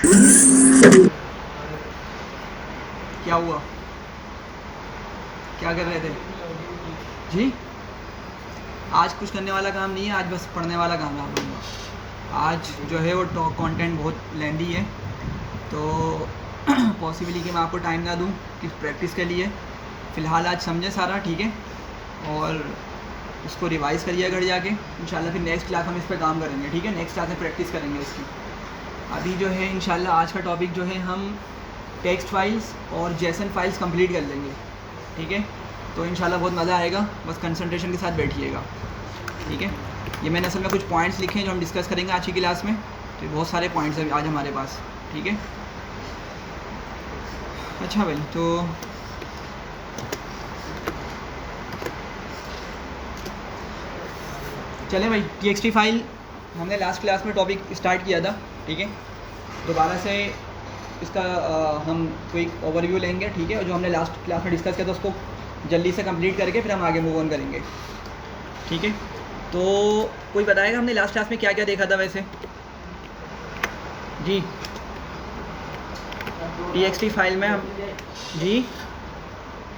क्या हुआ, क्या कर रहे थे जी? आज कुछ करने वाला काम नहीं है, आज बस पढ़ने वाला काम है आप लोगों का। आज जो है वो कंटेंट बहुत लेंदी है, तो पॉसिबली कि मैं आपको टाइम ना दूं कि प्रैक्टिस के लिए। फ़िलहाल आज समझे सारा, ठीक है, और उसको रिवाइज़ करिए घर जाके। इंशाल्लाह फिर नेक्स्ट क्लास हम इस पर काम करेंगे, ठीक है। नेक्स्ट क्लास में प्रैक्टिस करेंगे इसकी। अभी जो है इंशाल्लाह आज का टॉपिक जो है हम टेक्स्ट फाइल्स और जेसन फाइल्स कंप्लीट कर लेंगे, ठीक है। तो इंशाल्लाह बहुत मज़ा आएगा, बस कंसंट्रेशन के साथ बैठिएगा, ठीक है। ये मैंने असल में कुछ पॉइंट्स लिखे हैं जो हम डिस्कस करेंगे आज की क्लास में, तो बहुत सारे पॉइंट्स हैं आज हमारे पास, ठीक है। अच्छा भाई, तो चलें भाई, txt फाइल हमने लास्ट क्लास में टॉपिक स्टार्ट किया था, ठीक है। दोबारा से इसका हम कोई ओवरव्यू लेंगे, ठीक है, और जो हमने लास्ट क्लास में डिस्कस किया था उसको जल्दी से कंप्लीट करके फिर हम आगे मूव ऑन करेंगे, ठीक है। तो कोई बताएगा हमने लास्ट क्लास में क्या क्या देखा था वैसे जी? txt फाइल में हम जी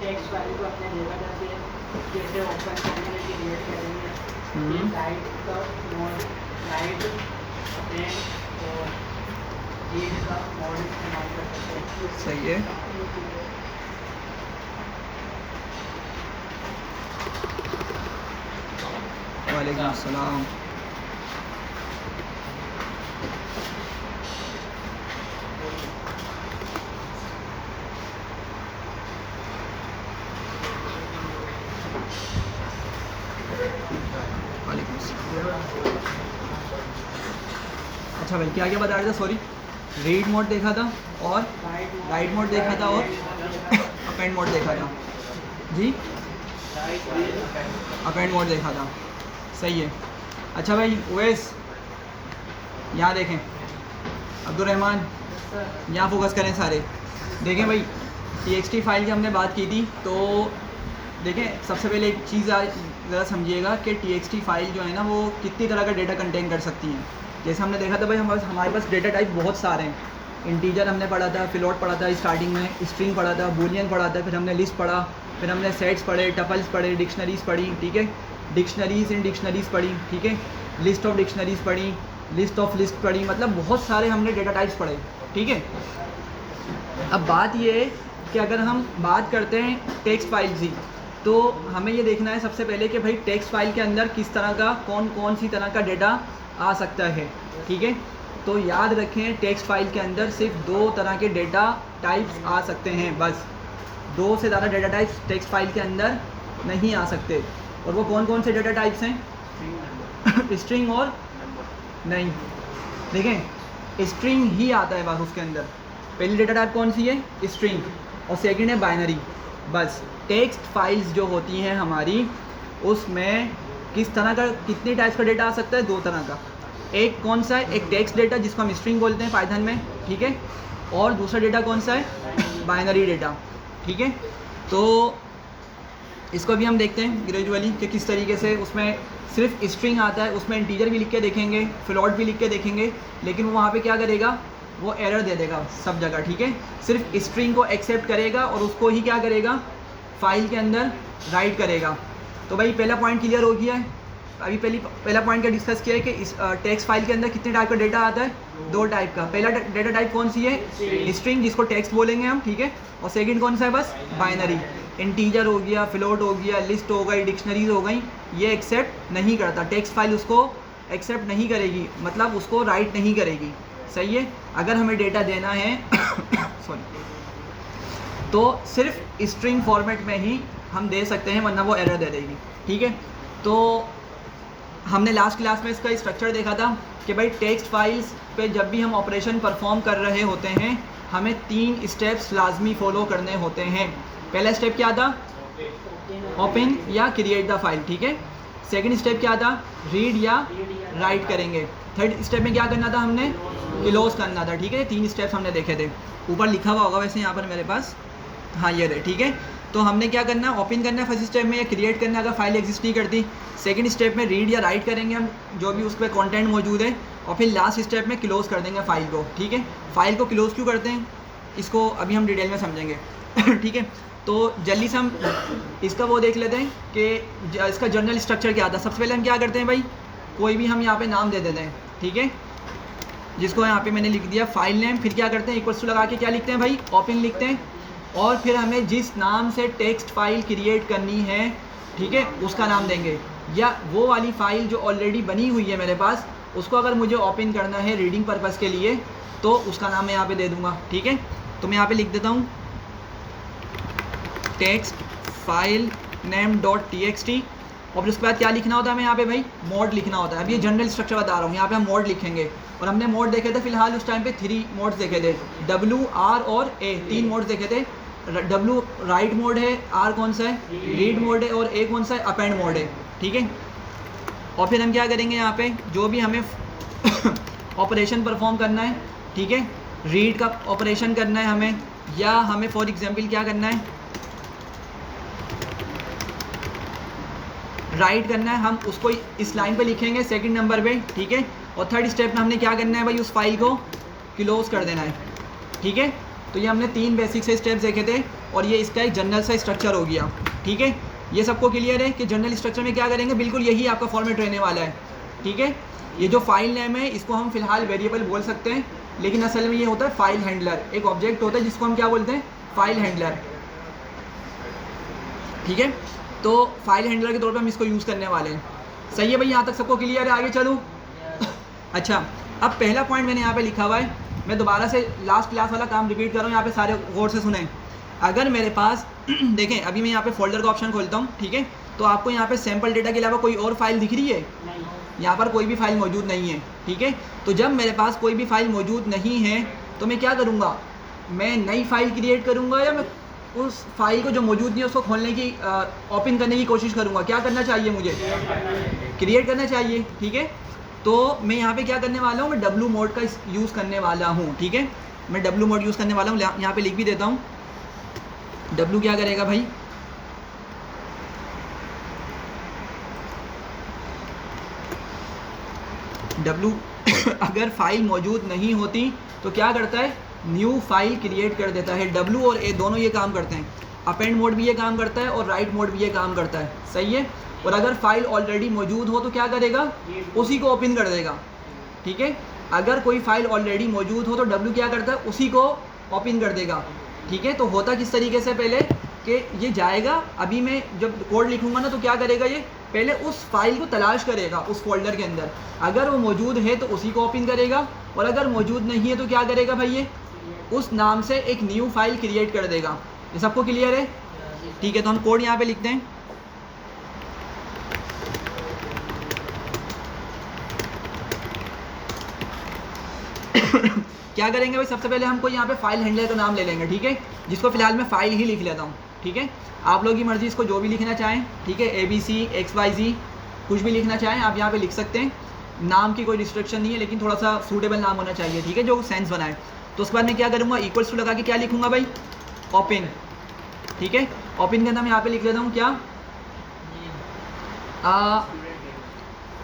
टेक्स्ट फाइल को अपने देखा जाते हैं, कैसे ओपन करेंगे, क्रिएट करेंगे, लाइट का मोड, लाइट पेन और रीड का मोड इस्तेमाल कर सकते हैं। सही है। वालेकुम अस्सलाम। वालेकुम अस्सलाम। अच्छा भाई, क्या क्या बता रहे थे? सॉरी, रीड मोड देखा था और राइट मोड देखा था और अपेंड मोड देखा था जी। अपेंड मोड देखा था, सही है। अच्छा भाई ओएस, यहाँ देखें, अब्दुलरहमान यहाँ फोकस करें सारे। देखें भाई, txt फाइल की हमने बात की थी, तो देखें सबसे पहले एक चीज़ ज़रा समझिएगा कि txt फाइल जो है ना वो कितनी तरह का डेटा कंटेन कर सकती हैं। जैसे हमने देखा था भाई, हमारे पास डेटा टाइप बहुत सारे हैं। इंटीजर हमने पढ़ा था, फ्लोट पढ़ा था स्टार्टिंग में, स्ट्रिंग पढ़ा था, बूलियन पढ़ा था, फिर हमने लिस्ट पढ़ा, फिर हमने सेट्स पढ़े, टपल्स पढ़े, डिक्शनरीज़ पढ़ी, ठीक है, डिक्शनरीज़ इन डिक्शनरीज़ पढ़ी, ठीक है, लिस्ट ऑफ डिक्शनरीज़ पढ़ी, लिस्ट ऑफ लिस्ट पढ़ी, मतलब बहुत सारे हमने डेटा टाइप्स पढ़े, ठीक है। अब बात ये है कि अगर हम बात करते हैं टेक्स्ट फाइल की, तो हमें ये देखना है सबसे पहले कि भाई टेक्स्ट फाइल के अंदर किस तरह का कौन सी तरह का डेटा आ सकता है, ठीक है। तो याद रखें, टेक्स्ट फाइल के अंदर सिर्फ दो तरह के डेटा टाइप्स आ सकते हैं, बस दो से ज़्यादा डेटा टाइप्स टेक्स्ट फाइल के अंदर नहीं आ सकते। और वो कौन कौन से डेटा टाइप्स हैं? स्ट्रिंग और नहीं, देखें स्ट्रिंग ही आता है बस उसके अंदर। पहली डेटा टाइप कौन सी है? स्ट्रिंग, और सेकंड है बाइनरी। बस टेक्स्ट फाइल्स जो होती हैं हमारी, उसमें किस तरह का, कितने टाइप्स का डेटा आ सकता है? दो तरह का। एक कौन सा है? एक टेक्स्ट डेटा जिसको हम स्ट्रिंग बोलते हैं पाइथन में, ठीक है, और दूसरा डेटा कौन सा है? बाइनरी डेटा, ठीक है। तो इसको भी हम देखते हैं ग्रेजुअली कि किस तरीके से उसमें सिर्फ स्ट्रिंग आता है, उसमें इंटीजर भी लिख के देखेंगे, फ्लोट भी लिख के देखेंगे, लेकिन वो वहाँ पे क्या करेगा? वो एरर दे देगा सब जगह, ठीक है। सिर्फ स्ट्रिंग को एक्सेप्ट करेगा और उसको ही क्या करेगा? फाइल के अंदर राइट करेगा। तो भाई पहला पॉइंट क्लियर हो गया है। अभी पहला पॉइंट क्या डिस्कस किया है कि इस टेक्स्ट फाइल के अंदर कितने टाइप का डेटा आता है? दो टाइप का। पहला डेटा टाइप कौन सी है? स्ट्रिंग, जिसको टेक्स्ट बोलेंगे हम, ठीक है, और सेकंड कौन सा है? बस बाइनरी। इंटीजर हो गया, फ्लोट हो गया, लिस्ट हो गई, डिक्शनरीज हो गई, ये एक्सेप्ट नहीं करता। टेक्स्ट फाइल उसको एक्सेप्ट नहीं करेगी, मतलब उसको राइट नहीं करेगी, सही है। अगर हमें डेटा देना है सॉरी, तो सिर्फ स्ट्रिंग फॉर्मेट में ही हम दे सकते हैं, वरना वो एरर दे देगी, ठीक है। तो हमने लास्ट क्लास में इसका स्ट्रक्चर देखा था कि भाई टेक्स्ट फाइल्स पे जब भी हम ऑपरेशन परफॉर्म कर रहे होते हैं, हमें 3 स्टेप्स लाजमी फॉलो करने होते हैं। पहला स्टेप क्या था? ओपन या क्रिएट द फाइल, ठीक है। सेकंड स्टेप क्या था? रीड या राइट करेंगे। थर्ड स्टेप में क्या करना था? हमने क्लोज करना था, ठीक है। 3 स्टेप्स हमने देखे थे, ऊपर लिखा हुआ होगा वैसे यहाँ पर मेरे पास, हाँ ये रहे, ठीक है। तो हमने क्या करना है? ओपन करना है फर्स्ट स्टेप में, या क्रिएट करना है अगर फाइल एग्जिस्ट नहीं करती। सेकंड स्टेप में रीड या राइट करेंगे हम जो भी उस पर कंटेंट मौजूद है, और फिर लास्ट स्टेप में क्लोज़ कर देंगे फ़ाइल को, ठीक है। फ़ाइल को क्लोज़ क्यों करते हैं इसको अभी हम डिटेल में समझेंगे ठीक है। तो जल्दी से हम इसका वो देख लेते हैं कि इसका जनरल स्ट्रक्चर क्या आता है। सबसे पहले हम क्या करते हैं भाई, कोई भी हम यहाँ पे नाम दे देते हैं, ठीक है, जिसको यहाँ पे मैंने लिख दिया फाइल नेम। फिर क्या करते हैं, इक्वल्स टू लगा के क्या लिखते हैं भाई, ओपन लिखते हैं। और फिर हमें जिस नाम से टेक्स्ट फाइल क्रिएट करनी है, ठीक है, उसका नाम देंगे। या वो वाली फ़ाइल जो ऑलरेडी बनी हुई है मेरे पास, उसको अगर मुझे ओपन करना है रीडिंग पर्पज़ के लिए, तो उसका नाम मैं यहाँ पे दे दूँगा, ठीक है। तो मैं यहाँ पे लिख देता हूँ text file name dot txt। और फिर उसके बाद क्या लिखना होता है हमें यहाँ पे भाई, मोड लिखना होता है। अब ये जनरल स्ट्रक्चर बता रहा हूँ, यहाँ पे हम मोड लिखेंगे। और हमने मोड देखे थे फिलहाल उस टाइम पे 3 मोड्स देखे थे, W, R और A, 3 मोड्स देखे थे। W राइट मोड है, R कौन सा है, रीड मोड है, और A कौन सा है, अपेंड मोड है, ठीक है। और फिर हम क्या करेंगे, यहाँ पे जो भी हमें ऑपरेशन परफॉर्म करना है, ठीक है, रीड का ऑपरेशन करना है हमें, या हमें फॉर एग्जांपल क्या करना है, राइट करना है, हम उसको इस लाइन पे लिखेंगे सेकंड नंबर पे, ठीक है। और थर्ड स्टेप में हमने क्या करना है भाई, उस फाइल को क्लोज कर देना है, ठीक है। तो ये हमने 3 बेसिक से स्टेप्स देखे थे, और ये इसका एक जनरल सा स्ट्रक्चर हो गया, ठीक है। ये सबको क्लियर है कि जनरल स्ट्रक्चर में क्या करेंगे, बिल्कुल यही आपका फॉर्मेट रहने वाला है, ठीक है। ये जो फाइल नेम है इसको हम फिलहाल वेरिएबल बोल सकते हैं, लेकिन असल में ये होता है फाइल हैंडलर। एक ऑब्जेक्ट होता है जिसको हम क्या बोलते हैं, फाइल हैंडलर, ठीक है। तो फाइल हैंडलर के तौर पे हम इसको यूज़ करने वाले हैं। सही है भाई, यहाँ तक सबको क्लियर है, आगे चलूँ। अच्छा, अब पहला पॉइंट मैंने यहाँ पे लिखा हुआ है, मैं दोबारा से लास्ट क्लास वाला काम रिपीट कर रहा हूँ, यहाँ पे सारे गौर से सुने। अगर मेरे पास देखें, अभी मैं यहाँ पे फोल्डर का ऑप्शन खोलता हूँ, ठीक है, तो आपको यहाँ पे सैम्पल डेटा के अलावा कोई और फाइल दिख रही है? यहाँ पर कोई भी फाइल मौजूद नहीं है, ठीक है। तो जब मेरे पास कोई भी फाइल मौजूद नहीं है तो मैं क्या करूँगा, मैं नई फाइल क्रिएट करूँगा, या मैं उस फाइल को जो मौजूद नहीं है उसको खोलने की ओपन करने की कोशिश करूँगा। क्या करना चाहिए मुझे, क्रिएट करना चाहिए, ठीक है। तो मैं यहाँ पे क्या करने वाला हूँ, मैं W मोड का यूज़ करने वाला हूँ, ठीक है। मैं W मोड यूज़ करने वाला हूँ, यहाँ पे लिख भी देता हूँ। W क्या करेगा भाई, W अगर फाइल मौजूद नहीं होती तो क्या करता है, न्यू फाइल क्रिएट कर देता है। W और A दोनों ये काम करते हैं, अपेंड मोड भी ये काम करता है और राइट मोड भी ये काम करता है, सही है। और अगर फाइल ऑलरेडी मौजूद हो तो क्या करेगा, उसी को ओपन कर देगा, ठीक है। अगर कोई फाइल ऑलरेडी मौजूद हो तो W क्या करता है, उसी को ओपन कर देगा, ठीक है। तो होता किस तरीके से, पहले कि ये जाएगा, अभी मैं जब कोड लिखूंगा ना तो क्या करेगा, ये पहले उस फाइल को तलाश करेगा उस फोल्डर के अंदर, अगर वो मौजूद है तो उसी को ओपन करेगा, और अगर मौजूद नहीं है तो क्या करेगा भाई, ये उस नाम से एक न्यू फाइल क्रिएट कर देगा। ये सबको क्लियर है, ठीक है। तो हम कोड यहाँ पे लिखते हैं, क्या करेंगे भाई, सबसे पहले हमको यहाँ पे फाइल हैंडलर का नाम ले लेंगे, ठीक है, जिसको फिलहाल मैं फाइल ही लिख लेता हूँ, ठीक है। आप लोगों की मर्ज़ी, इसको जो भी लिखना चाहें, ठीक है, ABC XYZ कुछ भी लिखना चाहें आप यहाँ पे लिख सकते हैं। नाम की कोई रिस्ट्रिक्शन नहीं है, लेकिन थोड़ा सा सूटेबल नाम होना चाहिए, ठीक है, जो सेंस बनाए। तो उसके बाद मैं क्या करूँगा, इक्वल्स टू लगा के क्या लिखूँगा भाई, ओपन, ठीक है। ओपन के अंदर मैं यहाँ पे लिख लेता हूँ क्या,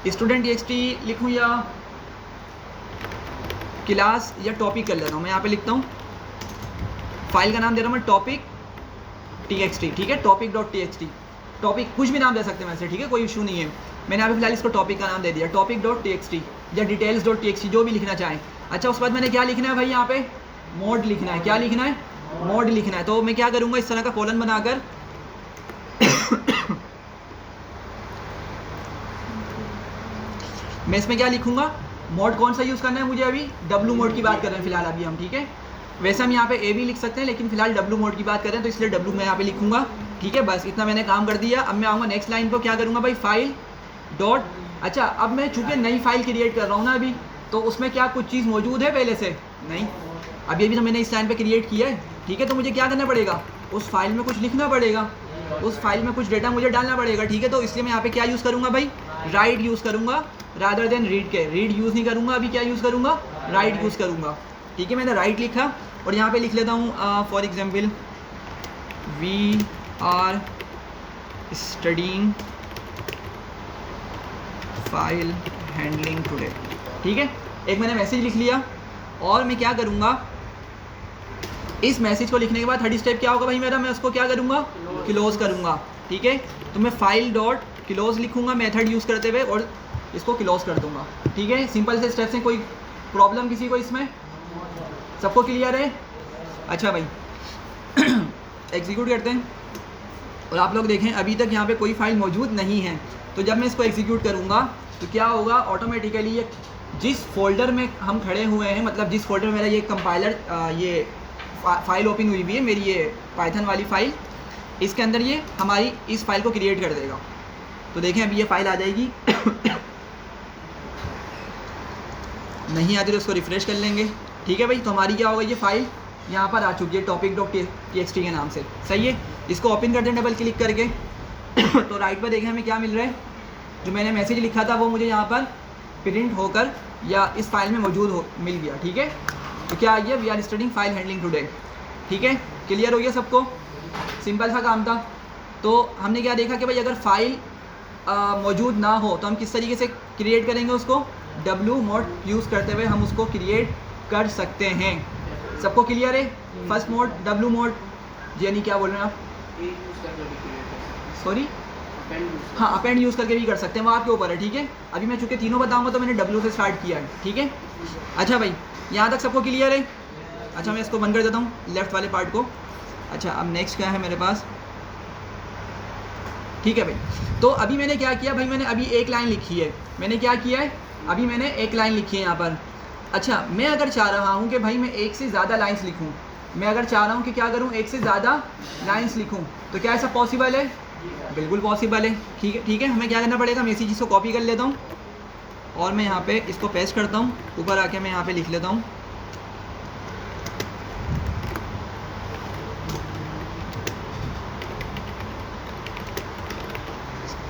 स्टूडेंट TXT लिखूँ या क्लास या टॉपिक कर लेता हूँ। मैं यहाँ पे लिखता हूँ, फाइल का नाम दे रहा हूँ मैं टॉपिक TXT, ठीक है, topic.txt। टॉपिक कुछ भी नाम दे सकते हैं वैसे, ठीक है, कोई इशू नहीं है। मैंने यहाँ पे फिलहाल इसको टॉपिक का नाम दे दिया, topic.txt या details.txt, जो भी लिखना चाहें। अच्छा, उसके बाद मैंने क्या लिखना है भाई, यहाँ पे मोड लिखना है। क्या लिखना है, मोड लिखना है। तो मैं क्या करूँगा, इस तरह का कॉलन बनाकर मैं इसमें क्या लिखूँगा, मोड कौन सा यूज़ करना है मुझे, अभी W मोड की बात कर रहे हैं फिलहाल अभी हम, ठीक है। वैसे हम यहाँ पे A भी लिख सकते हैं, लेकिन फिलहाल W मोड की बात कर रहे हैं तो इसलिए W मैं यहाँ पे लिखूँगा, ठीक है। बस इतना मैंने काम कर दिया। अब मैं आऊँगा नेक्स्ट लाइन पर, क्या करूँगा भाई, फाइल डॉट, अच्छा, अब मैं चूँकि नई फाइल क्रिएट कर रहा हूँ ना अभी, तो उसमें क्या कुछ चीज़ मौजूद है पहले से, नहीं, अभी तो मैंने इस लाइन पर क्रिएट किया है, ठीक है। तो मुझे क्या करना पड़ेगा, उस फाइल में कुछ लिखना पड़ेगा, उस फाइल में कुछ डेटा मुझे डालना पड़ेगा, ठीक है। तो इसलिए मैं यहाँ पे क्या यूज़ करूँगा भाई, राइट यूज़ करूँगा रादर देन रीड के। रीड यूज़ नहीं करूँगा, अभी क्या यूज़ करूँगा, राइट यूज़ करूँगा, ठीक है। मैंने राइट लिखा और यहाँ पे लिख लेता हूँ for example we are studying file handling today, ठीक है। एक मैंने मैसेज लिख लिया और मैं क्या करूँगा, इस मैसेज को लिखने के बाद थर्ड स्टेप क्या होगा भाई मेरा, मैं उसको क्या करूँगा, क्लोज करूँगा। ठीक है, तो मैं फाइल डॉट क्लोज लिखूँगा मेथड यूज़ करते हुए और इसको क्लोज कर दूँगा। ठीक है, सिंपल से स्टेप्स हैं, कोई प्रॉब्लम किसी को इसमें, सबको क्लियर है? अच्छा भाई एग्जीक्यूट करते हैं और आप लोग देखें अभी तक यहाँ पे कोई फाइल मौजूद नहीं है, तो जब मैं इसको एग्जीक्यूट करूँगा तो क्या होगा, ऑटोमेटिकली ये जिस फोल्डर में हम खड़े हुए हैं, मतलब जिस फोल्डर में मेरा ये कंपाइलर ये फाइल ओपन हुई हुई है मेरी, ये पाइथन वाली फाइल, इसके अंदर ये हमारी इस फाइल को क्रिएट कर देगा। तो देखें अभी ये फाइल आ जाएगी नहीं आती तो इसको रिफ़्रेश कर लेंगे। ठीक है भाई, तो हमारी क्या होगा, ये फाइल यहाँ पर आ चुकी है topic.txt के नाम से। सही है, इसको ओपन करते हैं डबल क्लिक करके तो राइट पर देखें हमें क्या मिल रहा है, जो मैंने मैसेज लिखा था वो मुझे यहाँ पर प्रिंट होकर या इस फाइल में मौजूद मिल गया। ठीक है, तो क्या आई है, we are studying file handling today. ठीक है, क्लियर हो गया सबको, सिंपल सा काम था। तो हमने क्या देखा कि भाई अगर फाइल मौजूद ना हो तो हम किस तरीके से क्रिएट करेंगे उसको, w मोड यूज़ करते हुए हम उसको क्रिएट कर सकते हैं। सबको क्लियर है? फर्स्ट मोड w मोड, यानी क्या बोल रहे हैं आप, सॉरी, हाँ अपेंड यूज़ करके भी कर सकते हैं, वो आपके ऊपर है। ठीक है, अभी मैं चूँकि तीनों बताऊंगा तो मैंने w से स्टार्ट किया है। ठीक है, अच्छा भाई यहाँ तक सबको क्लियर है? अच्छा मैं इसको बंद कर देता हूँ लेफ़्ट वाले पार्ट को। अच्छा अब नेक्स्ट क्या है मेरे पास, ठीक है भाई, तो अभी मैंने क्या किया भाई, मैंने अभी एक लाइन लिखी है, मैंने क्या किया है, अभी मैंने एक लाइन लिखी है यहाँ पर। अच्छा मैं अगर चाह रहा हूँ कि भाई मैं एक से ज़्यादा लाइंस लिखूँ, मैं अगर चाह रहा हूँ कि क्या करूँ, एक से ज़्यादा लाइंस लिखूँ, तो क्या ऐसा पॉसिबल है? बिल्कुल पॉसिबल है। ठीक है, ठीक है, हमें क्या करना पड़ेगा, मैं इसी चीज़ को कॉपी कर लेता हूँ और मैं यहाँ पे इसको पेस्ट करता हूँ, ऊपर आके मैं यहाँ पे लिख लेता हूँ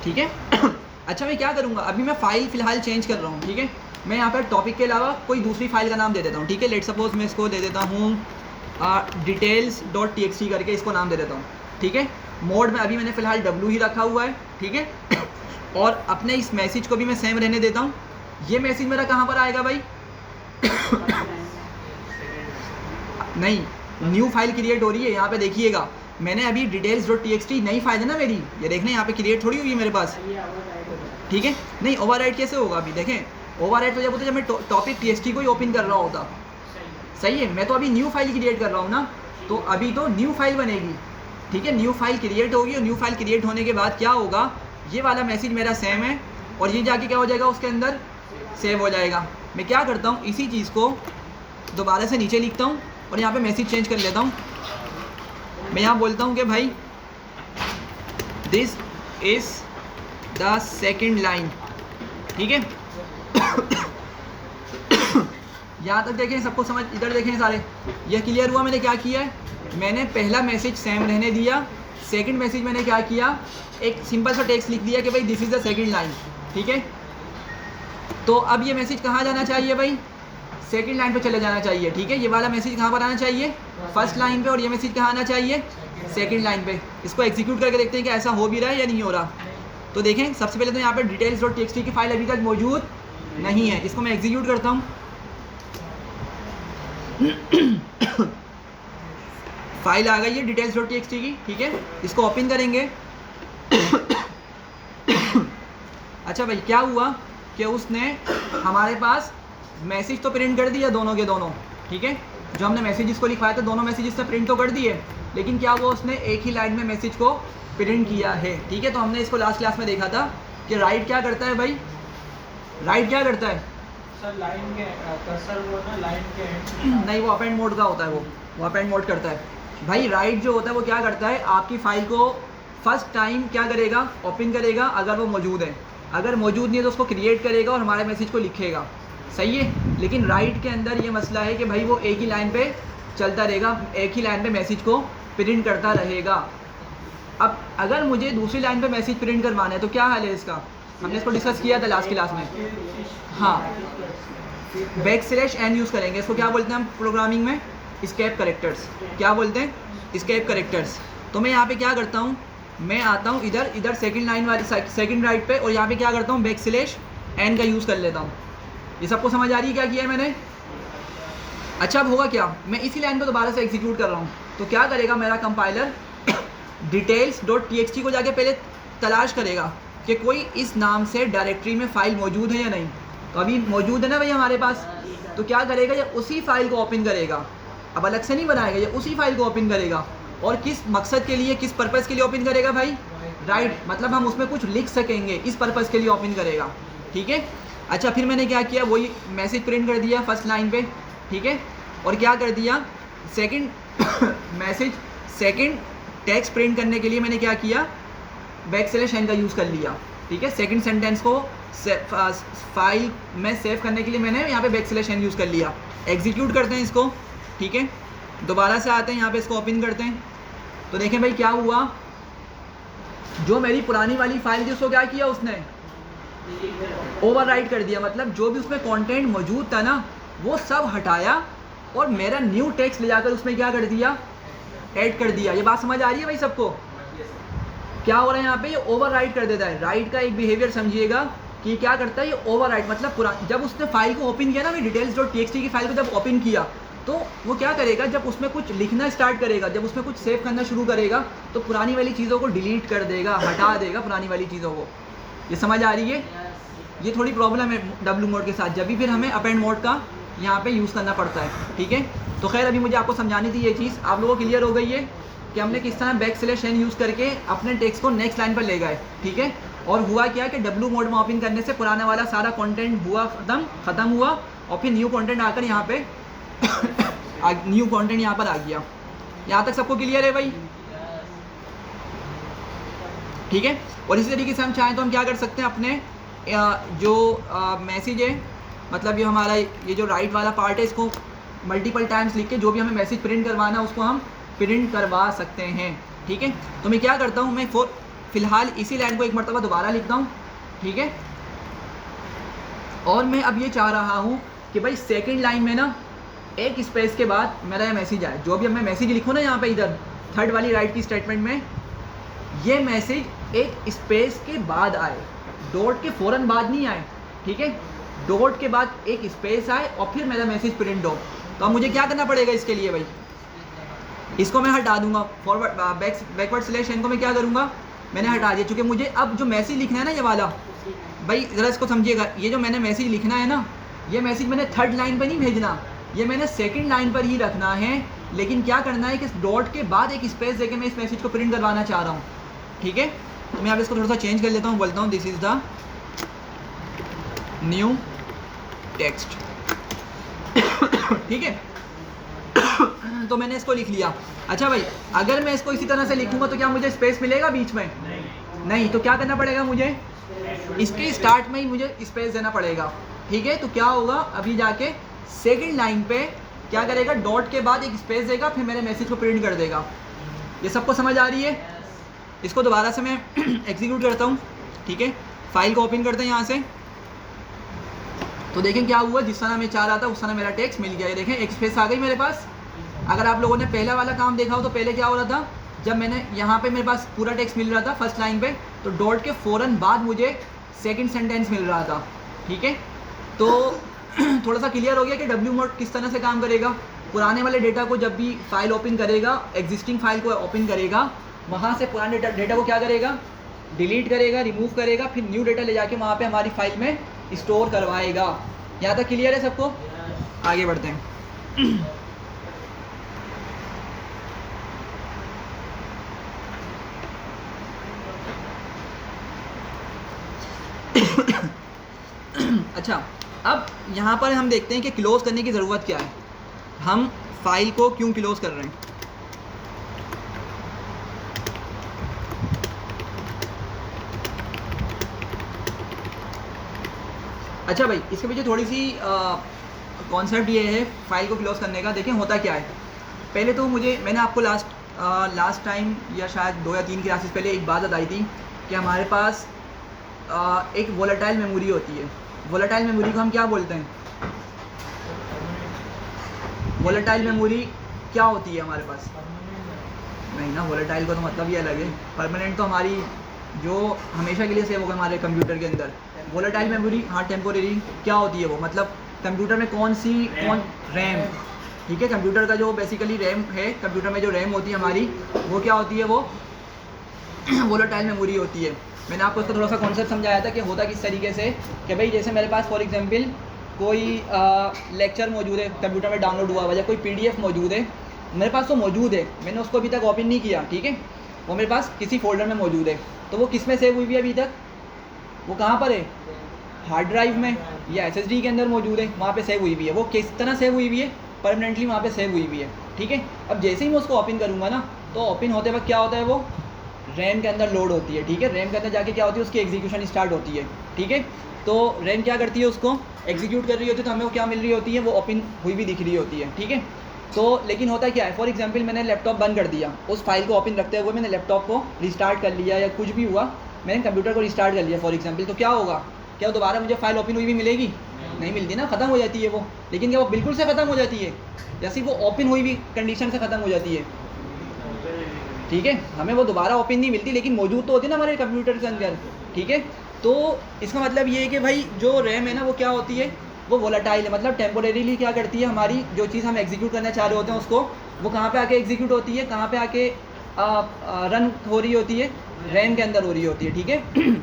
ठीक है अच्छा मैं क्या करूँगा, अभी मैं फ़ाइल फ़िलहाल चेंज कर रहा हूँ। ठीक है, मैं यहाँ पर टॉपिक के अलावा कोई दूसरी फाइल का नाम दे देता हूँ। ठीक है, लेट सपोज मैं इसको दे देता हूँ details.txt करके इसको नाम दे देता हूँ। ठीक है, मोड में अभी मैंने फ़िलहाल w ही रखा हुआ है। ठीक है और अपने इस मैसेज को भी मैं सेम रहने देता हूँ। ये मैसेज मेरा कहाँ पर आएगा भाई नहीं, न्यू फाइल क्रिएट हो रही है, यहाँ पे देखिएगा मैंने अभी details.txt नई फाइल है ना मेरी, ये देखना यहाँ पे क्रिएट थोड़ी हुई है मेरे पास। ठीक है, नहीं ओवरराइट कैसे होगा, अभी देखें ओवरराइट तो जब होता है जब मैं टॉपिक txt को ही ओपन कर रहा होता। सही है, मैं तो अभी न्यू फाइल क्रिएट कर रहा हूँ ना, तो अभी तो न्यू फाइल बनेगी। ठीक है, न्यू फाइल क्रिएट होगी और न्यू फाइल क्रिएट होने के बाद क्या होगा, ये वाला मैसेज मेरा सेम है और ये जाके क्या हो जाएगा, उसके अंदर सेव हो जाएगा। मैं क्या करता हूँ, इसी चीज़ को दोबारा से नीचे लिखता हूँ और यहाँ पे मैसेज चेंज कर लेता हूँ। मैं यहाँ बोलता हूँ कि भाई this is the second line. ठीक है यहाँ तक देखें, सबको समझ, इधर देखें सारे, ये क्लियर हुआ। मैंने क्या किया है, मैंने पहला मैसेज सेम रहने दिया, सेकंड मैसेज मैंने क्या किया, एक सिंपल सा टेक्स्ट लिख दिया कि भाई this is the second line. ठीक है, तो अब ये मैसेज कहाँ जाना चाहिए भाई, सेकंड लाइन पे चले जाना चाहिए। ठीक है, ये वाला मैसेज कहाँ पर आना चाहिए, फर्स्ट लाइन पे, और ये मैसेज कहाँ आना चाहिए, सेकंड लाइन पे। इसको एग्जीक्यूट करके देखते हैं कि ऐसा हो भी रहा है या नहीं हो रहा। तो देखें सबसे पहले तो यहाँ पे details.txt की फाइल अभी तक मौजूद नहीं है, इसको मैं एग्जीक्यूट करता हूँ फाइल आ गई है details.txt की। ठीक है, इसको ओपन करेंगे अच्छा भाई क्या हुआ कि उसने हमारे पास मैसेज तो प्रिंट कर दिया दोनों के दोनों। ठीक है, जो हमने मैसेजेस को लिखवाया था दोनों मैसेजेस से प्रिंट तो कर दिए, लेकिन क्या वो उसने एक ही लाइन में मैसेज को प्रिंट किया है। ठीक है, तो हमने इसको लास्ट क्लास में देखा था कि राइट क्या करता है भाई, राइट क्या करता है सर, लाइन के कर्सर वो ना लाइन के नहीं, वो अपेंड मोड का होता है, वो अपेंड मोड करता है भाई। राइट जो होता है वो क्या करता है, आपकी फ़ाइल को फर्स्ट टाइम क्या करेगा, ओपन करेगा अगर वो मौजूद है, अगर मौजूद नहीं है तो उसको क्रिएट करेगा और हमारे मैसेज को लिखेगा। सही है, लेकिन राइट के अंदर ये मसला है कि भाई वो एक ही लाइन पे चलता रहेगा, एक ही लाइन पे मैसेज को प्रिंट करता रहेगा। अब अगर मुझे दूसरी लाइन पे मैसेज प्रिंट करवाना है तो क्या हाल है इसका, हमने इसको डिस्कस किया था लास्ट क्लास में। हाँ, \n यूज़ करेंगे, इसको क्या बोलते हैं हम प्रोग्रामिंग में, एस्केप कैरेक्टर्स। क्या बोलते हैं, एस्केप कैरेक्टर्स। तो मैं यहाँ पे क्या करता हूँ, मैं आता हूँ इधर सेकंड लाइन वाली सेकंड राइट पे, और यहाँ पे क्या करता हूँ \n का यूज़ कर लेता हूँ। ये सबको समझ आ रही है क्या किया है मैंने? अच्छा अब होगा क्या, मैं इसी लाइन को दोबारा से एग्जीक्यूट कर रहा हूँ, तो क्या करेगा मेरा कंपाइलर details.txt को जाके पहले तलाश करेगा कि कोई इस नाम से डायरेक्टरी में फ़ाइल मौजूद है या नहीं। तो अभी मौजूद है ना भाई हमारे पास, तो क्या करेगा ये उसी फाइल को ओपन करेगा, अब अलग से नहीं बनाएगा, ये उसी फाइल को ओपन करेगा। और किस मकसद के लिए, किस पर्पज़ के लिए ओपन करेगा भाई? राइट, मतलब हम उसमें कुछ लिख सकेंगे, इस पर्पज़ के लिए ओपन करेगा। ठीक है। अच्छा फिर मैंने क्या किया, वही मैसेज प्रिंट कर दिया फर्स्ट लाइन पे। ठीक है। और क्या कर दिया, second message, second text print करने के लिए मैंने क्या किया, बैकस्लैश n का यूज़ कर लिया। ठीक है। सेकंड सेंटेंस को फाइल में सेव करने के लिए मैंने यहाँ पे बैकस्लैश n यूज़ कर लिया। एग्जीक्यूट करते हैं इसको। ठीक है। दोबारा से आते हैं यहाँ पे, इसको ओपन करते हैं, तो देखें भाई क्या हुआ, जो मेरी पुरानी वाली फाइल थी उसको क्या किया उसने, ओवरराइट कर दिया। मतलब जो भी उसमें कंटेंट मौजूद था ना वो सब हटाया और मेरा न्यू टेक्स्ट ले जाकर उसमें क्या कर दिया, ऐड कर दिया। ये बात समझ आ रही है भाई सबको? क्या हो रहा है यहाँ पे, ये ओवरराइट कर देता है। राइट का एक बिहेवियर समझिएगा कि क्या करता है, ये ओवरराइट मतलब जब उसने फाइल को ओपन किया ना, मैं details.txt की फाइल को जब ओपन किया तो वो क्या करेगा, जब उसमें कुछ लिखना स्टार्ट करेगा, जब उसमें कुछ सेव करना शुरू करेगा तो पुरानी वाली चीज़ों को डिलीट कर देगा, हटा देगा पुरानी वाली चीज़ों को। ये समझ आ रही है? ये थोड़ी प्रॉब्लम है डब्ल्यू मोड के साथ, जब भी फिर हमें अपेंड मोड का यहाँ पे यूज़ करना पड़ता है। ठीक है। तो खैर अभी मुझे आपको समझानी थी ये चीज़, आप लोगों को क्लियर हो गई है कि हमने किस तरह बैकस्लैश n यूज़ करके अपने टेक्स्ट को नेक्स्ट लाइन पर ले गए। ठीक है। और हुआ क्या कि डब्ल्यू मोड में ओपन करने से पुराना वाला सारा कंटेंट हुआ ख़त्म हुआ और फिर न्यू कंटेंट आकर यहाँ पे न्यू कंटेंट यहाँ पर आ गया। यहाँ तक सबको क्लियर है भाई? ठीक है। और इसी तरीके से हम चाहें तो हम क्या कर सकते हैं, अपने जो मैसेज है, मतलब ये हमारा ये जो राइट वाला पार्ट है, इसको मल्टीपल टाइम्स लिख के जो भी हमें मैसेज प्रिंट करवाना है उसको हम प्रिंट करवा सकते हैं। ठीक है। तो मैं क्या करता हूँ, मैं फ़िलहाल इसी लाइन को एक मरतबा दोबारा लिखता हूँ। ठीक है। और मैं अब ये चाह रहा हूँ कि भाई सेकंड लाइन में ना एक स्पेस के बाद मेरा ये मैसेज आए, जो भी अब मैं मैसेज लिखूँ ना यहाँ पे इधर थर्ड वाली राइट की स्टेटमेंट में, ये मैसेज एक स्पेस के बाद आए, डॉट के फ़ौरन बाद नहीं आए। ठीक है। डॉट के बाद एक स्पेस आए और फिर मेरा मैसेज प्रिंट हो। तो अब मुझे क्या करना पड़ेगा इसके लिए भाई, इसको मैं हटा दूंगा, फॉरवर्ड बैकवर्ड स्लैश n को मैं क्या करूँगा, मैंने हटा दिया, क्योंकि मुझे अब जो मैसेज लिखना है ना ये वाला, भाई ज़रा इसको समझिएगा, ये जो मैंने मैसेज लिखना है ना, ये मैसेज मैंने थर्ड लाइन पर नहीं भेजना, ये मैंने सेकंड लाइन पर ही रखना है। लेकिन क्या करना है कि इस डॉट के बाद एक स्पेस देके मैं इस मैसेज को प्रिंट करवाना चाह रहा हूँ। ठीक है। तो मैं अब इसको थोड़ा सा चेंज कर लेता हूँ, बोलता हूँ this is the new text. ठीक है। तो मैंने इसको लिख लिया। अच्छा भाई, अगर मैं इसको इसी तरह से लिखूंगा तो क्या मुझे स्पेस मिलेगा बीच में? नहीं। तो क्या करना पड़ेगा मुझे, इसके स्टार्ट में ही मुझे स्पेस देना पड़ेगा। ठीक है। तो क्या होगा, अभी जाके सेकंड लाइन पे क्या करेगा, डॉट के बाद एक स्पेस देगा, फिर मेरे मैसेज को प्रिंट कर देगा। ये सबको समझ आ रही है? इसको दोबारा से मैं एग्जीक्यूट करता हूँ। ठीक है। फाइल को ओपन करते हैं यहाँ से, तो देखें क्या हुआ, जिस तरह मैं चाह रहा था उस तरह मेरा टेक्स्ट मिल गया। ये देखें एक स्पेस आ गई मेरे पास। अगर आप लोगों ने पहला वाला काम देखा हो तो पहले क्या हो रहा था, जब मैंने यहाँ पे मेरे पास पूरा टेक्स्ट मिल रहा था फर्स्ट लाइन पे, तो डॉट के फ़ौरन बाद मुझे सेकंड सेंटेंस मिल रहा था। ठीक है। तो थोड़ा सा क्लियर हो गया कि डब्ल्यू मोड किस तरह से काम करेगा। पुराने वाले डेटा को जब भी फाइल ओपन करेगा, एग्जिस्टिंग फाइल को ओपन करेगा, वहाँ से पुराने डेटा को क्या करेगा, डिलीट करेगा, रिमूव करेगा, फिर न्यू डेटा ले जाके वहाँ पे हमारी फाइल में स्टोर करवाएगा। यहाँ तक क्लियर है सबको? आगे बढ़ते हैं। अच्छा, अब यहाँ पर हम देखते हैं कि क्लोज़ करने की ज़रूरत क्या है, हम फाइल को क्यों क्लोज़ कर रहे हैं। अच्छा भाई, इसके पीछे थोड़ी सी कॉन्सेप्ट ये है फाइल को क्लोज़ करने का। देखें होता क्या है, पहले तो मैंने आपको लास्ट टाइम या शायद 2 या 3 क्लासेस पहले एक बात बताई थी कि हमारे पास एक वोलेटाइल मेमोरी होती है। वोलेटाइल मेमोरी को हम क्या बोलते हैं? वोलेटाइल मेमोरी क्या होती है हमारे पास? नहीं ना, वोलेटाइल का तो मतलब ही अलग है। परमानेंट तो हमारी जो हमेशा के लिए सेव होगा हमारे कंप्यूटर के अंदर। वोलेटाइल मेमोरी, हाँ टेम्पोरेरी क्या होती है वो, मतलब कंप्यूटर में कौन रैम, ठीक है, कंप्यूटर का जो बेसिकली रैम है, कंप्यूटर में जो रैम होती है हमारी, वो क्या होती है, वो वोलेटाइल मेमोरी होती है। मैंने आपको इसका थोड़ा सा कॉन्सेप्ट समझाया था कि होता किस तरीके से, कि भाई जैसे मेरे पास फॉर एग्जांपल कोई लेक्चर मौजूद है कंप्यूटर में डाउनलोड हुआ हुआ है, कोई पीडीएफ मौजूद है मेरे पास, तो मौजूद है, मैंने उसको अभी तक ओपन नहीं किया, ठीक है, वो मेरे पास किसी फोल्डर में मौजूद है, तो वो किस में सेव हुई हुई है अभी तक, वो कहाँ पर है, हार्ड ड्राइव में या एसएसडी के अंदर मौजूद है, वहाँ पे सेव हुई हुई है। वो किस तरह सेव हुई हुई है, परमानेंटली वहाँ पे सेव हुई हुई है, ठीक है। अब जैसे ही मैं उसको ओपन करूँगा ना, तो ओपन होते वक्त क्या होता है, वो रैम के अंदर लोड होती है, ठीक है, रैम के अंदर जाके क्या होती है, उसकी एग्जीक्यूशन स्टार्ट होती है, ठीक है। तो रैम क्या करती है, उसको एग्जीक्यूट कर रही होती है, तो हमें वो क्या मिल रही होती है, वो ओपन हुई भी दिख रही होती है, ठीक है। तो लेकिन होता क्या है, फॉर एग्जांपल मैंने लैपटॉप बंद कर दिया, उस फाइल को ओपन रखते हुए मैंने लैपटॉप को रिस्टार्ट कर लिया, या कुछ भी हुआ, मैंने कंप्यूटर को रिस्टार्ट कर लिया फॉर एग्जांपल, तो क्या होगा, क्या दोबारा मुझे फाइल ओपन हुई भी मिलेगी, नहीं मिलती ना, ख़त्म हो जाती है वो। लेकिन क्या वो बिल्कुल से ख़त्म हो जाती है, जैसे वो ओपन हुई भी कंडीशन से ख़त्म हो जाती है, ठीक है, हमें वो दोबारा ओपन नहीं मिलती, लेकिन मौजूद तो होती है ना हमारे कंप्यूटर के अंदर, ठीक है। तो इसका मतलब ये है कि भाई जो रैम है ना, वो क्या होती है, वो वोलेटाइल है, मतलब टेम्पोरेरीली क्या करती है, हमारी जो चीज़ हम एग्जीक्यूट करना चाह रहे होते हैं उसको, वो कहाँ पे आके एग्जीक्यूट होती है, कहाँ पे आके रन हो रही होती है, रैम के अंदर हो रही होती है, ठीक है।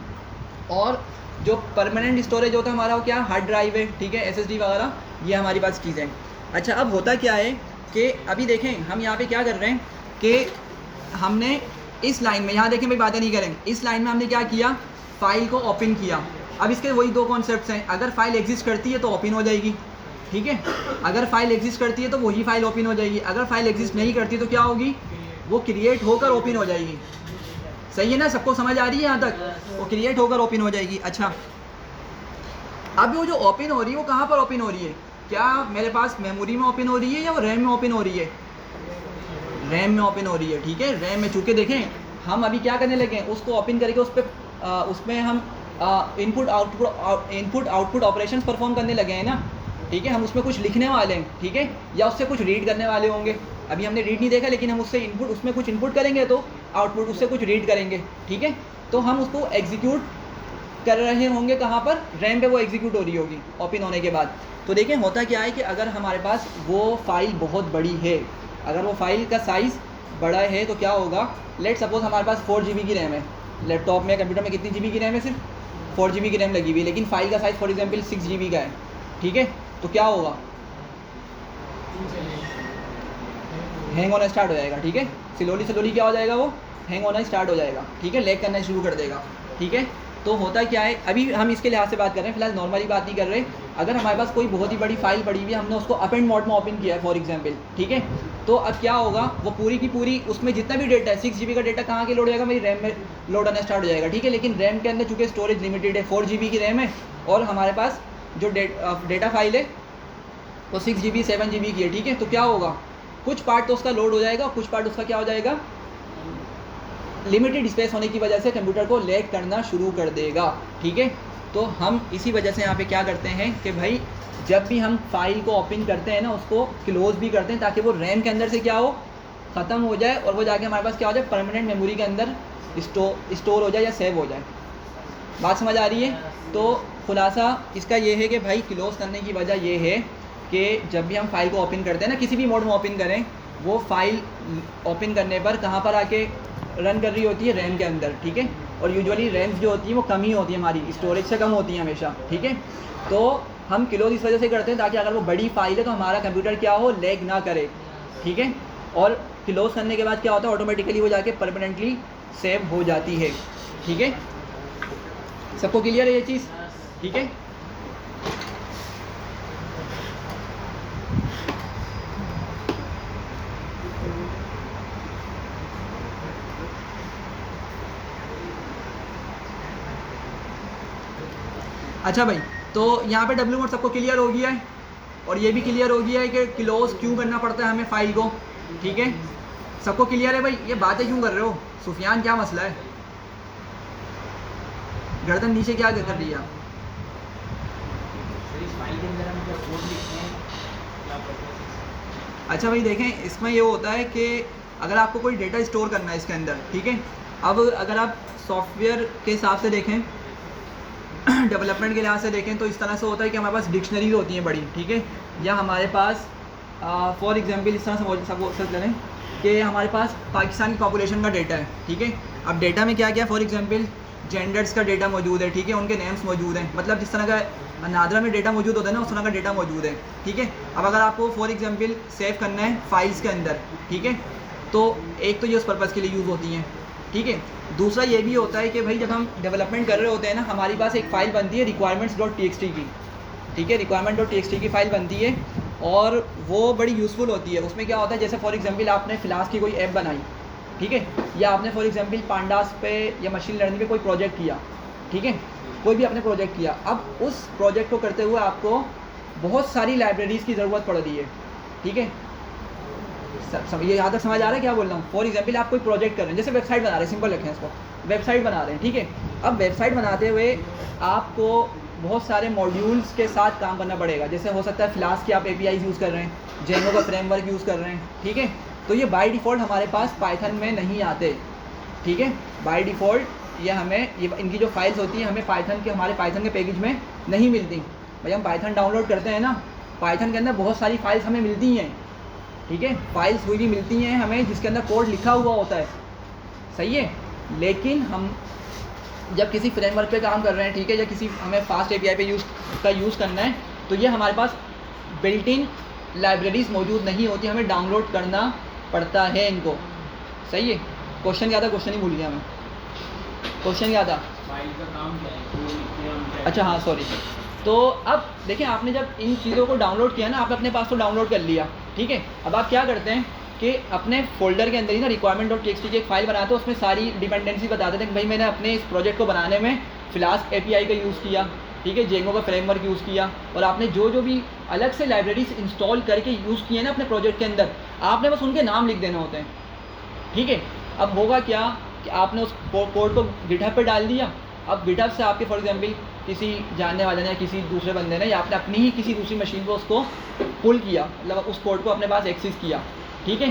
और जो परमानेंट स्टोरेज होता है हमारा, वो क्या, हार्ड ड्राइव है, ठीक है, एसएसडी वगैरह, ये हमारी पास चीज़ें हैं। अच्छा, अब होता क्या है कि अभी देखें हम यहाँ पे क्या कर रहे हैं कि हमने इस लाइन में, यहाँ देखें भाई बातें नहीं करेंगे, इस लाइन में हमने क्या किया, फाइल को ओपन किया। अब इसके वही दो कॉन्सेप्ट्स हैं, अगर फाइल एग्जिस्ट करती है तो ओपन हो जाएगी, ठीक है, अगर फाइल एग्जिस्ट करती है तो वही फाइल ओपन हो जाएगी, अगर फाइल एग्जिस्ट नहीं करती तो क्या होगी, वो क्रिएट होकर ओपन हो जाएगी। सही है ना, सबको समझ आ रही है यहाँ तक, वो क्रिएट होकर ओपन हो जाएगी। अच्छा, अब वो जो ओपन हो रही है वो कहाँ पर ओपन हो रही है, क्या मेरे पास मेमोरी में ओपन हो रही है या वो रैम में ओपन हो रही है, रैम में ओपन हो रही है, ठीक है, रैम में। चूँकि देखें हम अभी क्या करने लगे हैं, उसको ओपन करके उस पर उसमें हम इनपुट आउटपुट ऑपरेशंस परफॉर्म करने लगे हैं ना, ठीक है, हम उसमें कुछ लिखने वाले हैं, ठीक है, या उससे कुछ रीड करने वाले होंगे। अभी हमने रीड नहीं देखा, लेकिन हम उससे इनपुट, उसमें कुछ इनपुट करेंगे तो आउटपुट उससे कुछ रीड करेंगे, ठीक है। तो हम उसको एग्जीक्यूट कर रहे होंगे कहाँ पर, रैम पे वो एग्जीक्यूट हो रही होगी ओपन होने के बाद। तो देखें होता क्या है कि अगर हमारे पास वो फाइल बहुत बड़ी है, अगर वो फाइल का साइज़ बड़ा है तो क्या होगा, लेट सपोज हमारे पास 4 GB की रैम है, लैपटॉप में कंप्यूटर में कितनी GB की रैम है, सिर्फ 4 GB की रैम लगी हुई है, लेकिन फाइल का साइज़ फॉर एग्जांपल 6 GB का है, ठीक है। तो क्या होगा, हैंग होना स्टार्ट हो जाएगा, ठीक है, स्लोली क्या हो जाएगा, वो हैंग होना स्टार्ट हो जाएगा, ठीक है, लैग करना शुरू कर देगा, ठीक है। तो होता क्या है, अभी हम इसके लिहाज से बात कर रहे हैं, फिलहाल नॉर्मली बात नहीं कर रहे। अगर हमारे पास कोई बहुत ही बड़ी फाइल पड़ी हुई है, हमने उसको अप एंड मोड में ओपन किया है फॉर एग्जांपल, ठीक है, तो अब क्या होगा, वो पूरी की पूरी उसमें जितना भी डेटा है, 6 GB का डेटा कहाँ के लोड हो जाएगा, मेरी रैम में लोड होना स्टार्ट हो जाएगा, ठीक है। लेकिन रैम के अंदर चूँकि स्टोरेज लिमिटेड है, 4 GB की रैम है, और हमारे पास जो डेटा फाइल है वो 6 GB 7 GB की है, ठीक है। तो क्या होगा, कुछ पार्ट तो उसका लोड हो जाएगा, कुछ पार्ट उसका क्या हो जाएगा, लिमिटेड स्पेस होने की वजह से कंप्यूटर को लैग करना शुरू कर देगा, ठीक है। तो हम इसी वजह से यहाँ पे क्या करते हैं कि भाई जब भी हम फाइल को ओपन करते हैं ना, उसको क्लोज भी करते हैं ताकि वो रैम के अंदर से क्या हो, ख़त्म हो जाए, और वो जाके हमारे पास क्या हो जाए, परमानेंट मेमोरी के अंदर स्टोर हो जाए या सेव हो जाए। बात समझ आ रही है। तो खुलासा इसका ये है कि भाई क्लोज करने की वजह ये है कि जब भी हम फाइल को ओपन करते हैं ना, किसी भी मोड में ओपन करें, वो फाइल ओपन करने पर कहाँ पर आके रन कर रही होती है, रैम के अंदर, ठीक है। और यूजुअली रैम्स जो होती है वो कम ही होती है, हमारी स्टोरेज से कम होती है हमेशा, ठीक है। तो हम क्लोज इस वजह से करते हैं ताकि अगर वो बड़ी फाइल है तो हमारा कंप्यूटर क्या हो, लैग ना करे, ठीक है। और क्लोज करने के बाद क्या होता है, ऑटोमेटिकली वो जाके परमानेंटली सेव हो जाती है, ठीक है। सबको क्लियर है ये चीज़, ठीक है। अच्छा भाई, तो यहाँ पे डब्ल्यू मोड सबको क्लियर हो गया है, और ये भी क्लियर हो गया है कि क्लोज क्यों करना पड़ता है हमें फाइल को, ठीक है। सबको क्लियर है भाई, ये बातें क्यों कर रहे हो सुफियान, क्या मसला है, गर्दन नीचे क्या कर रही है आप? अच्छा भाई देखें, इसमें ये होता है कि अगर आपको कोई डेटा स्टोर करना है इसके अंदर, ठीक है, अब अगर आप सॉफ्टवेयर के हिसाब से देखें, डेवलपमेंट के लिहाज से देखें, तो इस तरह से होता है कि हमारे पास डिक्शनरी होती हैं बड़ी, ठीक है, या हमारे पास फॉर एग्जांपल इस तरह से करें कि हमारे पास पाकिस्तान की पॉपुलेशन का डेटा है, ठीक है। अब डेटा में क्या क्या, फॉर एग्जांपल जेंडर्स का डेटा मौजूद है, ठीक है, उनके नेम्स मौजूद हैं, मतलब जिस तरह का नादरा में डेटा मौजूद होता है ना, उस तरह का डेटा मौजूद है, ठीक है। अब अगर आपको फॉर एग्जांपल सेव करना है फाइल्स के अंदर, ठीक है, तो एक तो ये उस पर्पज़ के लिए यूज़ होती हैं, ठीक है। दूसरा ये भी होता है कि भाई जब हम डेवलपमेंट कर रहे होते हैं ना, हमारी पास एक फ़ाइल बनती है requirements.txt की, ठीक है, requirement.txt की फ़ाइल बनती है और वो बड़ी यूज़फुल होती है। उसमें क्या होता है, जैसे फॉर एग्जांपल आपने फिलास की कोई ऐप बनाई, ठीक है, या आपने फॉर एग्जांपल पांडास पे या मशीन लर्निंग पे कोई प्रोजेक्ट किया, ठीक है, कोई भी आपने प्रोजेक्ट किया। अब उस प्रोजेक्ट को करते हुए आपको बहुत सारी लाइब्रेरीज़ की ज़रूरत पड़ रही है, ठीक है। ये यहाँ तक समझ आ रहा है क्या बोल रहा हूँ। फॉर एग्जांपल आप कोई प्रोजेक्ट कर रहे हैं, जैसे वेबसाइट बना रहे हैं, सिंपल रखें इसको, वेबसाइट बना रहे हैं, ठीक है। अब वेबसाइट बनाते हुए आपको बहुत सारे मॉड्यूल्स के साथ काम करना पड़ेगा, जैसे हो सकता है फिलास की आप APIs यूज़ कर रहे हैं, जेनो का फ्रेमवर्क यूज़ कर रहे हैं, ठीक है। तो ये बाय डिफ़ॉल्ट हमारे पास पाइथन में नहीं आते, ठीक है, बाय डिफ़ॉल्ट ये हमें ये इनकी जो फाइल्स होती हैं हमें पाइथन के हमारे पाइथन के पैकेज में नहीं मिलती। भाई हम पाइथन डाउनलोड करते हैं ना, पाइथन के अंदर बहुत सारी फाइल्स हमें मिलती हैं, ठीक है, फाइल्स हुई भी मिलती हैं हमें जिसके अंदर कोड लिखा हुआ होता है, सही है। लेकिन हम जब किसी फ्रेमवर्क पे काम कर रहे हैं, ठीक है, या किसी हमें फास्ट API पे यूज़ करना है, तो ये हमारे पास बिल्ट इन लाइब्रेरीज मौजूद नहीं होती, हमें डाउनलोड करना पड़ता है इनको, सही है। क्वेश्चन क्या था, क्वेश्चन ही भूल गया मैं, क्वेश्चन क्या था, फाइल का काम क्या है? अच्छा हाँ सॉरी। तो अब देखें, आपने जब इन चीज़ों को डाउनलोड किया ना, आपने अपने पास तो डाउनलोड कर लिया, ठीक है। अब आप क्या करते हैं कि अपने फोल्डर के अंदर ही ना requirement.txt की एक फ़ाइल बनाते हैं, उसमें सारी डिपेंडेंसी बता देते हैं कि भाई मैंने अपने इस प्रोजेक्ट को बनाने में फ्लास्क API का यूज़ किया, ठीक है, जेंगो का फ्रेमवर्क यूज़ किया, और आपने जो जो भी अलग से लाइब्रेरीज इंस्टॉल करके यूज़ किए ना अपने प्रोजेक्ट के अंदर, आपने बस उनके नाम लिख देना होते हैं, ठीक है। अब होगा क्या कि आपने उस कोड को गिटहब पे डाल दिया। अब गिटहब से आपके फॉर एग्जांपल किसी जानने वाले ने या किसी दूसरे बंदे ने या आपने अपनी ही किसी दूसरी मशीन पर उसको पुल किया, मतलब उस कोड को अपने पास एक्सेस किया, ठीक है।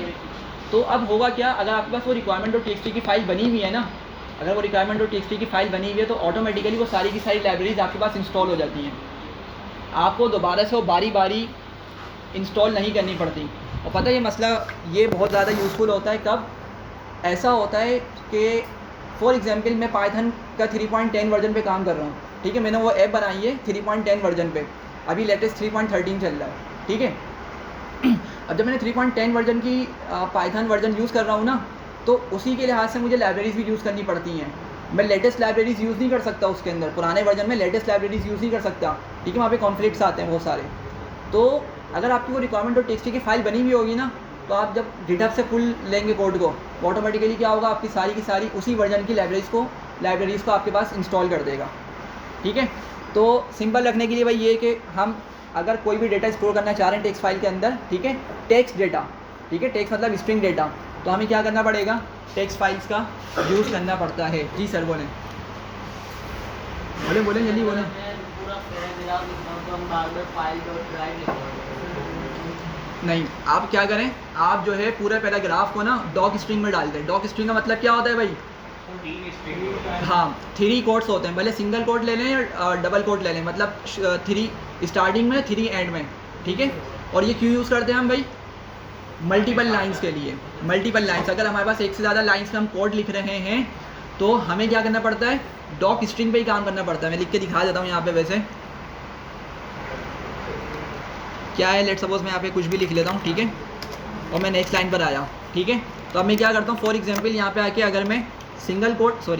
तो अब होगा क्या, अगर आपके पास वो requirement.txt की फ़ाइल बनी हुई है ना, अगर वो requirement.txt की फ़ाइल बनी हुई है तो ऑटोमेटिकली वो सारी की सारी लाइब्रेरीज आपके पास इंस्टॉल हो जाती हैं, आपको दोबारा से वो बारी बारी इंस्टॉल नहीं करनी पड़ती। और पता है ये मसला ये बहुत ज़्यादा यूज़फुल होता है कब, ऐसा होता है कि फॉर एग्जांपल मैं पाइथन का 3.10 वर्जन पे काम कर रहा हूँ, ठीक है, मैंने वो ऐप बनाई है 3.10 वर्जन पे, अभी लेटेस्ट 3.13 चल रहा है, ठीक है। अब जब मैंने 3.10 वर्जन की पाइथन वर्जन यूज़ कर रहा हूँ ना, तो उसी के लिहाज से मुझे लाइब्रेरीज़ भी यूज़ करनी पड़ती हैं। मैं लेटेस्ट लाइब्रेरीज़ यूज़ नहीं कर सकता उसके अंदर, पुराने वर्जन में लेटेस्ट लाइब्रेरीज़ यूज़ नहीं कर सकता, ठीक है, वहाँ पे कॉन्फ्लिक्ट्स आते हैं बहुत सारे। तो अगर आपकी वो requirement.txt की फ़ाइल बनी हुई होगी ना, तो आप जब गिटहब से पुल लेंगे कोड को, ऑटोमेटिकली क्या होगा, आपकी सारी की सारी उसी वर्जन की लाइब्रेरीज़ को आपके पास इंस्टॉल कर देगा, ठीक है। तो सिंपल रखने के लिए भाई ये कि हम अगर कोई भी डेटा स्टोर करना चाह रहे हैं टेक्स्ट फाइल के अंदर, ठीक है, टेक्स्ट डेटा, ठीक है, टेक्स्ट मतलब स्ट्रिंग डेटा, तो हमें क्या करना पड़ेगा, टेक्स्ट फाइल्स का यूज़ करना पड़ता है। जी सर बोलें, बोलें जल्दी बोलें। पूरा पैराग्राफ लिखना हो तो हम बार-बार फाइल डॉट ड्राइव लिखेंगे। नहीं, आप क्या करें, आप जो है पूरे पैराग्राफ को ना डॉक स्ट्रिंग में डाल दें। डॉक स्ट्रिंग का मतलब क्या होता है भाई, हाँ 3 कोट्स होते हैं, भले सिंगल कोट ले लें या डबल कोट ले लें, मतलब 3 स्टार्टिंग में 3 एंड में, ठीक है। और ये क्यों यूज़ करते हैं हम भाई, मल्टीपल लाइंस के लिए। मल्टीपल लाइंस, अगर हमारे पास एक से ज़्यादा लाइंस में हम कोड लिख रहे हैं तो हमें क्या करना पड़ता है, डॉक स्ट्रिंग पे ही काम करना पड़ता है। मैं लिख के दिखा देता हूँ यहाँ पे, वैसे क्या है, लेट सपोज मैं यहाँ पे कुछ भी लिख लेता हूँ, ठीक है, और मैं नेक्स्ट लाइन पर आया, ठीक है। तो अब मैं क्या करता हूँ, फॉर एग्जांपल यहाँ पे आके अगर मैं सिंगल कोट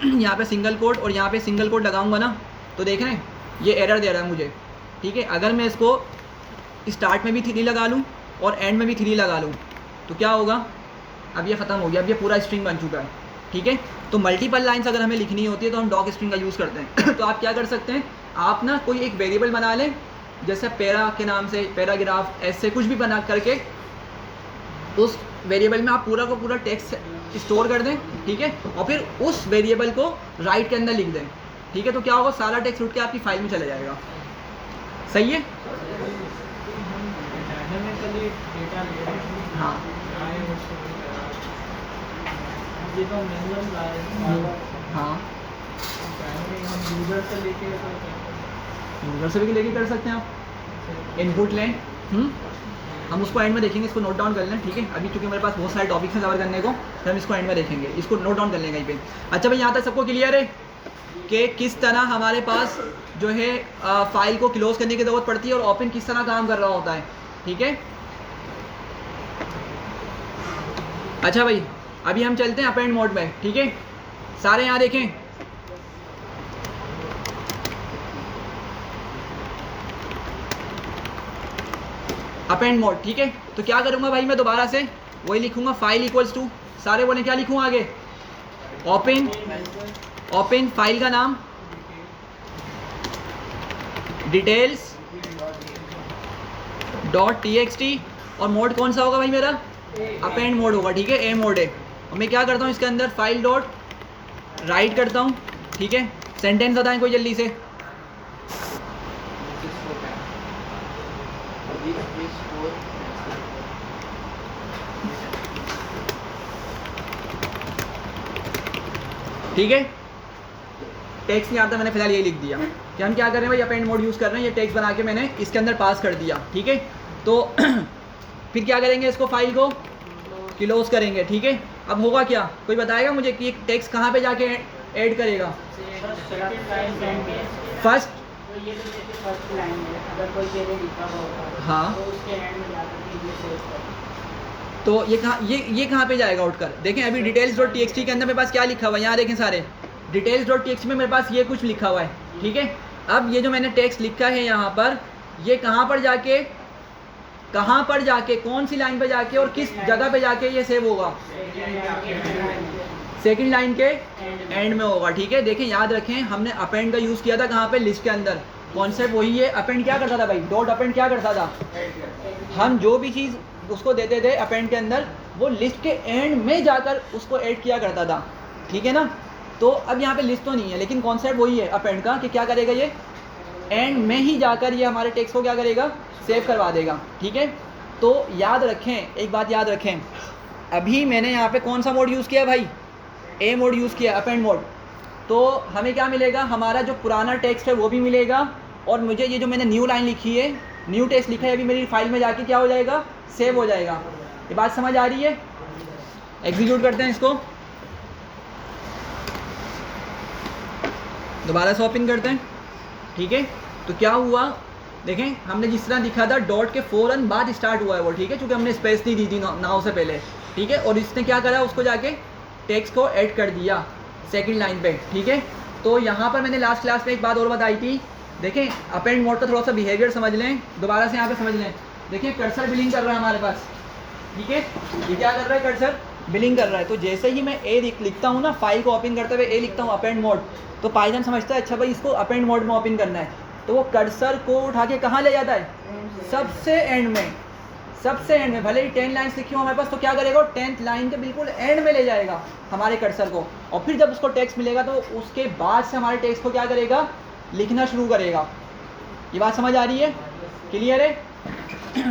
यहाँ पे सिंगल कोट और यहाँ पे सिंगल कोट लगाऊंगा ना, तो देख रहे हैं ये एरर दे रहा है मुझे, ठीक है। अगर मैं इसको स्टार्ट में भी 3 लगा लूँ और एंड में भी 3 लगा लूँ तो क्या होगा, अब ये ख़त्म हो गया, अब ये पूरा स्ट्रिंग बन चुका है, ठीक है। तो मल्टीपल लाइन्स अगर हमें लिखनी होती है तो हम डॉक स्ट्रिंग का यूज़ करते हैं। तो आप क्या कर सकते हैं, आप ना कोई एक वेरिएबल बना लें, जैसे पैरा के नाम से, पैराग्राफ, ऐसे कुछ भी बना करके उस वेरिएबल में आप पूरा का पूरा टेक्स्ट स्टोर कर दें, ठीक है, और फिर उस वेरिएबल को राइट के अंदर लिख दें, ठीक है। तो क्या होगा, सारा टेक्स्ट उठ के आपकी फाइल में चला जाएगा, सही है। हाँ ये तो मैनुअल है। हाँ, हम यूजर से लेके यूजर से भी लेके कर सकते हैं आप, इनपुट लें। हम उसको एंड में देखेंगे, इसको नोट डाउन कर लें, ठीक है। अभी चूँकि मेरे पास बहुत सारे टॉपिक्स हैं कवर करने को, फिर हम इसको एंड में देखेंगे, इसको नोट डाउन कर लें कहीं पे। अच्छा भाई, यहाँ तक सबको क्लियर है कि किस तरह हमारे पास जो है फाइल को क्लोज करने की ज़रूरत पड़ती है और ओपन किस तरह काम कर रहा होता है, ठीक है। अच्छा भाई, अभी हम चलते हैं अपेंड मोड में, ठीक है। सारे यहाँ देखें, अपेंड मोड, ठीक है। तो क्या करूँगा भाई, मैं दोबारा से वही लिखूँगा, फाइल इक्वल्स टू, सारे बोले क्या लिखूँ आगे, ओपन फाइल का नाम, डिटेल्स .txt, और मोड कौन सा होगा भाई मेरा, अपेंड मोड होगा, ठीक है, ए मोड है। और मैं क्या करता हूँ इसके अंदर फाइल डॉट राइट करता हूँ, ठीक है। सेंटेंस बताएं कोई जल्दी से। ठीक है, टेक्स्ट नहीं आता, मैंने फिलहाल ये लिख दिया कि हम क्या कर रहे हैं भाई, अपेंड मोड यूज़ कर रहे हैं। ये टेक्स्ट बना के मैंने इसके अंदर पास कर दिया, ठीक है। तो फिर क्या करेंगे, इसको फाइल को क्लोज करेंगे, ठीक है। अब होगा क्या, कोई बताएगा मुझे कि एक टेक्स्ट कहाँ पे जाके ऐड करेगा। फर्स्ट, ये तो जैसे फर्स्ट लाइन है, अगर कोई पहले लिखा होगा हाँ, तो उसके एंड में जाकर के ये सेव करें। तो ये कहाँ पे जाएगा उठकर, देखें अभी डिटेल्स.txt के अंदर मेरे पास क्या लिखा हुआ है, यहाँ देखें सारे डिटेल्स.txt में मेरे पास ये कुछ लिखा हुआ है, ठीक है। अब ये जो मैंने टेक्स्ट लिखा है यहाँ पर, ये कहाँ पर जाके कौन सी लाइन पे जाके और किस जगह पे जाके ये सेव होगा, सेकंड लाइन के एंड में होगा, ठीक है। देखें याद रखें, हमने अपेंड का यूज़ किया था कहाँ पे, लिस्ट के अंदर। कॉन्सेप्ट वही है, अपेंड क्या करता था भाई, डॉट अपेंड क्या करता था, हम जो भी चीज़ उसको देते थे अपेंड के अंदर, वो लिस्ट के एंड में जाकर उसको ऐड किया करता था, ठीक है ना। तो अब यहाँ पे लिस्ट तो नहीं है, लेकिन कॉन्सेप्ट वही है अपेंड का कि क्या करेगा, ये एंड में ही जाकर ये हमारे टेक्स्ट को क्या करेगा, सेव करवा देगा, ठीक है। तो याद रखें, एक बात याद रखें, अभी मैंने यहाँ पे कौन सा मोड यूज़ किया भाई, ए मोड यूज़ किया, अपेंड मोड। तो हमें क्या मिलेगा, हमारा जो पुराना टेक्स्ट है वो भी मिलेगा, और मुझे ये जो मैंने न्यू लाइन लिखी है, न्यू टेक्स्ट लिखा है, अभी मेरी फाइल में जाके क्या हो जाएगा, सेव हो जाएगा। ये बात समझ आ रही है। एग्जीक्यूट करते हैं इसको, दोबारा से ओपन करते हैं, ठीक है। तो क्या हुआ, देखें हमने जिस तरह लिखा था, डॉट के फ़ौरन बाद स्टार्ट हुआ है वो, ठीक है, क्योंकि हमने स्पेस नहीं दी थी नाउ से पहले, ठीक है। और इसने क्या करा, उसको जाके टेक्स्ट को ऐड कर दिया सेकंड लाइन पे, ठीक है। तो यहाँ पर मैंने लास्ट क्लास में एक बात और बताई थी, देखें अपेंड मोड का थोड़ा सा बिहेवियर समझ लें, दोबारा से यहाँ पे समझ लें। देखिए कर्सर बिलिंग कर रहा है हमारे पास, ठीक है, ये क्या कर रहा है, कर्सर बिलिंग कर रहा है। तो जैसे ही मैं ए लिखता हूँ ना, फाइल को ओपन करते हुए ए लिखता हूँ अपेंड मोड, तो पाइथन समझता है अच्छा भाई इसको अपेंड मोड में ओपन करना है, तो वो कर्सर को उठा के कहाँ ले जाता है, सबसे एंड में, सबसे एंड में। भले ही 10 लाइन्स लिखी हो हमारे पास, तो क्या करेगा, 10th लाइन के बिल्कुल एंड में ले जाएगा हमारे कर्सर को, और फिर जब उसको टेक्स्ट मिलेगा तो उसके बाद से हमारे टेक्स्ट को क्या करेगा, लिखना शुरू करेगा। ये बात समझ आ रही है, क्लियर है,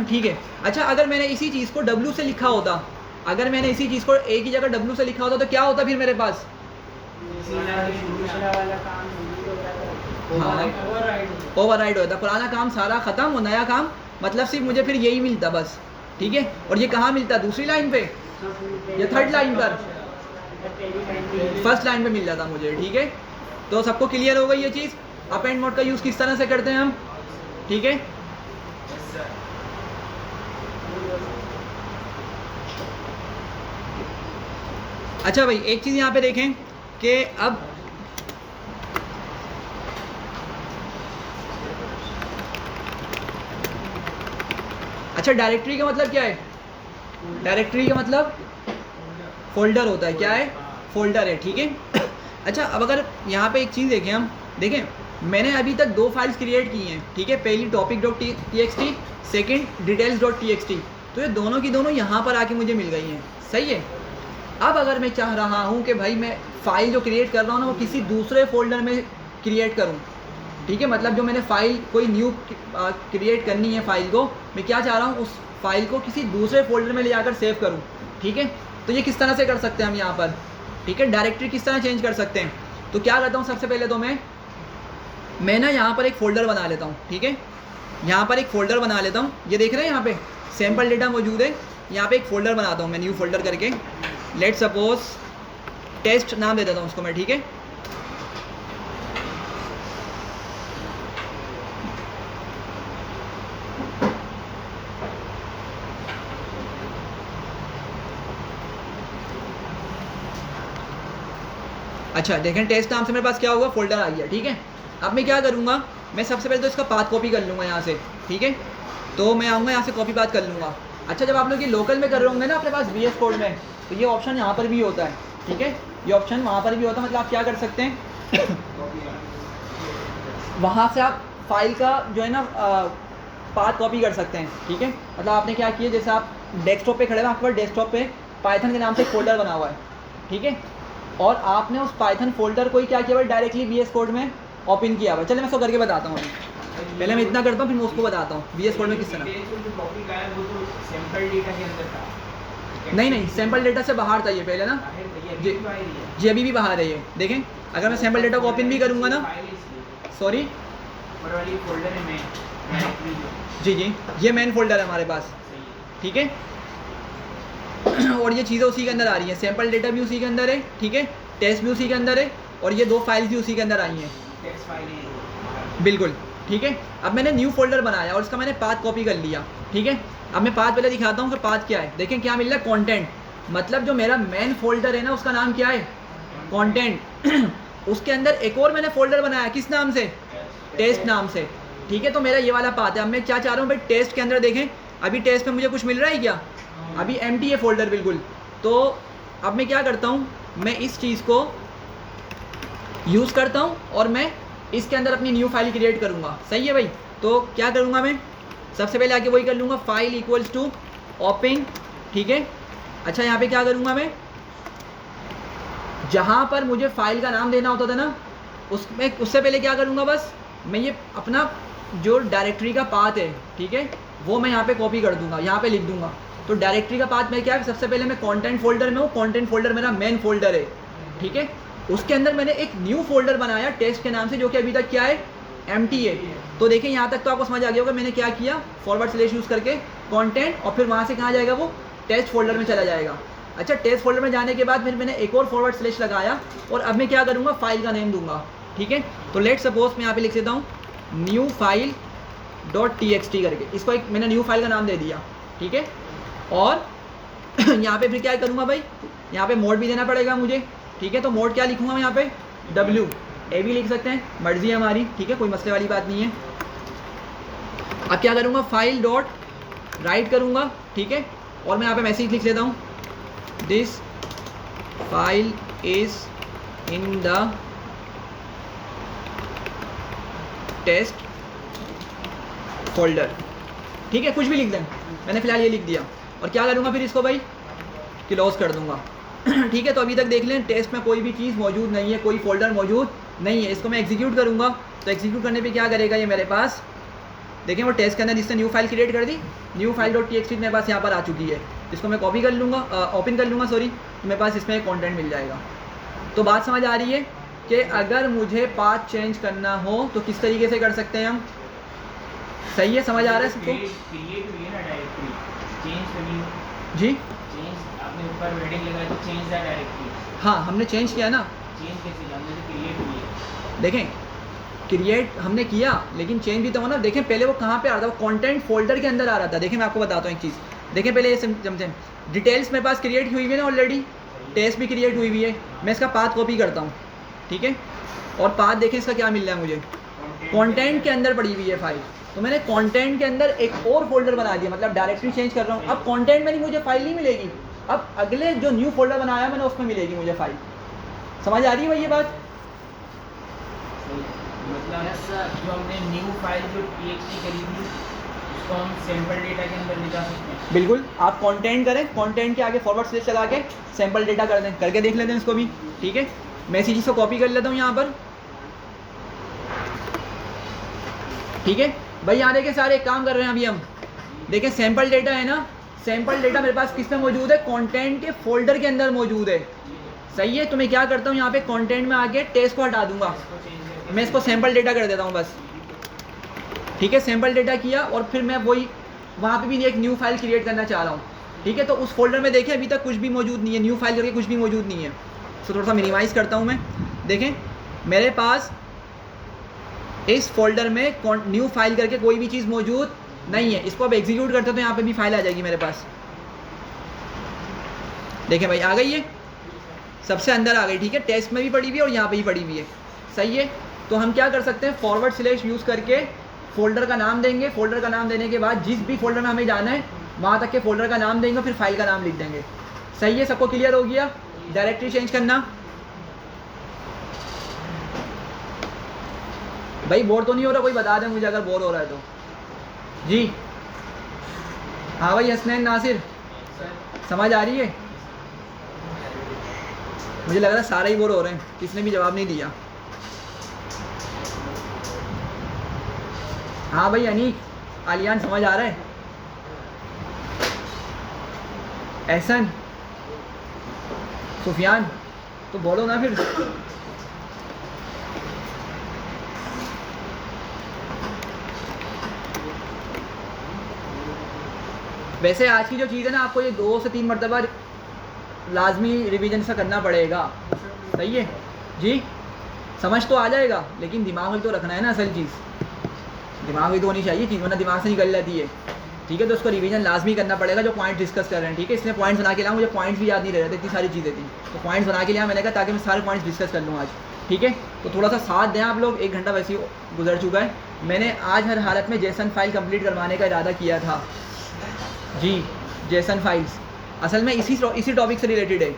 ठीक है। अच्छा, अगर मैंने इसी चीज़ को W से लिखा होता, अगर मैंने इसी चीज़ को A की जगह W से लिखा होता, तो क्या होता फिर मेरे पास, हाँ, ओवरराइड होता, पुराना काम सारा ख़त्म और नया काम, मतलब सिर्फ मुझे फिर यही मिलता बस, ठीक है। और ये कहाँ मिलता, दूसरी लाइन पे या थर्ड लाइन पर, फर्स्ट लाइन पे मिल जाता मुझे, ठीक है। तो सबको क्लियर हो गई ये चीज़, अपेंड मोड का यूज़ किस तरह से करते हैं हम, ठीक है। अच्छा भाई, एक चीज़ यहाँ पे देखें कि अब अच्छा, डायरेक्टरी का मतलब क्या है, डायरेक्टरी का मतलब फोल्डर होता है, क्या है, फोल्डर है, ठीक है। अच्छा, अब अगर यहाँ पे एक चीज़ देखें हम, देखें मैंने अभी तक 2 फाइल्स क्रिएट की हैं, ठीक है। पहली topic.txt, सेकंड details.txt, तो ये दोनों की दोनों यहाँ पर आके मुझे मिल गई हैं, सही है। अब अगर मैं चाह रहा हूँ कि भाई मैं फ़ाइल जो क्रिएट कर रहा हूँ ना, वो किसी दूसरे फोल्डर में क्रिएट करूँ, ठीक है, मतलब जो मैंने फ़ाइल कोई न्यू क्रिएट करनी है फ़ाइल को, मैं क्या चाह रहा हूँ, उस फाइल को किसी दूसरे फोल्डर में ले जाकर सेव करूँ, ठीक है। तो ये किस तरह से कर सकते हैं हम यहाँ पर, ठीक है। डायरेक्टरी किस तरह चेंज कर सकते हैं, तो क्या करता हूँ सबसे पहले तो मैं ना यहाँ पर एक फ़ोल्डर बना लेता हूँ, ठीक है। यहाँ पर एक फ़ोल्डर बना लेता हूँ, ये देख रहे हैं यहाँ पे सैम्पल डेटा मौजूद है, यहाँ पे एक फ़ोल्डर बनाता हूँ मैं, न्यू फोल्डर करके, लेट सपोज टेस्ट नाम दे देता हूँ उसको मैं, ठीक है। अच्छा देखें, टेस्ट नाम से मेरे पास क्या होगा, फोल्डर आ गया, ठीक है। अब मैं क्या करूँगा, मैं सबसे पहले तो इसका पाथ कॉपी कर लूँगा यहाँ से, ठीक है। तो मैं आऊँगा यहाँ से कॉपी पाथ कर लूँगा। अच्छा जब आप लोग ये लोकल में कर रहे होंगे ना अपने पास VS कोड में, तो ये ऑप्शन यहाँ पर भी होता है, ठीक है। ये ऑप्शन वहाँ पर भी होता है, मतलब आप क्या कर सकते हैं वहाँ से आप फाइल का जो है ना पाथ कॉपी कर सकते हैं, ठीक है। मतलब आपने क्या किया, जैसे आप डेस्कटॉप पे खड़े हैं, आपके पास डेस्कटॉप पे पाइथन के नाम से एक फोल्डर बना हुआ है, ठीक है। और आपने उस पाइथन फोल्डर को ही क्या किया भाई, डायरेक्टली VS कोड में ओपन किया हुआ है। चलिए मैं उसको करके बताता हूँ, पहले मैं इतना करता हूँ फिर मैं उसको बताता हूँ VS कोड में किस तरह। नहीं सैम्पल डेटा से बाहर था ये पहले ना जी, अभी भी बाहर है ये। देखें अगर मैं सैम्पल डेटा को ओपन भी करूँगा ना, सॉरी जी ये मेन फोल्डर है हमारे पास, ठीक है। और ये चीज़ें उसी के अंदर आ रही हैं, सैम्पल डेटा भी उसी के अंदर है, ठीक है, टेस्ट भी उसी के अंदर है, और ये 2 फाइल्स भी उसी के अंदर आई हैं, बिल्कुल, ठीक है। अब मैंने न्यू फोल्डर बनाया और इसका मैंने पाथ कॉपी कर लिया, ठीक है। अब मैं पाथ पहले दिखाता हूँ कि पाथ क्या है। देखें क्या मिल रहा है, कंटेंट, मतलब जो मेरा मेन फोल्डर है ना उसका नाम क्या है, कंटेंट। उसके अंदर एक और मैंने फोल्डर बनाया, किस नाम से, टेस्ट नाम से, ठीक है। तो मेरा ये वाला पाथ है। अब मैं क्या चाह रहा हूँ भाई, टेस्ट के अंदर देखें अभी टेस्ट में मुझे कुछ मिल रहा है क्या, अभी एम्प्टी है फोल्डर बिल्कुल। तो अब मैं क्या करता हूँ, मैं इस चीज़ को यूज़ करता हूँ और मैं इसके अंदर अपनी न्यू फाइल क्रिएट करूँगा, सही है भाई। तो क्या करूँगा मैं, सबसे पहले आके वही कर लूँगा, फाइल इक्वल्स टू ओपन, ठीक है। अच्छा यहाँ पे क्या करूँगा मैं, जहाँ पर मुझे फाइल का नाम देना होता था ना उसमें, उससे पहले क्या करूँगा, बस मैं ये अपना जो डायरेक्टरी का पाथ है, ठीक है, वो मैं यहाँ पे कॉपी कर दूँगा, यहाँ पे लिख दूँगा। तो डायरेक्टरी का पाथ में क्या है, सबसे पहले मैं कंटेंट फोल्डर में हूँ, कंटेंट फोल्डर मेरा मेन फोल्डर है, ठीक है। उसके अंदर मैंने एक न्यू फोल्डर बनाया टेस्ट के नाम से, जो कि अभी तक क्या है, एम्प्टी है। तो देखिए यहाँ तक तो आपको समझ आ गया होगा मैंने क्या किया, फॉरवर्ड स्लैश यूज़ करके कंटेंट, और फिर वहाँ से कहाँ जाएगा, वो टेस्ट फोल्डर में चला जाएगा। अच्छा टेस्ट फोल्डर में जाने के बाद फिर मैंने एक और फॉरवर्ड स्लैश लगाया, और अब मैं क्या करूँगा, फाइल का नेम दूंगा, ठीक है। तो लेट सपोज मैं यहाँ पे लिख देता हूँ न्यू फाइल .txt करके, इसको एक मैंने न्यू फाइल का नाम दे दिया, ठीक है। और यहाँ पे फिर क्या करूँगा भाई, यहाँ पे मोड भी देना पड़ेगा मुझे, ठीक है। तो मोड क्या लिखूँगा मैं यहाँ पे, WA भी लिख सकते हैं, मर्जी है हमारी, ठीक है, कोई मसले वाली बात नहीं है। अब क्या करूँगा, फाइल डॉट राइट करूँगा, ठीक है। और मैं यहाँ पे मैसेज लिख लेता हूँ, this file is in the test folder, ठीक है, कुछ भी लिख दें, मैंने फिलहाल ये लिख दिया। और क्या करूँगा फिर इसको भाई, क्लोज कर दूँगा, ठीक है। तो अभी तक देख लें टेस्ट में कोई भी चीज़ मौजूद नहीं है, कोई फोल्डर मौजूद नहीं है। इसको मैं एग्जीक्यूट करूँगा, तो एग्जीक्यूट करने पे क्या करेगा ये मेरे पास, देखें वो टेस्ट के अंदर जिसने न्यू फाइल क्रिएट कर दी, न्यू फाइल .txt मेरे पास यहाँ पर आ चुकी है। इसको मैं कॉपी कर लूँगा, ओपन कर लूँगा सॉरी, तो मेरे पास इसमें कंटेंट मिल जाएगा। तो बात समझ आ रही है कि अगर मुझे पाथ चेंज करना हो तो किस तरीके से कर सकते हैं हम, सही है, समझ आ रहा है सबको जी। ऊपर हेडिंग लगा दी, चेंज द डायरेक्टरी, हाँ हमने चेंज किया ना, चेंज कैसे किया, हमने तो क्रिएट किया। देखें क्रिएट हमने किया लेकिन चेंज भी तो होना। देखें पहले वो कहाँ पे आ रहा था, वो कंटेंट फोल्डर के अंदर आ रहा था। देखें मैं आपको बताता हूँ एक चीज़, देखें पहले ये समझें, डिटेल्स मेरे पास क्रिएट हुई हुई है ना ऑलरेडी, टेस्ट भी क्रिएट हुई हुई है। मैं इसका पाथ कॉपी करता हूँ, ठीक है। और पाथ देखें इसका क्या मिल रहा है मुझे, कंटेंट के अंदर पड़ी हुई है फाइल। तो मैंने कंटेंट के अंदर एक और फोल्डर बना दिया, मतलब डायरेक्टरी चेंज कर रहा हूँ। अब कंटेंट में नहीं मुझे फाइल नहीं मिलेगी, अब अगले जो न्यू फोल्डर बनाया मैंने उसमें मिलेगी मुझे फाइल। समझ आ रही है भाई ये बात, मतलब जो हमने न्यू फाइल जो txt करी थी उसको हम सैंपल डेटा के अंदर ले जा सकते हैं। बिल्कुल, आप कंटेंट करें, कंटेंट के आगे फॉरवर्ड स्लैश लगा के सैंपल डेटा कर दें, करके देख लेते हैं इसको भी, ठीक है। मैं इसी चीज़ को कॉपी कर लेता हूँ यहाँ पर, ठीक है भाई। यहाँ देखें सारे एक काम कर रहे हैं अभी हम, देखें सैंपल डेटा है ना, सैंपल डेटा मेरे पास किस में मौजूद है, कंटेंट के फोल्डर के अंदर मौजूद है, सही है। तो मैं क्या करता हूँ यहाँ पे कंटेंट में आके टेक्स्ट को हटा दूंगा, मैं इसको सैम्पल डेटा कर देता हूँ बस, ठीक है। सैम्पल डेटा किया और फिर मैं वही वहाँ पे भी एक न्यू फाइल क्रिएट करना चाह रहा हूँ, ठीक है। तो उस फोल्डर में देखें अभी तक कुछ भी मौजूद नहीं है, न्यू फाइल करके कुछ भी मौजूद नहीं है। तो थोड़ा सा मिनिमाइज़ करता हूँ मैं, देखें मेरे पास इस फोल्डर में न्यू फाइल करके कोई भी चीज़ मौजूद नहीं है। इसको अब एग्जीक्यूट करते तो यहाँ पे भी फाइल आ जाएगी मेरे पास, देखें भाई आ गई है, सबसे अंदर आ गई, ठीक है। टेक्स्ट में भी पड़ी हुई है और यहाँ पे भी पड़ी हुई है, सही है। तो हम क्या कर सकते हैं, फॉरवर्ड स्लैश यूज़ करके फोल्डर का नाम देंगे, फोल्डर का नाम देने के बाद जिस भी फोल्डर में हमें जाना है वहाँ तक के फोल्डर का नाम देंगे, फिर फाइल का नाम लिख देंगे, सही है। सबको क्लियर हो गया। डायरेक्टरी चेंज करना, भाई बोर तो नहीं हो रहा, कोई बता दें मुझे अगर बोर हो रहा है तो। जी हाँ भाई, हसनैन नासिर समझ आ रही है? मुझे लग रहा है सारे ही बोर हो रहे हैं, किसने भी जवाब नहीं दिया। हाँ भाई अनीक, आलियान समझ आ रहा है? एहसन, सुफियान, तो बोलो ना फिर। वैसे आज की जो चीज़ है ना, आपको ये 2 से 3 मरतबा लाजमी रिवीजन सा करना पड़ेगा, सही है जी। समझ तो आ जाएगा लेकिन दिमाग में तो रखना है ना, असल चीज़ दिमाग में तो होनी चाहिए चीज़, वरना दिमाग से निकल जाती है, ठीक है। तो उसको रिवीजन लाजमी करना पड़ेगा जो पॉइंट डिस्कस कर रहे हैं, ठीक है। इसने पॉइंट्स बना के लिया, मुझे पॉइंट्स भी याद नहीं रह रहे थे, इतनी सारी चीज़ें थी, तो पॉइंट्स बना के लिया मैंने कहा ताकि मैं सारे पॉइंट्स डिस्कस कर लूँ आज, ठीक है। तो थोड़ा सा साथ दें आप लोग, 1 घंटा वैसे ही गुजर चुका है। मैंने आज हर हालत में जेसन फाइल कंप्लीट करवाने का इरादा किया था जी। जेसन फाइल्स असल में इसी टॉपिक से रिलेटेड है।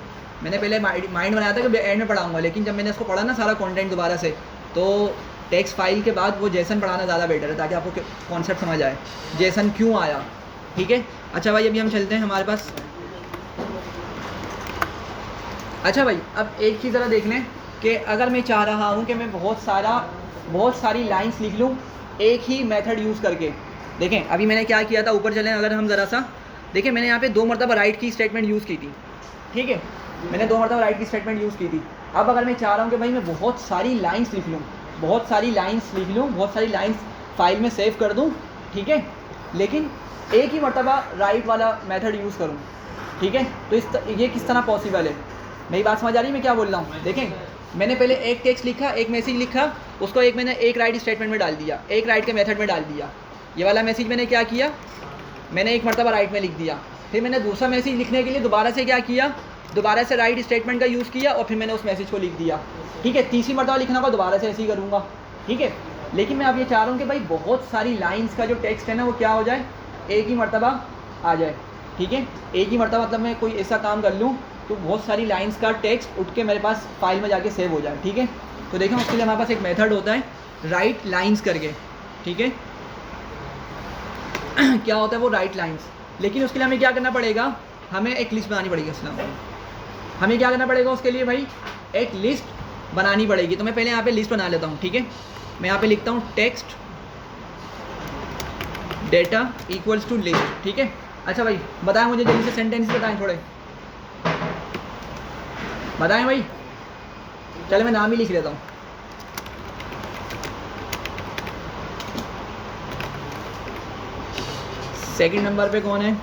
मैंने पहले माइंड बनाया था कि एंड में पढ़ाऊँगा, लेकिन जब मैंने इसको पढ़ा ना सारा कॉन्टेंट दोबारा से, तो टेक्स्ट फाइल के बाद वो जेसन पढ़ाना ज़्यादा बेटर है ताकि आपको कॉन्सेप्ट समझ आए, जेसन क्यों आया, ठीक है। अच्छा भाई अभी हम चलते हैं हमारे पास। अच्छा भाई अब एक चीज़ ज़रा देख लें कि अगर मैं चाह रहा हूँ कि मैं बहुत सारी लाइंस लिख लूँ एक ही मेथड यूज़ करके। देखें अभी मैंने क्या किया था, ऊपर चलें अगर हम ज़रा सा देखें, मैंने यहाँ पे 2 मरतबा राइट की स्टेटमेंट यूज़ की थी, ठीक है। मैंने 2 मरतबा राइट की स्टेटमेंट यूज़ की थी। अब अगर मैं चाह रहा हूँ कि भाई मैं बहुत सारी लाइंस लिख लूँ, बहुत सारी लाइंस फाइल में सेव कर दूँ, ठीक है, लेकिन एक ही मरतबा राइट वाला मेथड यूज़ करूँ, ठीक है। तो ये किस तरह पॉसिबल है? मेरी बात समझ आ रही है मैं क्या बोल रहा हूँ? देखें मैंने पहले एक टेक्स्ट लिखा, एक मैसेज लिखा, उसको मैंने एक राइट स्टेटमेंट में डाल दिया, एक राइट के मेथड में डाल दिया। ये वाला मैसेज मैंने क्या किया, मैंने एक मरतबा राइट में लिख दिया, फिर मैंने दूसरा मैसेज लिखने के लिए दोबारा से क्या किया, दोबारा से राइट स्टेटमेंट का यूज़ किया और फिर मैंने उस मैसेज को लिख दिया, ठीक है। तीसरी मरतबा लिखना होगा दोबारा से ऐसे ही करूँगा, ठीक है। लेकिन मैं अब ये चाह रहा हूँ कि भाई बहुत सारी लाइंस का जो टेक्स्ट है ना वो क्या हो जाए, एक ही मरतबा आ जाए, ठीक है। एक ही मरतबा मतलब मैं कोई ऐसा काम कर लूँ तो बहुत सारी लाइंस का टेक्स्ट उठ के मेरे पास फाइल में जाके सेव हो जाए, ठीक है। तो देखें उसके लिए हमारे पास एक मेथड होता है राइट लाइंस करके, ठीक है। क्या होता है वो राइट लाइंस, लेकिन उसके लिए हमें क्या करना पड़ेगा, हमें एक लिस्ट बनानी पड़ेगी। हमें क्या करना पड़ेगा उसके लिए भाई, एक लिस्ट बनानी पड़ेगी। तो मैं पहले यहाँ पे लिस्ट बना लेता हूँ, ठीक है। मैं यहाँ पे लिखता हूँ text data equals to list, ठीक है। अच्छा भाई बताएं मुझे जल्दी से सेंटेंस बताएं, थोड़े बताएं भाई। चलो मैं नाम ही लिख लेता हूँ। सेकंड नंबर पे कौन है,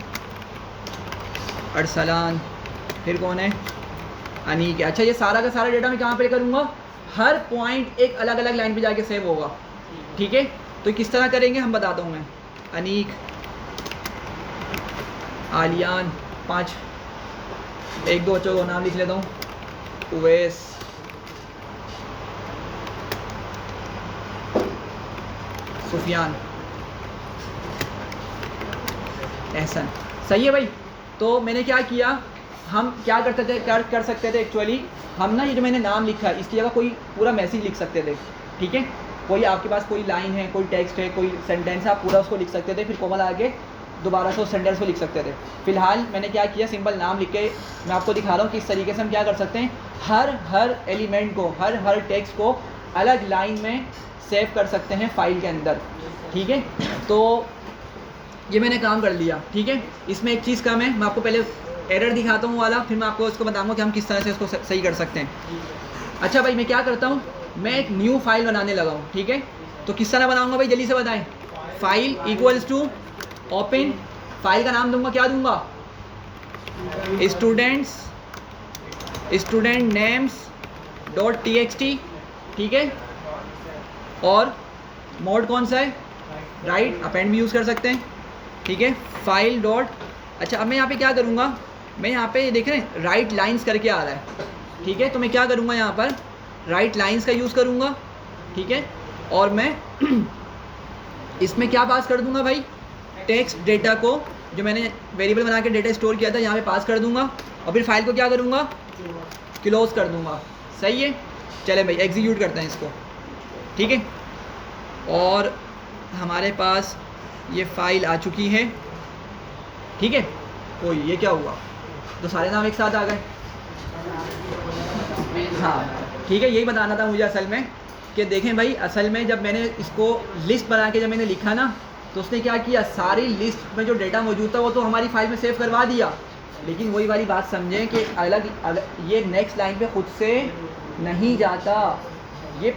अरसलान, फिर कौन है, अनीक। अच्छा ये सारा का सारा डेटा मैं कहाँ पे करूँगा, हर पॉइंट एक अलग अलग लाइन पे जाके सेव होगा, ठीक है। तो किस तरह करेंगे हम बताता हूँ मैं। अनीक, आलियान, 5, 1-2 बच्चों को नाम लिख लेता हूँ, उवैस, सुफियान, एहसन, सही है भाई। तो मैंने क्या किया, हम क्या कर सकते थे एक्चुअली, हम ना ये जो मैंने नाम लिखा है इसकी जगह कोई पूरा मैसेज लिख सकते थे, ठीक है। कोई आपके पास कोई लाइन है, कोई टेक्स्ट है, कोई सेंटेंस है, आप पूरा उसको लिख सकते थे, फिर कोमल आगे दोबारा से उस सेंटेंस को लिख सकते थे। फिलहाल मैंने क्या किया, सिंपल नाम लिख के मैं आपको दिखा रहा हूँ कि इस तरीके से हम क्या कर सकते हैं, हर एलिमेंट को, हर टेक्स्ट को अलग लाइन में सेव कर सकते हैं फाइल के अंदर, ठीक है। तो ये मैंने काम कर लिया, ठीक है। इसमें एक चीज़ कम है, मैं आपको पहले एरर दिखाता हूँ वाला, फिर मैं आपको इसको बताऊँगा कि हम किस तरह से इसको सही कर सकते हैं। अच्छा भाई, मैं क्या करता हूँ, मैं एक न्यू फाइल बनाने लगा हूँ, ठीक है। तो किस तरह बनाऊँगा भाई, जल्दी से बताएं। File equals to open, file का नाम दूंगा, क्या दूंगा, स्टूडेंट नेम्स डॉट txt, ठीक है। और मोड कौन सा है, राइट, अपेंड भी यूज़ कर सकते हैं, ठीक है। फाइल डॉट, अच्छा अब मैं यहाँ पे क्या करूँगा, मैं यहाँ पे देख रहे हैं राइट लाइन्स करके आ रहा है, ठीक है। तो मैं क्या करूँगा, यहाँ पर राइट लाइन्स का यूज़ करूँगा, ठीक है। और मैं इसमें क्या पास कर दूँगा भाई, टेक्स्ट डेटा को, जो मैंने वेरिएबल बना के डेटा स्टोर किया था यहाँ पे पास कर दूँगा, और फिर फाइल को क्या करूँगा, क्लोज कर दूँगा। सही है, चले भाई एग्जीक्यूट करते हैं इसको, ठीक है। और हमारे पास ये फाइल आ चुकी है, ठीक है। तो ये क्या हुआ, तो सारे नाम एक साथ आ गए। हाँ ठीक है, यही बताना था मुझे असल में, कि देखें भाई, असल में जब मैंने इसको लिस्ट बना के जब मैंने लिखा ना, तो उसने क्या किया, सारी लिस्ट में जो डेटा मौजूद था वो तो हमारी फाइल में सेव करवा दिया, लेकिन वही वाली बात समझें कि अलग ये नेक्स्ट लाइन पे खुद से नहीं जाता। ये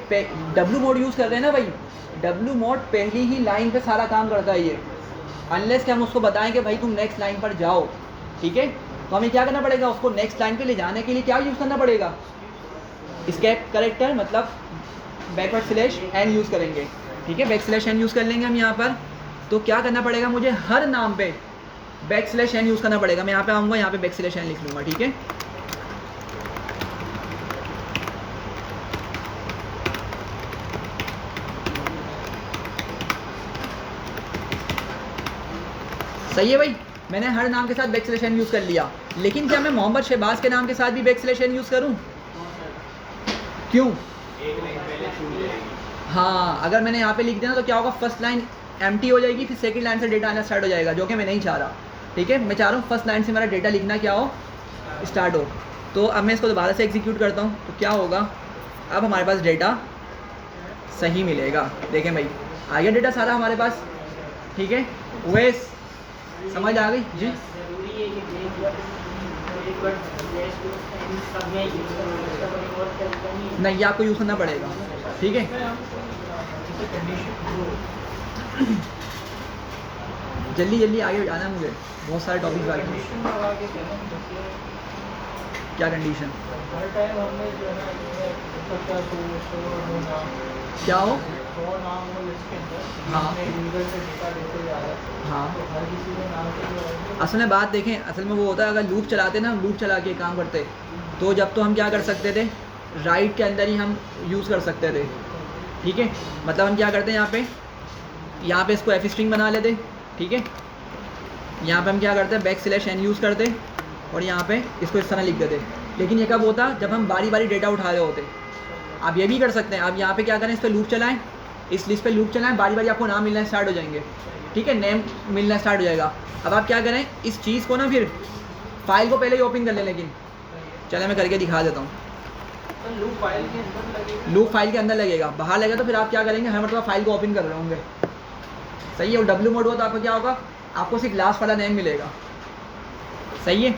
डब्ल्यू मोड यूज़ कर रहे हैं ना भाई, डब्ल्यू मोड पहली ही लाइन पे सारा काम करता है ये, अनलेस कि हम उसको बताएं कि भाई तुम नेक्स्ट लाइन पर जाओ, ठीक है। तो हमें क्या करना पड़ेगा, उसको नेक्स्ट लाइन पे ले जाने के लिए क्या यूज़ करना पड़ेगा, एस्केप कैरेक्टर, मतलब बैकवर्ड स्लैश एन यूज़ करेंगे, ठीक है। बैक स्लैश एन यूज़ कर लेंगे हम यहाँ पर। तो क्या करना पड़ेगा, मुझे हर नाम पे बैक स्लैश एन यूज़ करना पड़ेगा। मैं यहाँ पे आऊँगा, यहाँ पे बैक स्लैश एन लिख लूँगा, ठीक है। सही है भाई, मैंने हर नाम के साथ बैक स्लैश एन यूज़ कर लिया, लेकिन क्या मैं मोहम्मद शहबाज के नाम के साथ भी बैक स्लैश एन यूज़ करूँ, क्यों? हाँ, अगर मैंने यहाँ पे लिख दिया तो क्या होगा, फर्स्ट लाइन एम्प्टी हो जाएगी, फिर सेकंड लाइन से डेटा आना स्टार्ट हो जाएगा, जो कि मैं नहीं चाह रहा, ठीक है। मैं चाह रहा हूँ फर्स्ट लाइन से मेरा डेटा लिखना क्या हो, स्टार्ट हो। तो अब मैं इसको दोबारा से एग्जीक्यूट करता हूँ, तो क्या होगा, अब हमारे पास डेटा सही मिलेगा। देखें भाई, आ गया डेटा सारा हमारे पास, ठीक है। वेस समझ आ गई जी। नहीं, ये आपको यूज़ करना पड़ेगा, ठीक है। जल्दी जल्दी आगे जाना है मुझे, बहुत सारे टॉपिक बाकी हैं। क्या कंडीशन, क्या हो, हाँ हाँ, असल में बात देखें, असल में वो होता है, अगर लूप चलाते ना, लूप चला के काम करते, तो जब तो हम क्या कर सकते थे, राइट के अंदर ही हम यूज़ कर सकते थे, ठीक है। मतलब हम क्या करते हैं, यहाँ पे इसको एफ स्ट्रिंग बना लेते, ठीक है। यहाँ पे हम क्या करते हैं, बैक स्लैश एन यूज़ करते, और यहाँ पे इसको इस तरह लिख देते। लेकिन ये कब होता, जब हम बारी बारी डेटा उठा रहे होते। आप ये भी कर सकते हैं, आप यहाँ पे क्या करें, इस पर लूप चलाएं, इस लिस्ट पे लूप चलाएं, बारी बारी आपको नाम मिलना स्टार्ट हो जाएंगे, ठीक है, नेम मिलना स्टार्ट हो जाएगा। अब आप क्या करें, इस चीज़ को ना, फिर फाइल को पहले ही ओपन कर लें, लेकिन चले मैं करके दिखा देता हूँ। लूप फाइल के अंदर लगेगा, बाहर लगेगा तो फिर आप क्या करेंगे, हर मतलब फाइल को ओपन कर रहे होंगे, सही है। और डब्ल्यू मोड हो तो आपको क्या होगा, आपको सिर्फ लास्ट वाला नेम मिलेगा, सही है।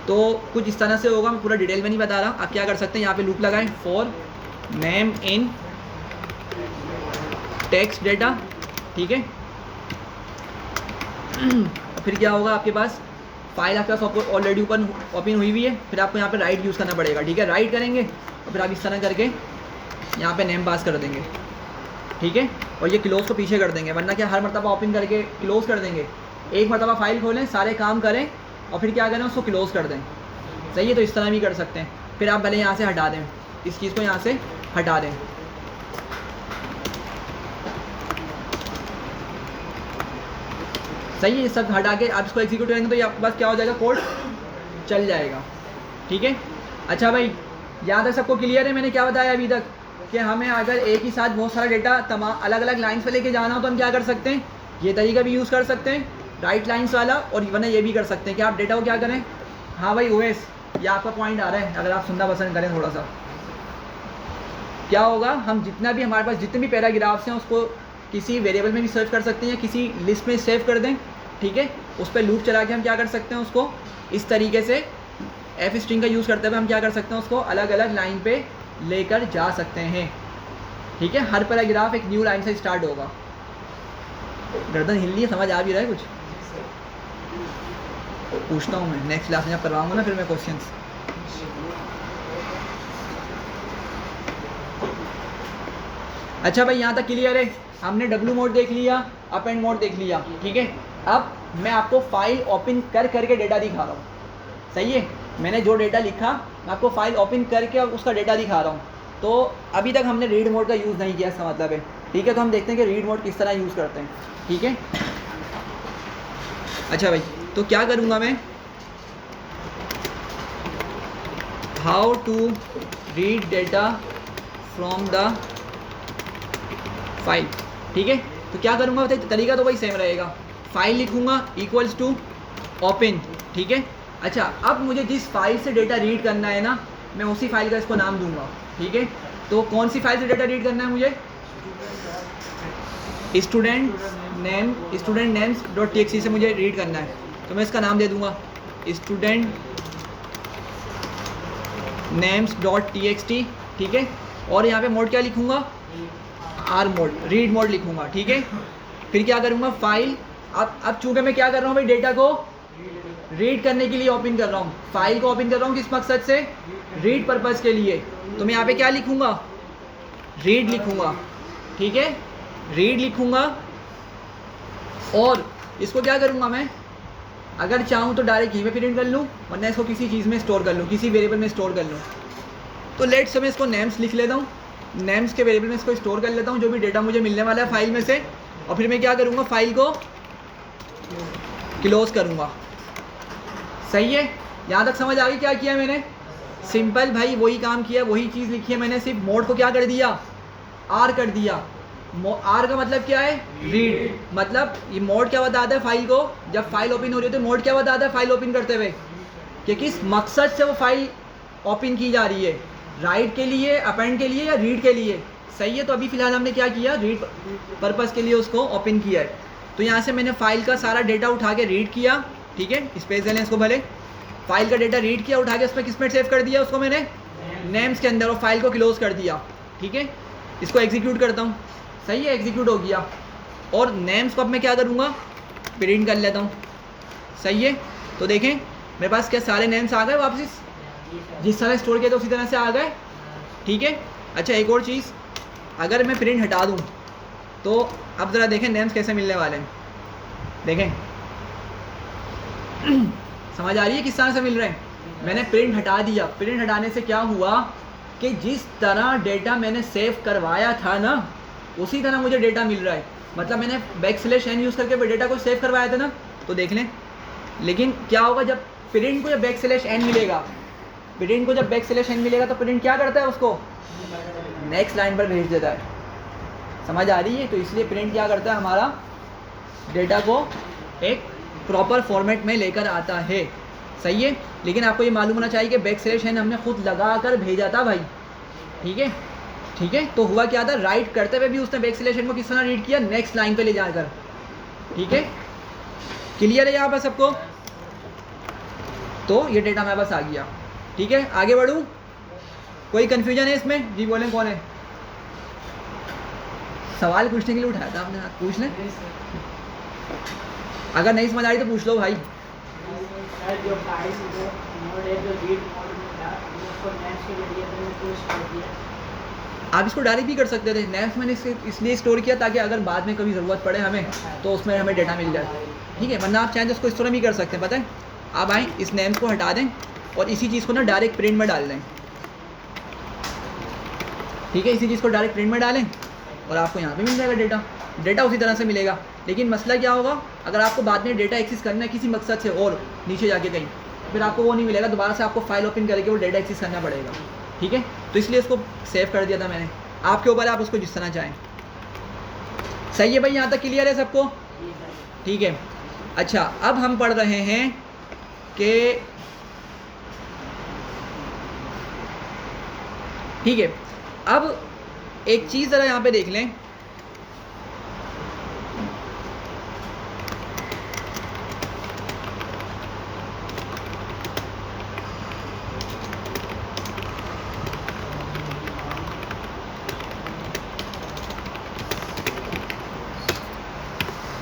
तो कुछ इस तरह से होगा, मैं पूरा डिटेल में नहीं बता रहा। आप क्या कर सकते हैं, यहाँ पे लूप लगाएं, for name in text data, ठीक है। फिर क्या होगा, आपके पास फाइल आपके पास ऑलरेडी ओपन हुई है, फिर आपको यहाँ पे राइट यूज़ करना पड़ेगा, ठीक है। राइट करेंगे और फिर आप इस तरह करके यहाँ पे नेम पास कर देंगे, ठीक है। और ये क्लोज को पीछे कर देंगे, वरना क्या हर मरतबा ओपन करके क्लोज कर देंगे। एक मरतबा फाइल खोलें, सारे काम करें, और फिर क्या करें, उसको क्लोज कर दें, सही है। तो इस तरह भी कर सकते हैं। फिर आप पहले यहाँ से हटा दें, इस चीज़ को यहाँ से हटा दें, सही है। ये सब हटा के आप इसको एग्जीक्यूट करेंगे तो ये आपके पास क्या हो जाएगा, कोड चल जाएगा, ठीक है। अच्छा भाई, यहाँ तक सबको क्लियर है, मैंने क्या बताया अभी तक, कि हमें अगर एक ही साथ बहुत सारा डेटा तमाम अलग अलग लाइन्स पे लेके जाना हो तो हम क्या कर सकते हैं, ये तरीका भी यूज़ कर सकते हैं, राइट लाइन्स वाला, और वरना ये भी कर सकते हैं कि आप डेटा को क्या करें। हाँ भाई ओएस, ये आपका पॉइंट आ रहा है, अगर आप सुनना पसंद करें थोड़ा सा, क्या होगा, हम जितना भी हमारे पास जितने भी पैराग्राफ्स हैं उसको किसी वेरिएबल में भी सर्च कर सकते हैं, या किसी लिस्ट में सेव कर दें, ठीक है, उस पर लूप चला के हम क्या कर सकते हैं, उसको इस तरीके से एफ स्ट्रिंग का यूज़ करते हुए हम क्या कर सकते हैं, उसको अलग अलग लाइन पे लेकर जा सकते हैं। ठीक है, हर पैराग्राफ एक न्यू लाइन से स्टार्ट होगा। गर्दन हिल रही है, समझ आ भी रहा है कुछ? पूछता हूँ मैं नेक्स्ट क्लास में जब करवाऊँगा ना फिर मैं क्वेश्चंस। अच्छा भाई यहाँ तक क्लियर है? हमने डब्ल्यू मोड देख लिया, अप एंड मोड देख लिया। ठीक है, अब मैं आपको फाइल ओपन कर करके डेटा दिखा रहा हूँ। सही है, मैंने जो डेटा लिखा मैं आपको फाइल ओपन करके और उसका डेटा दिखा रहा हूँ। तो अभी तक हमने रीड मोड का यूज़ नहीं किया, इसका मतलब है। ठीक है, तो हम देखते हैं कि रीड मोड किस तरह यूज़ करते हैं। ठीक है, अच्छा भाई, तो क्या करूँगा मैं, how to read data from the file. ठीक है, तो क्या करूँगा बताइए, तरीका तो वही सेम रहेगा। फाइल लिखूँगा इक्वल्स टू ओपन। ठीक है, अच्छा अब मुझे जिस फाइल से डेटा रीड करना है ना, मैं उसी फाइल का इसको नाम दूंगा। ठीक है, तो कौन सी फाइल से डेटा रीड करना है मुझे, स्टूडेंट नेम्स डॉट txt से मुझे रीड करना है, तो मैं इसका नाम दे दूंगा स्टूडेंट नेम्स डॉट txt। ठीक है, और यहाँ पे मोड क्या लिखूँगा, आर मोड, रीड मोड लिखूँगा। ठीक है, फिर क्या करूँगा, फाइल, अब चूँकि मैं क्या कर रहा हूँ भाई, डेटा को रीड करने के लिए ओपन कर रहा हूँ, फाइल को ओपन कर रहा हूँ किस मकसद से, रीड पर्पज़ के लिए। तो मैं यहाँ पे क्या लिखूँगा, रीड लिखूँगा। ठीक है, रीड लिखूँगा, और इसको क्या करूँगा मैं, अगर चाहूँ तो डायरेक्ट यहीं पे प्रिंट कर लूँ, वरना इसको किसी चीज़ में स्टोर कर लूँ, किसी वेरिएबल में स्टोर कर लूँ। तो लेट्स मैं इसको नेम्स लिख लेता हूँ, नेम्स के वेरिएबल में इसको स्टोर कर लेता हूँ, जो भी डेटा मुझे मिलने वाला है फाइल में से, और फिर मैं क्या करूँगा, फाइल को क्लोज करूँगा। सही है, यहाँ तक समझ आ गई क्या किया मैंने? सिंपल भाई, वही काम किया, वही चीज़ लिखी है मैंने, सिर्फ मोड को क्या कर दिया, आर कर दिया। आर का मतलब क्या है, रीड। मतलब ये मोड क्या बताता है फाइल को, जब फाइल ओपन हो रही है तो मोड क्या बताता है फाइल ओपन करते हुए, कि किस मकसद से वो फाइल ओपन की जा रही है, राइट के लिए, अपेंड के लिए, या रीड के लिए। सही है, तो अभी फ़िलहाल हमने क्या किया, रीड पर्पज़ के लिए उसको ओपन किया है। तो यहाँ से मैंने फाइल का सारा डेटा उठा के रीड किया। ठीक है, स्पेस दे लें इसको भले, फाइल का डेटा रीड किया, उठा के उसमें किस में सेव कर दिया, उसको मैंने नेम्स के अंदर, और फाइल को क्लोज कर दिया। ठीक है, इसको एग्जीक्यूट करता हूँ। सही है, एग्जीक्यूट हो गया, और नेम्स को अब मैं क्या करूँगा, प्रिंट कर लेता हूँ। सही है, तो देखें मेरे पास क्या सारे नेम्स आ गए वापस, जिस तरह स्टोर किया था उसी तरह से आ गए। ठीक है, अच्छा एक और चीज़, अगर मैं प्रिंट हटा दूँ तो अब ज़रा देखें नेम्स कैसे मिलने वाले हैं। देखें समझ आ रही है किस तरह से मिल रहे हैं। मैंने प्रिंट हटा दिया, प्रिंट हटाने से क्या हुआ कि जिस तरह डेटा मैंने सेव करवाया था ना, उसी तरह मुझे डेटा मिल रहा है। मतलब मैंने बैकस्लैश n यूज़ करके डेटा को सेव करवाया था ना, तो देख लें। लेकिन क्या होगा, जब प्रिंट को जब बैकस्लैश n मिलेगा, प्रिंट को जब बैकस्लैश n मिलेगा तो प्रिंट क्या करता है, उसको नेक्स्ट लाइन पर भेज देता है। समझ आ रही है? तो इसलिए प्रिंट क्या करता है, हमारा डेटा को एक प्रॉपर फॉर्मेट में लेकर आता है। सही है, लेकिन आपको ये मालूम होना चाहिए कि बैकस्लैश n हमने खुद लगा कर भेजा था भाई। ठीक है, ठीक है, तो हुआ क्या था, राइट करते हुए भी उसने बैकस्लैश n को किस तरह रीड किया, नेक्स्ट लाइन पे ले जाकर। ठीक है, क्लियर है यहाँ पर सबको? तो ये डेटा हमारे पास आ गया। ठीक है, आगे बढ़ूँ, कोई कन्फ्यूजन है इसमें? जी बोलें, कौन है? सवाल पूछने के लिए उठाया था आपने, पूछ लें। अगर नहीं समझ आ रही तो पूछ लो भाई। जो फाइल जो मोड है, जो रीड मोड में था, उसको नेम्स के जरिए मैंने पुश कर दिया। आप इसको डायरेक्ट भी कर सकते थे, नेम्स मैंने इसलिए स्टोर किया ताकि अगर बाद में कभी ज़रूरत पड़े हमें तो उसमें हमें डेटा मिल जाए। ठीक है, वरना आप चाहें तो उसको इस तरह भी कर सकते हैं। पता है, आप आएँ, इस नेम्स को हटा दें और इसी चीज़ को ना डायरेक्ट प्रिंट में डाल दें। ठीक है, इसी चीज़ को डायरेक्ट प्रिंट में डालें और आपको यहाँ पे मिल जाएगा डेटा, डेटा उसी तरह से मिलेगा। लेकिन मसला क्या होगा, अगर आपको बाद में डेटा एक्सेस करना है किसी मकसद से और नीचे जाके कहीं, फिर आपको वो नहीं मिलेगा, दोबारा से आपको फाइल ओपन करके वो डेटा एक्सेस करना पड़ेगा। ठीक है, तो इसलिए इसको सेव कर दिया था मैंने। आपके ऊपर, आप उसको जिस तरह चाहें। सही है भाई, यहाँ तक क्लियर है सबको? ठीक है, अच्छा अब हम पढ़ रहे हैं कि ठीक है, अब एक चीज़ ज़रा यहाँ पे देख लें।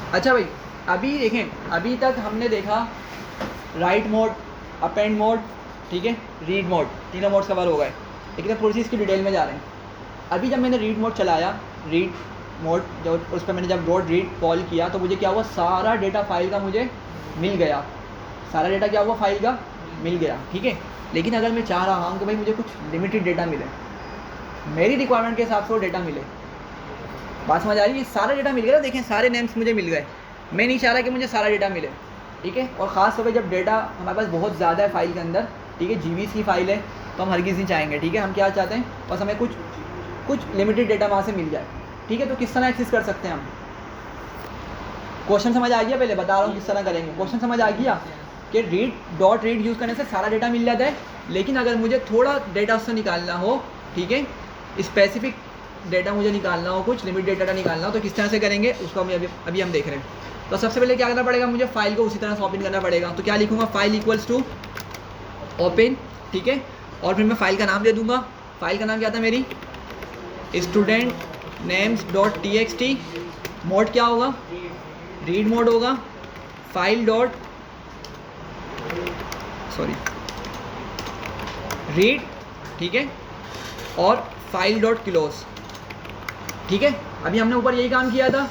अच्छा भाई अभी देखें, अभी तक हमने देखा राइट मोड, अपेंड मोड, ठीक है, रीड मोड, तीनों मोड्स कवर हो गए। लेकिन अब थोड़ी सी इसकी डिटेल में जा रहे हैं। अभी जब मैंने रीड मोड चलाया, रीड मोड जब उस पर मैंने जब डॉट रीड कॉल किया तो मुझे क्या हुआ, सारा डेटा फाइल का मुझे मिल गया, सारा डेटा क्या हुआ फाइल का मिल गया, ठीक है। लेकिन अगर मैं चाह रहा हूँ कि भाई मुझे कुछ लिमिटेड डेटा मिले, मेरी रिक्वायरमेंट के हिसाब से वो डेटा मिले, बात समझ आ रही है। सारा डेटा मिल गया, देखें सारे नेम्स मुझे मिल गए, मैं नहीं चाह रहा कि मुझे सारा डेटा मिले, ठीक है। और ख़ास तौर पे जब डेटा हमारे पास बहुत ज़्यादा है फाइल के अंदर, ठीक है, जीबीज़ की फ़ाइल है, तो हम हरगिज़ नहीं चाहेंगे, ठीक है। हम क्या चाहते हैं, बस हमें कुछ लिमिटेड डेटा वहाँ से मिल जाए, ठीक है। तो किस तरह एक्सेस कर सकते हैं हम, क्वेश्चन समझ आ गया, पहले बता रहा हूँ किस तरह करेंगे। क्वेश्चन समझ आ गया कि डॉट रीड यूज़ करने से सारा डेटा मिल जाता है, लेकिन अगर मुझे थोड़ा डेटा उससे निकालना हो, ठीक है, स्पेसिफिक डेटा मुझे निकालना हो, कुछ लिमिट डेटा निकालना हो, तो किस तरह से करेंगे उसको अभी हम देख रहे हैं। तो सबसे पहले क्या करना पड़ेगा, मुझे फाइल को उसी तरह से ओपन करना पड़ेगा। तो क्या लिखूँगा, फाइल इक्वल्स टू ओपन, ठीक है। और फिर मैं फाइल का नाम दे दूँगा, फाइल का नाम क्या था मेरी, student names dot txt, mode क्या होगा, रीड मोड होगा, फाइल डॉट रीड, ठीक है, और फाइल डॉट क्लोज, ठीक है। अभी हमने ऊपर यही काम किया था,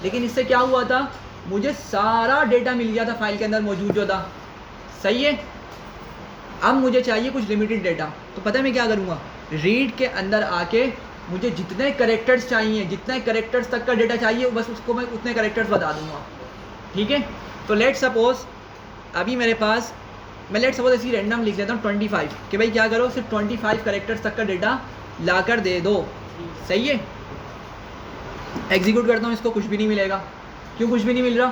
लेकिन इससे क्या हुआ था, मुझे सारा डेटा मिल गया था फाइल के अंदर मौजूद जो था, सही है। अब मुझे चाहिए कुछ लिमिटेड डेटा, तो पता है मैं क्या करूँगा, रीड के अंदर आके मुझे जितने करेक्टर्स चाहिए, जितने करेक्टर्स तक का डेटा चाहिए, बस उसको मैं उतने करेक्टर्स बता दूँगा, ठीक है। तो लेट सपोज अभी मेरे पास, मैं लेट सपोज ऐसी रैंडम लिख लेता हूँ 25, कि भाई क्या करो, सिर्फ 25 करेक्टर्स तक का डेटा ला कर दे दो, सही है। एग्जीक्यूट करता हूँ इसको, कुछ भी नहीं मिलेगा। क्यों कुछ भी नहीं मिल रहा,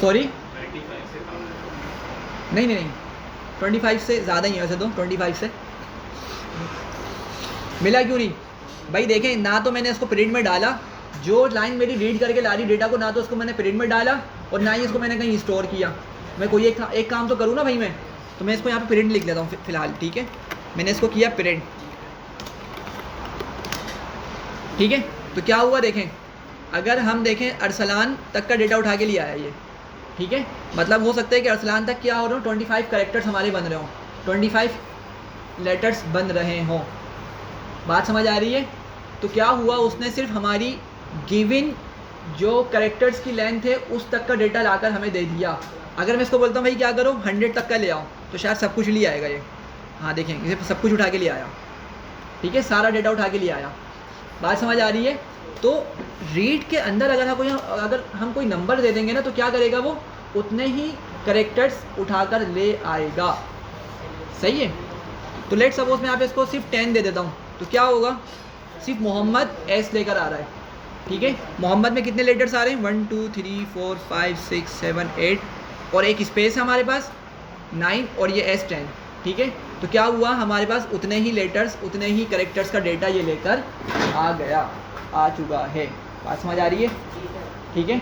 सॉरी नहीं 25 से ज़्यादा ही है वैसे तो, 25 से मिला क्यों नहीं भाई। देखें, ना तो मैंने इसको प्रिंट में डाला, जो लाइन मेरी रीड करके ला रही डेटा को, ना तो उसको मैंने प्रिंट में डाला और ना ही इसको मैंने कहीं स्टोर किया। मैं कोई एक काम तो करूँ ना भाई मैं, तो मैं इसको यहाँ पे प्रिंट लिख लेता हूँ फ़िलहाल, ठीक है। मैंने इसको किया प्रिंट, ठीक है। तो क्या हुआ देखें, अगर हम देखें अरसलान तक का डेटा उठा के लिए आया ये, ठीक है। मतलब हो सकता है कि अरसलान तक क्या हो रहा हो, 25 करेक्टर्स हमारे बन रहे हों, 25 लेटर्स बन रहे हों, बात समझ आ रही है। तो क्या हुआ, उसने सिर्फ हमारी गिवन जो करेक्टर्स की लेंथ है उस तक का डेटा लाकर हमें दे दिया। अगर मैं इसको बोलता हूँ भाई क्या करो 100 तक का ले आओ, तो शायद सब कुछ ले आएगा ये, हाँ देखें इसे सब कुछ उठा के ले आया, ठीक है, सारा डेटा उठा के ले आया, बात समझ आ रही है। तो रीड के अंदर अगर हम कोई नंबर दे देंगे ना, तो क्या करेगा वो, उतने ही करेक्टर्स उठाकर ले आएगा, सही है। तो लेट सपोज मैं यहाँ पे इसको सिर्फ 10 दे देता हूँ, तो क्या होगा, सिर्फ मोहम्मद एस लेकर आ रहा है, ठीक है। मोहम्मद में कितने लेटर्स आ रहे हैं, 1 2 3 4 5 6 7 8, और एक स्पेस है हमारे पास 9, और ये एस 10, ठीक है। तो क्या हुआ, हमारे पास उतने ही लेटर्स, उतने ही करेक्टर्स का डेटा ये लेकर आ चुका है, बात समझ आ रही है, ठीक है।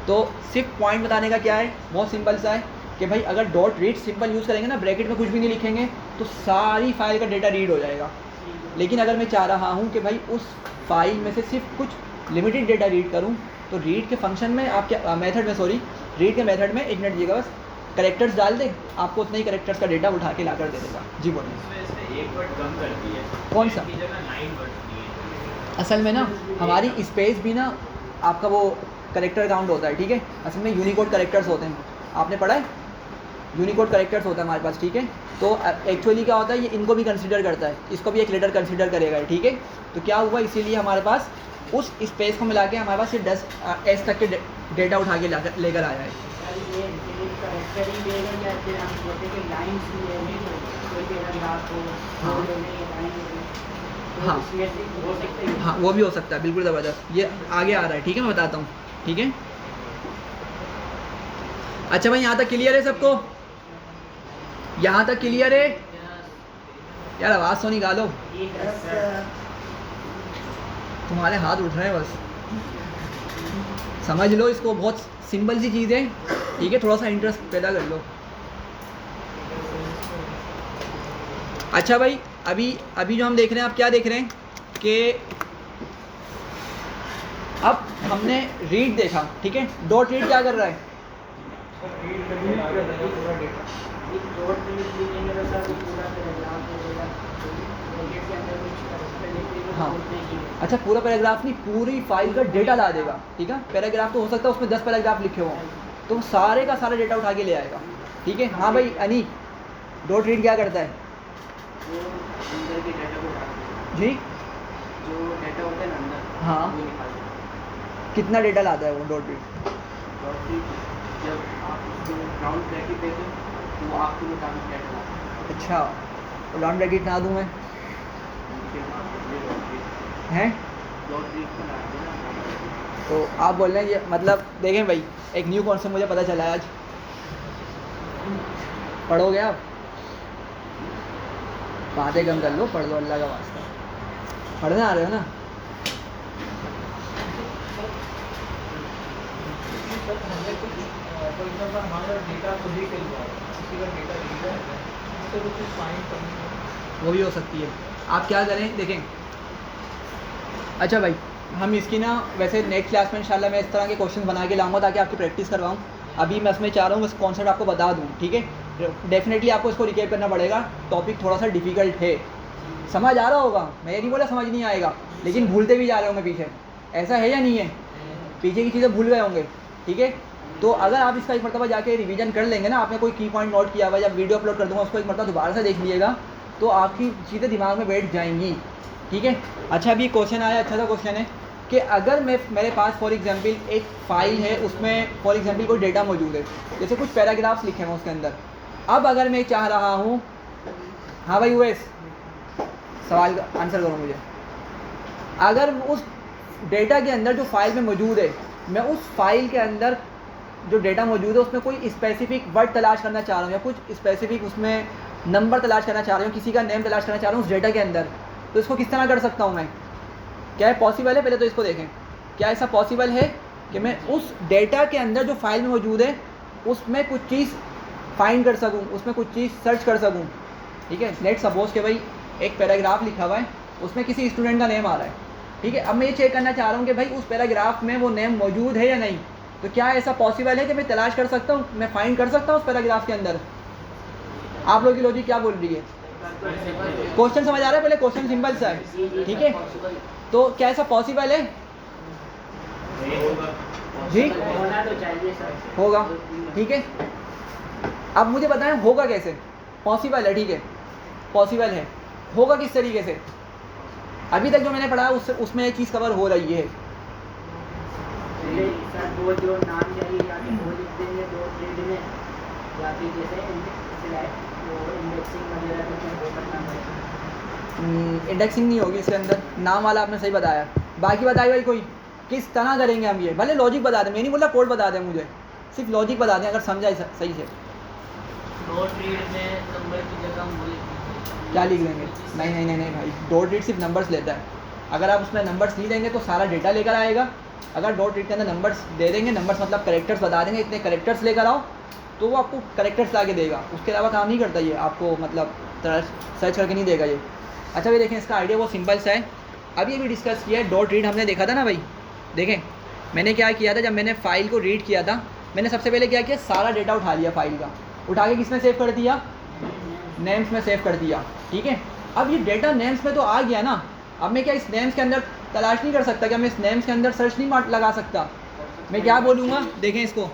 तो सिर्फ पॉइंट बताने का क्या है, बहुत सिंपल सा है कि भाई अगर डॉट रीड सिंपल यूज़ करेंगे ना, ब्रैकेट में कुछ भी नहीं लिखेंगे, तो सारी फाइल का डेटा रीड हो जाएगा। लेकिन अगर मैं चाह रहा हूँ कि भाई उस फाइल में से सिर्फ कुछ लिमिटेड डेटा रीड करूँ, तो रीड के फंक्शन में आपके रीड के मेथड में, एक मिनट दीजिएगा बस, करेक्टर्स डाल दे, आपको उतने ही करेक्टर्स का डेटा उठा के ला कर दे देगा। जी बोलिए। एक वर्ड कम कर दिया है, कौन सा, 9 वर्ड दिए। असल में ना हमारी स्पेस भी ना, आपका वो करेक्टर काउंट होता है, ठीक है। असल में यूनिकोड करेक्टर्स होते हैं, आपने पढ़ा है, यूनिकोड करेक्टर्स होता है हमारे पास, ठीक है। तो एक्चुअली क्या होता है, ये इनको भी कंसीडर करता है, इसको भी एक लेटर कंसीडर करेगा, ठीक है। तो क्या हुआ, इसीलिए हमारे पास उस स्पेस को मिला के हमारे पास ये 10 एस तक के डेटा उठा के लेकर आया है। हाँ हाँ, वो भी हो सकता है, बिल्कुल ज़बरदस्त, ये आगे आ रहा है, ठीक है, मैं बताता हूँ, ठीक है। अच्छा भाई, यहाँ तक क्लियर है सबको, यहाँ तक क्लियर है यार, आवाज़ तो निकालो, तुम्हारे हाथ उठ रहे हैं बस, समझ लो इसको, बहुत सिंपल सी चीज़ है, ठीक है, थोड़ा सा इंटरेस्ट पैदा कर लो। अच्छा भाई, अभी जो हम देख रहे हैं, आप क्या देख रहे हैं कि अब हमने रीड देखा, ठीक है। डॉट रीड क्या कर रहा है? हाँ, अच्छा पूरा पैराग्राफ नहीं, पूरी फाइल का डेटा ला देगा, ठीक है। पैराग्राफ तो हो सकता है उसमें 10 पैराग्राफ लिखे हों, तो सारे का सारा डेटा उठा के ले आएगा, ठीक है। हाँ भाई अनीक, डॉट रीड क्या करता है? अंदर के डेटा को उठाता जी, है, जो डेटा होता है ना अंदर, हाँ। वो निकालता है। कितना डेटा लाता है वो डॉट रीड? डॉट रीड जब आप उसको राउंड ब्रैकेट देते हो तो वो आपके मुताबिक डेटा लाता है। अच्छा, तो लॉन्ग ब्रैकेट ना दूँ मैं, हैं? डॉट रीड का नाम है ना। तो आप बोल रहे हैं ये, मतलब देखें भाई, एक न्यू कॉन्सेप्ट मुझे पता चला है आज। पढ़ोगे आप? बातें कम कर लो, पढ़ लो अल्लाह का वास्ता। पढ़ने आ रहे हो ना? फॉर एग्जाम्पल हमारा डेटा खुद ही फिल हुआ है, किसी का डेटा रीड है तो कुछ फाइंड करना वो भी हो सकती है। आप क्या करें, देखें। अच्छा भाई, हम इसकी ना वैसे नेक्स्ट क्लास में इंशाल्लाह मैं इस तरह के क्वेश्चन बना के लाऊंगा ताकि आपकी प्रैक्टिस करवाऊँ। अभी मैं इसमें चाह रहा हूँ बस कॉन्सेप्ट आपको बता दूँ, ठीक है। डेफिनेटली आपको इसको रिकेप करना पड़ेगा, टॉपिक थोड़ा सा डिफ़िकल्ट है, समझ आ रहा होगा, मैं ये नहीं बोला समझ नहीं आएगा, लेकिन भूलते भी जा रहे होंगे पीछे, ऐसा है या नहीं है? पीछे की चीज़ें भूल गए होंगे, ठीक है। तो अगर आप इसका एक मरतबा जाके रिवीजन कर लेंगे ना, आपने कोई की पॉइंट नोट किया हुआ, जब वीडियो अपलोड कर दूँगा उसको एक मरतबा दोबारा से देख लीजिएगा, तो आपकी चीज़ें दिमाग में बैठ जाएंगी, ठीक है। अच्छा अभी क्वेश्चन आया, अच्छा सा क्वेश्चन है कि अगर मेरे पास फॉर एग्जांपल एक फ़ाइल है, उसमें फॉर एग्जांपल कोई डेटा मौजूद है, जैसे कुछ पैराग्राफ्स लिखे हैं उसके अंदर। अब अगर मैं चाह रहा हूँ, हाँ भाई उवैस सवाल का आंसर करो मुझे, अगर उस डेटा के अंदर जो फाइल में मौजूद है, मैं उस फाइल के अंदर जो डेटा मौजूद है उसमें कोई स्पेसिफिक वर्ड तलाश करना चाह रहा हूँ या कुछ स्पेसिफिक उसमें नंबर तलाश करना चाह रहा हूँ, किसी का नेम तलाश करना चाह रहा हूँ उस डेटा के अंदर, तो इसको किस तरह कर सकता हूँ मैं? क्या है पॉसिबल है? पहले तो इसको देखें, क्या ऐसा पॉसिबल है कि मैं उस डेटा के अंदर जो फाइल में मौजूद है उसमें कुछ चीज़ फाइंड कर सकूँ, उसमें कुछ चीज़ सर्च कर सकूँ, ठीक है। लेट सपोज कि भाई एक पैराग्राफ लिखा हुआ है, उसमें किसी स्टूडेंट का नेम आ रहा है, ठीक है। अब मैं ये चेक करना चाह रहा हूँ कि भाई उस पैराग्राफ में वो नेम मौजूद है या नहीं, तो क्या ऐसा पॉसिबल है कि मैं तलाश कर सकता हूँ, मैं फाइंड कर सकता हूँ उस पैराग्राफ के अंदर? आप लोगों की लॉजिक क्या बोल रही है? क्वेश्चन समझ आ रहा है? पहले क्वेश्चन सिंपल सा है, ठीक है। तो क्या ऐसा पॉसिबल है? जी होना तो चाहिए सर। होगा, ठीक है। अब मुझे बताएं होगा कैसे? पॉसिबल है, ठीक है, पॉसिबल है, होगा किस तरीके से? अभी तक जो मैंने पढ़ा उसमें ये चीज़ कवर हो रही है। सर वो जो नाम चाहिए या तो वो लिख देंगे दो रीड में, या फिर जैसे वो इंडेक्सिंग वगैरह कुछ वो करना पड़ेगा। इंडेक्सिंग नहीं होगी इसके अंदर, नाम वाला आपने सही बताया। बाकी बताइए भाई कोई, किस तरह करेंगे हम ये? भले लॉजिक बता दें, मैं नहीं बोला कोड बता दें, मुझे सिर्फ लॉजिक बता दें अगर समझा सही से। डॉट रीड में नंबर की जगह हम वो लिख देंगे। क्या लिख देंगे? नहीं नहीं नहीं नहीं भाई, डॉट रीड सिर्फ नंबर्स लेता है। अगर आप उसमें नंबर्स नहीं देंगे तो सारा डेटा लेकर आएगा। अगर डॉट रीड के अंदर नंबर्स दे देंगे, नंबर्स मतलब करेक्टर्स बता देंगे, इतने करेक्टर्स लेकर आओ, तो वो आपको करेक्टर्स ला के देगा, उसके अलावा काम नहीं करता ये, आपको मतलब सर्च करके नहीं देगा ये। अच्छा भाई देखें, इसका आइडिया बहुत सिंपल सा है, अभी अभी डिस्कस किया है। डॉट रीड हमने देखा था ना भाई, देखें मैंने क्या किया था, जब मैंने फ़ाइल को रीड किया था, मैंने सबसे पहले क्या किया, सारा डेटा उठा लिया फाइल का, उठा के किस में सेव कर दिया? नेम्स में सेव कर दिया, ठीक है। अब ये डेटा नेम्स में तो आ गया ना, अब मैं क्या इस नेम्स के अंदर तलाश नहीं कर सकता? क्या मैं इस नेम्स के अंदर सर्च नहीं लगा सकता? मैं क्या बोलूँगा, देखें इसको,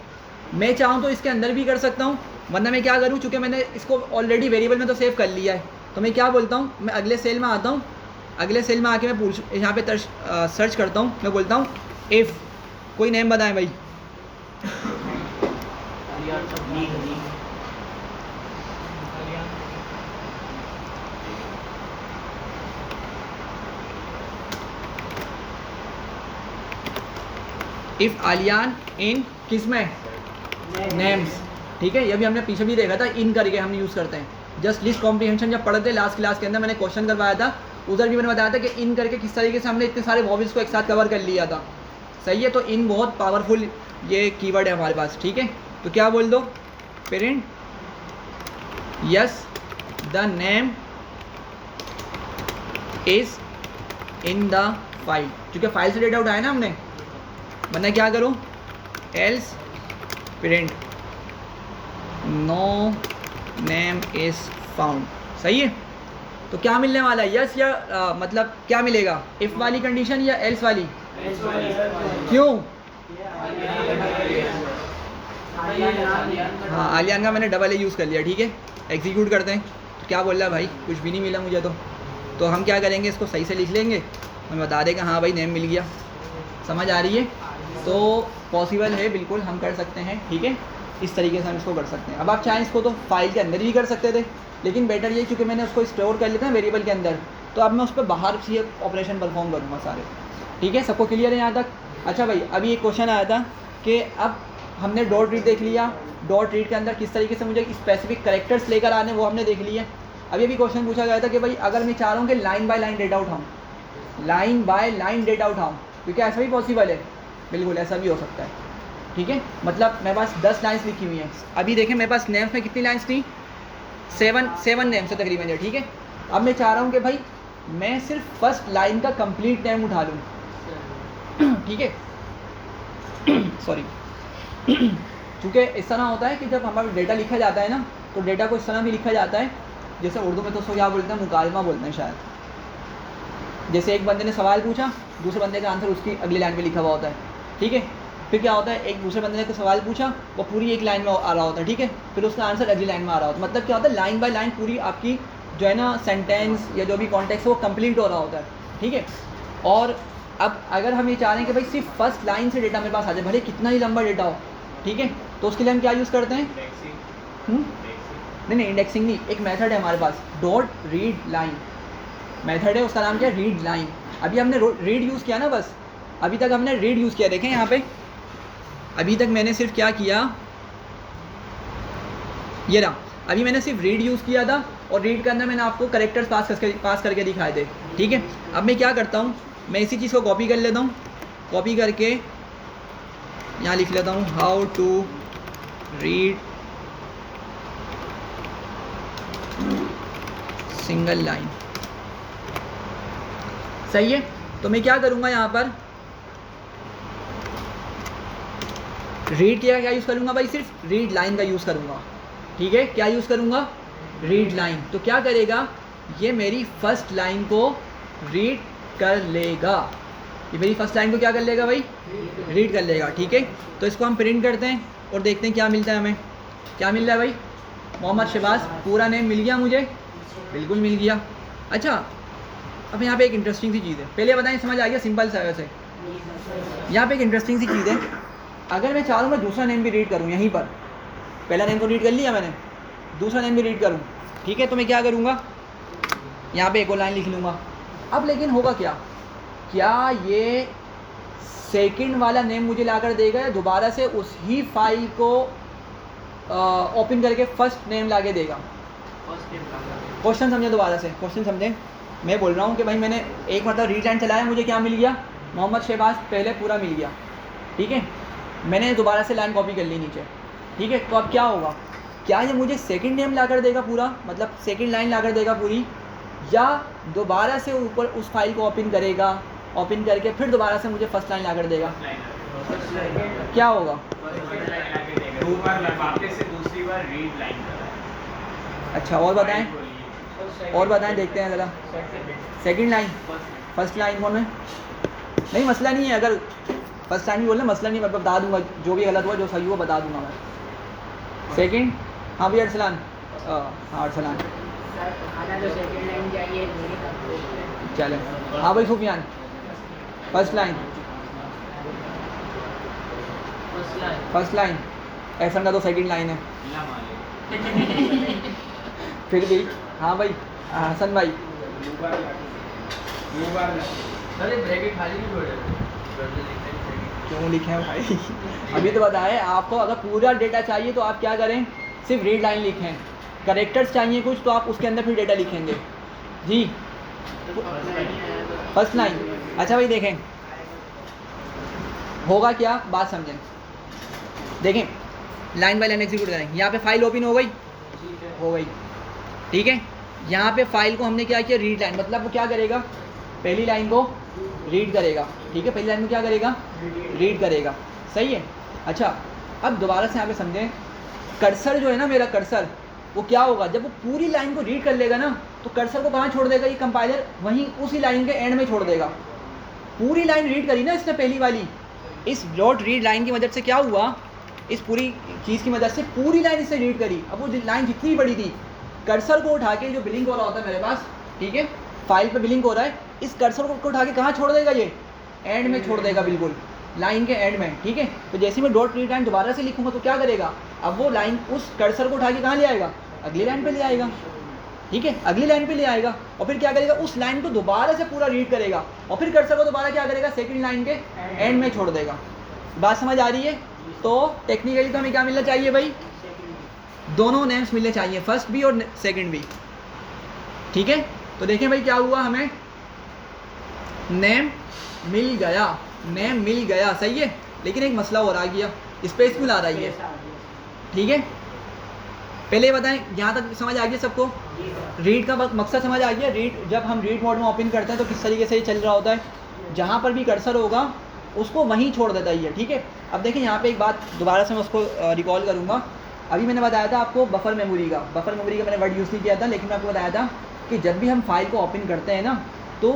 मैं चाहूँ तो इसके अंदर भी कर सकता हूँ, वरना मैं क्या करूँ, चूँकि मैंने इसको ऑलरेडी वेरिएबल में तो सेव कर लिया है, तो मैं क्या बोलता हूँ, मैं अगले सेल में आता हूँ, अगले सेल में आके मैं पूछ यहाँ पे सर्च करता हूँ, मैं बोलता हूँ इफ़, कोई नेम बताएं भाई। इफ़ आलियान इन किस में? नेम्स, ठीक है। ये भी हमने पीछे भी देखा था, इन करके हम यूज़ करते हैं। जस्ट लिस्ट कॉम्प्रीहेंशन जब पढ़ते लास्ट क्लास के अंदर मैंने क्वेश्चन करवाया था, उधर भी मैंने बताया था कि इन करके किस तरीके से हमने इतने सारे वॉवेल्स को एक साथ कवर कर लिया था, सही है। तो इन बहुत पावरफुल ये कीवर्ड है हमारे पास, ठीक है। तो क्या बोल दो, parent yes the name is in the file, क्योंकि फाइल से डेटा उठाया ना हमने, वरना क्या करो, else print no name is found. सही है। तो क्या मिलने वाला है, यस या मतलब क्या मिलेगा, इफ़ वाली कंडीशन या एल्स वाली? क्यों? हाँ, आलियान का मैंने डबल ए यूज़ कर लिया। ठीक है, एग्जीक्यूट करते हैं। तो क्या बोल रहा है भाई, कुछ भी नहीं मिला मुझे। तो हम क्या करेंगे, इसको सही से लिख लेंगे, हमें बता देगा हाँ भाई नेम मिल गया। समझ आ रही है? तो पॉसिबल है, बिल्कुल हम कर सकते हैं। ठीक है, इस तरीके से हम इसको कर सकते हैं। अब आप चाहें इसको तो फाइल के अंदर भी कर सकते थे, लेकिन बेटर ये क्योंकि मैंने उसको स्टोर कर लिया था वेरिएबल के अंदर, तो अब मैं उस पर बाहर से ऑपरेशन परफॉर्म करूँगा सारे। ठीक है, सबको क्लियर है यहाँ तक? अच्छा भाई, अभी एक क्वेश्चन आया था कि अब हमने डॉट रीड देख लिया, डॉट रीड के अंदर किस तरीके से मुझे स्पेसिफिक कैरेक्टर्स लेकर आने, वो हमने देख लिया। अभी अभी क्वेश्चन पूछा गया था कि भाई अगर मैं चाह रहा हूँ कि लाइन बाय लाइन डेटा उठाऊँ, लाइन बाय लाइन डेटा उठाऊँ, क्योंकि ऐसा भी पॉसिबल है। बिल्कुल ऐसा भी हो सकता है। ठीक है, मतलब मेरे पास 10 लाइन्स लिखी हुई हैं। अभी देखें मेरे पास नेम्स में कितनी लाइन्स थी, 7 नेम्स है तकरीबन है। ठीक है, अब मैं चाह रहा हूँ कि भाई मैं सिर्फ फर्स्ट लाइन का कंप्लीट नेम उठा लूँ। ठीक है, सॉरी, क्योंकि इस तरह होता है कि जब हमारा डेटा लिखा जाता है ना, तो डेटा को इस तरह भी लिखा जाता है, जैसे उर्दू में तो उसको क्या बोलते हैं, मुकालमा बोलते हैं शायद। जैसे एक बंदे ने सवाल पूछा, दूसरे बंदे का आंसर उसकी अगली लाइन पे लिखा हुआ होता है। ठीक है, फिर क्या होता है, एक दूसरे बंदे ने सवाल पूछा, वो पूरी एक लाइन में आ रहा होता है। ठीक है, फिर उसका आंसर अगली लाइन में आ रहा होता है। मतलब क्या होता है, लाइन बाय लाइन पूरी आपकी जो है ना सेंटेंस या जो भी कॉन्टेक्स्ट है वो कंप्लीट हो रहा होता है। ठीक है, और अब अगर हम ये चाह रहे हैं कि भाई सिर्फ फर्स्ट लाइन से डेटा मेरे पास आ जाए, भले कितना ही लंबा डेटा हो, ठीक है, तो उसके लिए हम क्या यूज़ करते हैं? नहीं, इंडेक्सिंग नहीं, एक मेथड है हमारे पास, डॉट रीड लाइन मेथड है, उसका नाम क्या है, रीड लाइन। अभी हमने रीड यूज़ किया ना, बस अभी तक हमने रीड यूज़ किया। देखें यहाँ पे, अभी तक मैंने सिर्फ क्या किया, ये रहा, अभी मैंने सिर्फ रीड यूज़ किया था, और रीड के अंदर मैंने आपको करेक्टर्स पास करके दिखाए थे। ठीक है, अब मैं क्या करता हूँ, मैं इसी चीज़ को कॉपी कर लेता हूँ, कॉपी करके यहाँ लिख लेता हूँ, how to read single line. सही है, तो मैं क्या करूँगा यहाँ पर, रीड किया क्या यूज़ करूँगा भाई, सिर्फ रीड लाइन का यूज़ करूँगा। ठीक है, क्या यूज़ करूँगा, रीड लाइन। तो क्या करेगा, ये मेरी फर्स्ट लाइन को रीड कर लेगा, ये मेरी फर्स्ट लाइन को क्या कर लेगा भाई, रीड कर लेगा। ठीक है, तो इसको हम प्रिंट करते हैं और देखते हैं क्या मिलता है हमें। क्या मिल रहा है भाई, मोहम्मद शहबाज, पूरा नेम मिल गया मुझे, बिल्कुल मिल गया। अच्छा, अब यहाँ पे एक इंटरेस्टिंग सी चीज़ है, पहले बताएं, समझ आ गया, सिंपल सा वैसे। यहाँ पे एक इंटरेस्टिंग सी चीज़ है, अगर मैं चाहूँ मैं दूसरा नेम भी रीड करूँ, यहीं पर पहला नेम को रीड कर लिया मैंने, दूसरा नेम भी रीड करूँ, ठीक है, तो मैं क्या करूँगा, यहाँ पे एक और लाइन लिख लूँगा। अब लेकिन होगा क्या, क्या ये सेकंड वाला नेम मुझे ला कर देगा, या दोबारा से उस ही फाइल को ओपन करके फर्स्ट नेम ला के देगा? क्वेश्चन समझे, दोबारा से क्वेश्चन समझें। मैं बोल रहा हूँ कि भाई मैंने एक मतलब रीड लाइन चलाया, मुझे क्या मिल गया, मोहम्मद शहबाज पहले पूरा मिल गया। ठीक है, मैंने दोबारा से लाइन कॉपी कर ली नीचे। ठीक है, तो अब क्या होगा, क्या ये मुझे सेकंड नेम ला कर देगा पूरा, मतलब सेकंड लाइन ला कर देगा पूरी, या दोबारा से ऊपर उस फाइल को ओपन करेगा, ओपन करके फिर दोबारा से मुझे फर्स्ट लाइन ला कर देगा? क्या होगा, अच्छा और बताएं, और बताएं, देखते हैं ज़रा। सेकंड लाइन, फर्स्ट लाइन कौन है? नहीं मसला नहीं है, अगर फर्स्ट लाइन भी बोलना मसला नहीं, मैं बता दूंगा, जो भी गलत हुआ जो सही हुआ बता दूंगा मैं। सेकंड, हाँ भैया अरसलान, हाँ अरसलान, चले, हाँ भाई Sufiyan, first line, first line, ऐसा का तो सेकंड लाइन है फिर भी, हाँ भाई हसन भाई, क्यों लिखे हैं भाई अभी तो बताए आपको, अगर पूरा डेटा चाहिए तो आप क्या करें, सिर्फ रीड लाइन लिखें, करेक्टर्स चाहिए कुछ तो आप उसके अंदर फिर डेटा लिखेंगे जी, फर्स्ट लाइन। अच्छा भाई देखें होगा क्या, बात समझें, देखें लाइन बाय लाइन एग्जीक्यूट करें। यहाँ पे फाइल ओपन हो गई, हो गई, ठीक है, यहाँ पे फाइल को हमने क्या किया, रीड लाइन, मतलब वो क्या करेगा, पहली लाइन को रीड करेगा, ठीक है। पहली लाइन में क्या करेगा, रीड करेगा, सही है। अच्छा अब दोबारा से यहाँ पे समझें, कर्सर जो है ना मेरा कर्सर, वो क्या होगा, जब वो पूरी लाइन को रीड कर लेगा ना तो कर्सर को कहाँ छोड़ देगा ये कंपाइलर, वहीं उसी लाइन के एंड में छोड़ देगा। पूरी लाइन रीड करी ना इसने पहली वाली, इस डॉट रीड लाइन की मदद से क्या हुआ, इस पूरी चीज़ की मदद से पूरी लाइन इससे रीड करी। अब वो लाइन जितनी बड़ी थी, कर्सर को उठा के, जो बिलिंक हो रहा होता है मेरे पास, ठीक है, फाइल पे बिलिंक हो रहा है, इस कर्सर को उठा के कहाँ छोड़ देगा, ये एंड में छोड़ देगा, बिल्कुल लाइन के एंड में, ठीक है। तो जैसे मैं डॉट रीड लाइन दोबारा से लिखूंगा तो क्या करेगा, अब वो लाइन उस कर्सर को उठा के कहाँ ले आएगा, अगली लाइन पे ले आएगा, ठीक है, अगली लाइन पे ले आएगा, और फिर क्या करेगा, उस लाइन को दोबारा से पूरा रीड करेगा, और फिर कर्सर को दोबारा क्या करेगा, सेकंड लाइन के एंड में छोड़ देगा। बात समझ आ रही है। तो टेक्निकली तो हमें क्या मिलना चाहिए भाई, दोनों नेम्स मिलने चाहिए, फर्स्ट भी और सेकंड भी, ठीक है। तो देखें भाई क्या हुआ, हमें नेम मिल गया, नेम मिल गया, सही है। लेकिन एक मसला और आ गया, स्पेस क्यों ला रही है, ठीक है। पहले ये बताएं, यहाँ तक समझ आ गया सबको, रीड का मकसद समझ आ गया। रीड, जब हम रीड मोड में ओपन करते हैं तो किस तरीके से ये चल रहा होता है, जहाँ पर भी कर्सर होगा उसको वहीं छोड़ देता ही है, ठीक है। अब देखिए यहाँ पे एक बात दोबारा से मैं उसको रिकॉल करूँगा। अभी मैंने बताया था आपको बफर मेमोरी का मैंने वर्ड यूज़ नहीं किया था, लेकिन मैं आपको बताया था कि जब भी हम फाइल को ओपन करते हैं ना, तो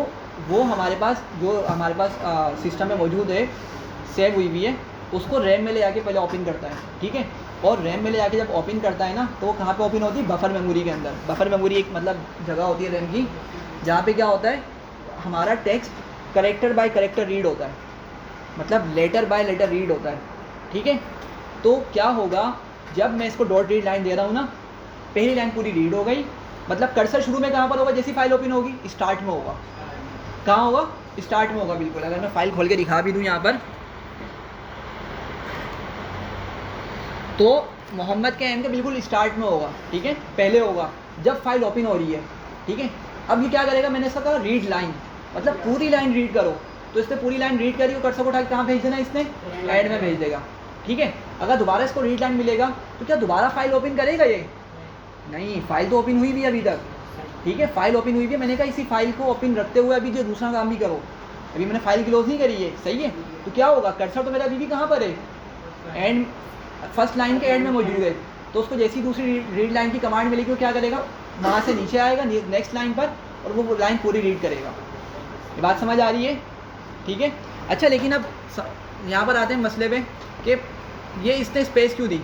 वो हमारे पास जो हमारे पास सिस्टम में मौजूद है, सेव हुई हुई है, उसको रैम में ले जाके पहले ओपन करता है, ठीक है। और रैम में ले जाके जब ओपन करता है ना, तो वो कहाँ पे ओपन होती है, बफर मेमोरी के अंदर। बफर मेमोरी एक मतलब जगह होती है रैम की, जहाँ पे क्या होता है, हमारा text character by character read होता है, मतलब लेटर बाय लेटर रीड होता है, ठीक है। तो क्या होगा, जब मैं इसको डॉट रीड लाइन दे रहा हूँ ना, पहली लाइन पूरी रीड हो गई, मतलब कर्सर शुरू में कहाँ पर होगा, जैसी फाइल ओपन होगी स्टार्ट में होगा, कहाँ होगा, स्टार्ट में होगा, बिल्कुल। अगर मैं फाइल खोल के दिखा भी दूँ यहाँ पर, तो मोहम्मद के एम के बिल्कुल स्टार्ट में होगा, ठीक है, पहले होगा जब फाइल ओपन हो रही है, ठीक है। अब ये क्या करेगा, मैंने इसका कहा रीड लाइन, मतलब पूरी लाइन रीड करो, तो इसने पूरी लाइन रीड करी और कर्सर को उठा के कहाँ भेज देना, इसने एंड में भेज देगा, ठीक है। अगर दोबारा इसको रीड लाइन मिलेगा तो क्या दोबारा फाइल ओपन करेगा ये, नहीं, फाइल तो ओपन हुई भी अभी तक, ठीक है, फाइल ओपन हुई भी। मैंने कहा इसी फाइल को ओपन रखते हुए अभी जो दूसरा काम भी करो, अभी मैंने फाइल क्लोज नहीं करी है, सही है। तो क्या होगा, कर्सर तो मेरा अभी भी कहाँ पर है, एंड फर्स्ट लाइन के एंड में मौजूद है, तो उसको जैसी दूसरी रीड लाइन की कमांड मिलेगी वो क्या करेगा, वहाँ से नीचे आएगा नेक्स्ट लाइन पर, और वो लाइन पूरी रीड करेगा। ये बात समझ आ रही है, ठीक है। अच्छा, लेकिन अब यहाँ पर आते हैं मसले पे कि ये इसने स्पेस क्यों दी।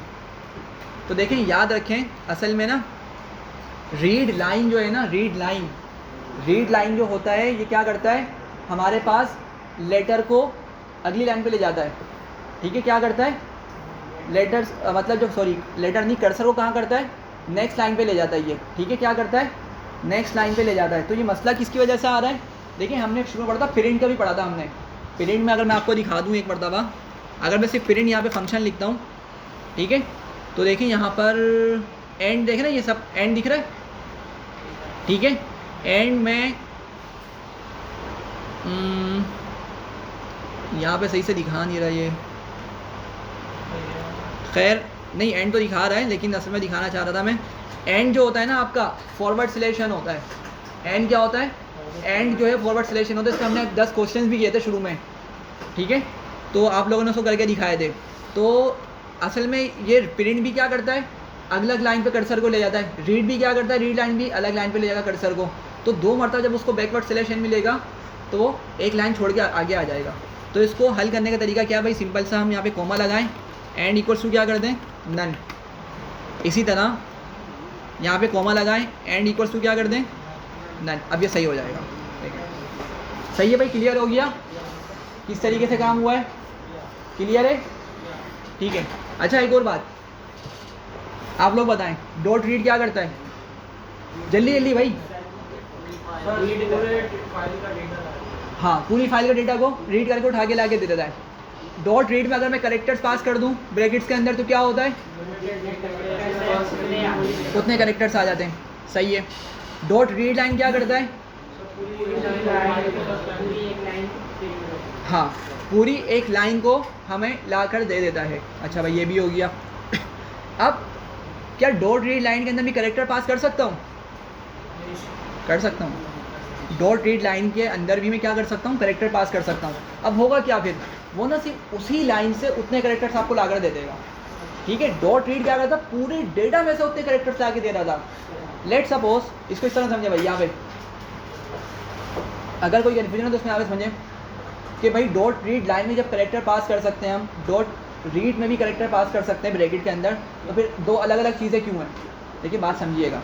तो देखें, याद रखें, असल में ना रीड लाइन जो है ना, रीड लाइन जो होता है, ये क्या करता है, हमारे पास लेटर को अगली लाइन पे ले जाता है, ठीक है। क्या करता है, लेटर्स मतलब जो सॉरी लेटर नहीं, कर्सर को कहाँ करता है, नेक्स्ट लाइन पे ले जाता है ये, ठीक है। क्या करता है, नेक्स्ट लाइन पे ले जाता है। तो ये मसला किसकी वजह से आ रहा है, देखिए हमने शुरू में पढ़ा था, प्रिंट का भी पढ़ा था हमने। प्रिंट में अगर मैं आपको दिखा दूँ एक मरतबा, अगर मैं सिर्फ प्रिंट यहाँ पे फंक्शन लिखता हूँ, ठीक है, तो देखिए यहाँ पर एंड देख रहे हैं, ये सब एंड दिख रहा है, ठीक है। एंड में यहाँ पे सही से दिखा नहीं रहा ये, खैर नहीं, एंड तो दिखा रहा है, लेकिन असल में दिखाना चाह रहा था मैं, एंड जो होता है ना आपका फॉरवर्ड सिलेक्शन होता है। एंड क्या होता है, एंड जो है फॉरवर्ड सिलेक्शन होता है। इसमें हमने 10 क्वेश्चंस भी किए थे शुरू में, ठीक है, तो आप लोगों ने उसको करके दिखाए थे। तो असल में ये प्रिंट भी क्या करता है, अलग लाइन पे कर्सर को ले जाता है, रीड भी क्या करता है, रीड लाइन भी अलग लाइन पे ले जाएगा कर्सर को। तो 2 मरतबा जब उसको बैकवर्ड सिलेक्शन मिलेगा तो वो एक लाइन छोड़ के आगे आ जाएगा। तो इसको हल करने का तरीका क्या है भाई, सिंपल सा, हम यहाँ पे कोमा लगाएं, एंड इक्वल्स टू क्या कर दें, नन। इसी तरह यहाँ पे कोमा लगाएं, एंड इक्वल्स टू क्या कर दें, नन। अब ये सही हो जाएगा, सही है भाई, क्लियर हो गया किस तरीके से काम हुआ है, क्लियर है, ठीक है। अच्छा, एक और बात आप लोग बताएं, डॉट रीड क्या करता है, जल्दी जल्दी भाई। हाँ, पूरी फाइल का डेटा को रीड करके उठा के ला के दे देता है। डॉट रीड में अगर मैं करेक्टर्स पास कर दूं ब्रैकेट्स के अंदर, तो क्या होता है, उतने करेक्टर्स आ जाते हैं, सही है। डॉट रीड लाइन क्या करता है, हाँ, पूरी एक लाइन को हमें लाकर दे देता है। अच्छा भाई, ये भी हो गया। अब क्या डॉट रीड लाइन के अंदर भी करेक्टर पास कर सकता हूँ, कर सकता हूँ, डॉट रीड लाइन के अंदर भी मैं क्या कर सकता हूँ, करेक्टर पास कर सकता हूँ। अब होगा क्या फिर, वो ना सिर्फ उसी लाइन से उतने करेक्टर्स आपको लाकर दे देगा, ठीक है। डॉट रीड क्या करता, पूरे डेटा में से उतने करेक्टर्स ला के दे रहा था। लेट सपोज, इसको इस तरह समझे भाई, यहाँ पे अगर कोई कन्फ्यूजन है तो उसमें यहाँ पे समझें कि भाई डॉट रीड लाइन में जब करेक्टर पास कर सकते हैं हम, डॉट रीड में भी करेक्टर पास कर सकते हैं ब्रैकेट के अंदर, तो फिर दो अलग अलग चीज़ें क्यों हैं। देखिए बात समझिएगा,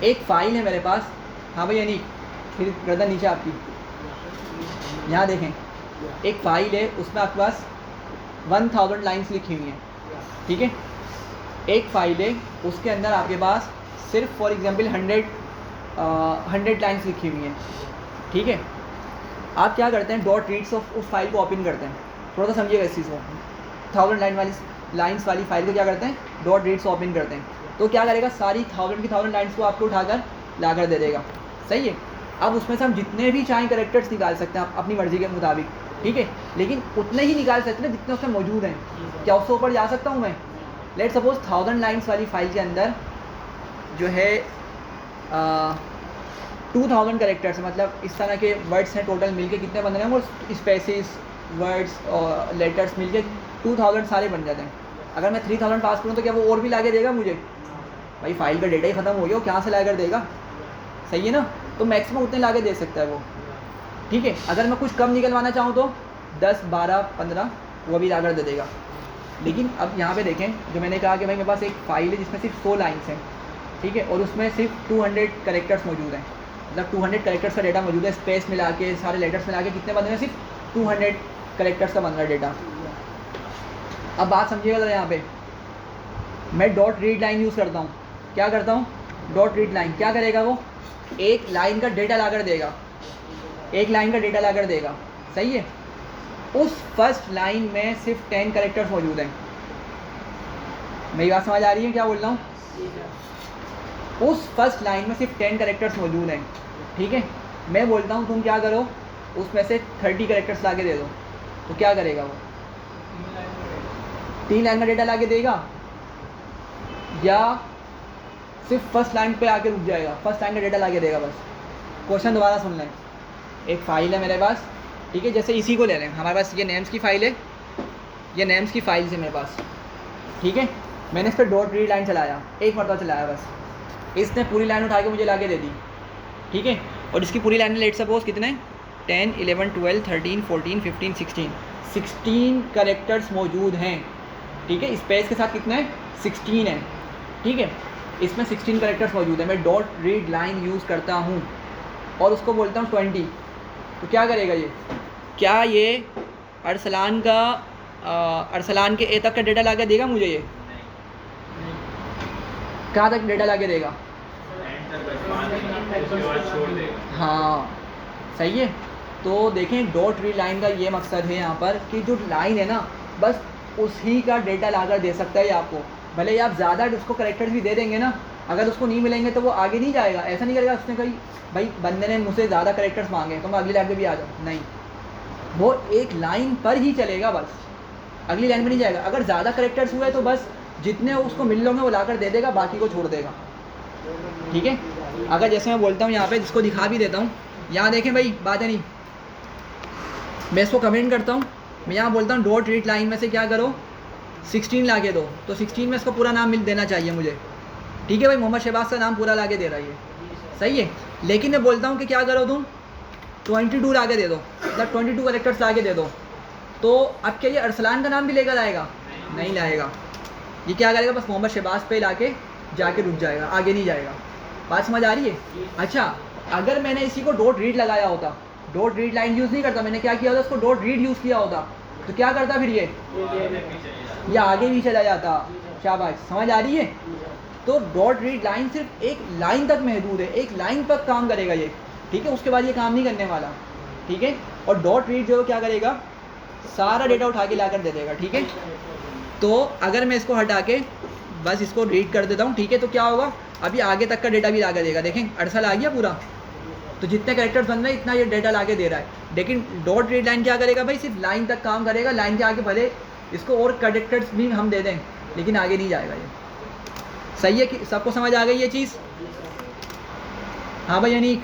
एक फ़ाइल है मेरे पास, हाँ भाई यानी फिर गर्दन नीचे आपकी, यहाँ देखें एक फ़ाइल है, उसमें आपके पास 1000 लाइन्स लिखी हुई हैं, ठीक है। एक फ़ाइल है, उसके अंदर आपके पास सिर्फ फॉर एग्जांपल 100 लाइन्स लिखी हुई हैं, ठीक है। आप क्या करते हैं, डॉट रीड्स ऑफ उस फाइल को ओपन करते हैं, थोड़ा सा समझिएगा इस चीज़ को। 1000 लाइन्स वाली फाइल को क्या करते हैं, डॉट रीड्स ओपन करते हैं, तो क्या करेगा, सारी 1000 लाइन्स को आपको उठाकर लाकर दे देगा, सही है। अब उसमें से हम जितने भी चाहें करेक्टर्स निकाल सकते हैं अपनी मर्ज़ी के मुताबिक, ठीक है, लेकिन उतने ही निकाल सकते हैं जितने उसमें मौजूद हैं। क्या उससे ऊपर जा सकता हूँ मैं? लेट सपोज 1000 लाइन्स वाली फाइल के अंदर जो है 2000 करेक्टर्स, मतलब इस तरह के वर्ड्स हैं, टोटल मिलके कितने बन रहे हैं, वो स्पेसिस वर्ड्स और लेटर्स मिलके 2000 सारे बन जाते हैं। अगर मैं 3000 पास करूँ तो क्या वो और भी लाके देगा मुझे? भाई फाइल का डेटा ही ख़त्म हो गया, वो कहाँ से लाकर देगा, सही है ना। तो मैक्सिमम उतने लाके दे सकता है वो, ठीक है। अगर मैं कुछ कम निकलवाना चाहूँ तो 10, 12, 15 वो भी लाकर दे देगा। लेकिन अब यहाँ पे देखें, जो मैंने कहा कि भाई मेरे पास एक फ़ाइल है जिसमें सिर्फ 100 लाइन्स हैं, ठीक है, और उसमें सिर्फ 200 करेक्टर्स मौजूद हैं, मतलब 200 करेक्टर्स का डेटा मौजूद है, स्पेस मिला के सारे लेटर्स मिला के कितने बन रहे हैं, सिर्फ 200 करेक्टर्स का बन रहा है डेटा। अब बात समझिएगा ज़रा, यहाँ पे मैं डॉट रीड लाइन यूज़ करता हूँ। क्या करता हूँ, डॉट रीड लाइन क्या करेगा, वो एक लाइन का डेटा लाकर देगा, एक लाइन का डेटा लाकर देगा, सही है। उस फर्स्ट लाइन में सिर्फ 10 करेक्टर्स मौजूद हैं। मेरी बात समझ आ रही है क्या बोल रहा हूँ? उस फर्स्ट लाइन में सिर्फ 10 करेक्टर्स मौजूद हैं, ठीक है। मैं बोलता हूँ तुम क्या करो, उसमें से 30 करेक्टर्स ला के दे दो, तो क्या करेगा वो? 3 लाइन का डेटा ला के देगा, या सिर्फ फर्स्ट लाइन पे आके रुक जाएगा, फर्स्ट लाइन का डेटा ला के देगा बस। क्वेश्चन दोबारा सुन लें, एक फ़ाइल है मेरे पास, ठीक है, जैसे इसी को ले लें, हमारे पास ये नेम्स की फ़ाइल है, ये नेम्स की फ़ाइल है मेरे पास, ठीक है। मैंने इस पर डॉट रीड लाइन चलाया, एक मरतबा चलाया बस, इसने पूरी लाइन उठा के मुझे ला के दे दी, ठीक है। और इसकी पूरी लाइन लेट सपोज कितने, 10, 11, 12, 13, 14, 15, 16 करेक्टर्स मौजूद हैं, ठीक है। स्पेस के साथ कितने, 16 है, ठीक है। इसमें 16 करेक्टर्स मौजूद है। मैं डॉट रीड लाइन यूज़ करता हूँ और उसको बोलता हूँ 20, तो क्या करेगा ये? क्या ये अरसलान के ए तक का डेटा ला के देगा मुझे? ये कहाँ तक डेटा ला के देगा? हाँ सही है। तो देखें डॉट रीड लाइन का ये मकसद है यहाँ पर कि जो लाइन है ना, बस उसी का डेटा लाकर दे सकता है आपको। भले ही आप ज़्यादा उसको करेक्टर्स भी दे देंगे ना, अगर उसको नहीं मिलेंगे तो वो आगे नहीं जाएगा। ऐसा नहीं करेगा उसने कही भाई बंदे ने मुझसे ज़्यादा करेक्टर्स मांगे तो मैं अगली लाइन पे भी आ जाऊँ, नहीं, वो एक लाइन पर ही चलेगा, बस अगली लाइन में नहीं जाएगा। अगर ज़्यादा करेक्टर्स हुए तो बस जितने उसको मिल लोगे वो लाकर दे देगा, बाकी को छोड़ देगा, ठीक है। अगर जैसे मैं बोलता हूँ यहाँ पे, जिसको दिखा भी देता हूँ, यहाँ देखें भाई, बात है नहीं, मैं इसको कमेंट करता हूँ, मैं यहाँ बोलता हूँ डॉट रीड लाइन में से क्या करो 16 ला के दो, तो 16 में इसको पूरा नाम मिल देना चाहिए मुझे, ठीक है भाई। मोहम्मद शहबाज का नाम पूरा ला के दे रहा है ये, सही है। लेकिन मैं बोलता हूँ कि क्या करो तुम 22 ला के दे दो, मतलब 22 करेक्टर्स ला के दे दो, तो अब क्या ये अरसलान का नाम भी लेकर आएगा? नहीं लाएगा। ये क्या करेगा, बस मोहम्मद शहबाज पे ला के जाके रुक जाएगा, आगे नहीं जाएगा। बात समझ आ रही है? अच्छा, अगर मैंने इसी को डॉट रीड लगाया होता, डॉट रीड लाइन यूज़ नहीं करता, मैंने क्या किया होता, उसको डॉट रीड यूज़ किया होता, तो क्या करता फिर ये आगे भी चला जाता। शाबाश, समझ आ रही है? तो डॉट रीड लाइन सिर्फ एक लाइन तक महदूद है, एक लाइन तक काम करेगा ये, ठीक है। उसके बाद ये काम नहीं करने वाला, ठीक है। और डॉट रीड जो क्या करेगा, सारा डेटा उठा के लाकर दे देगा, ठीक है। तो अगर मैं इसको हटा के बस इसको रीड कर देता हूँ, ठीक है, तो क्या होगा, अभी आगे तक का डेटा भी ला कर देगा। देखें अरसल आ गया पूरा, तो जितने कैरेक्टर्स बन रहे हैं इतना ये डेटा ला के दे रहा है। लेकिन डॉट रीड लाइन क्या करेगा भाई, सिर्फ लाइन तक काम करेगा, लाइन के आगे भले इसको और कैरेक्टर्स भी हम दे दें, लेकिन आगे नहीं जाएगा ये। सही है कि सबको समझ आ गई ये चीज़? हाँ भाई अनीक,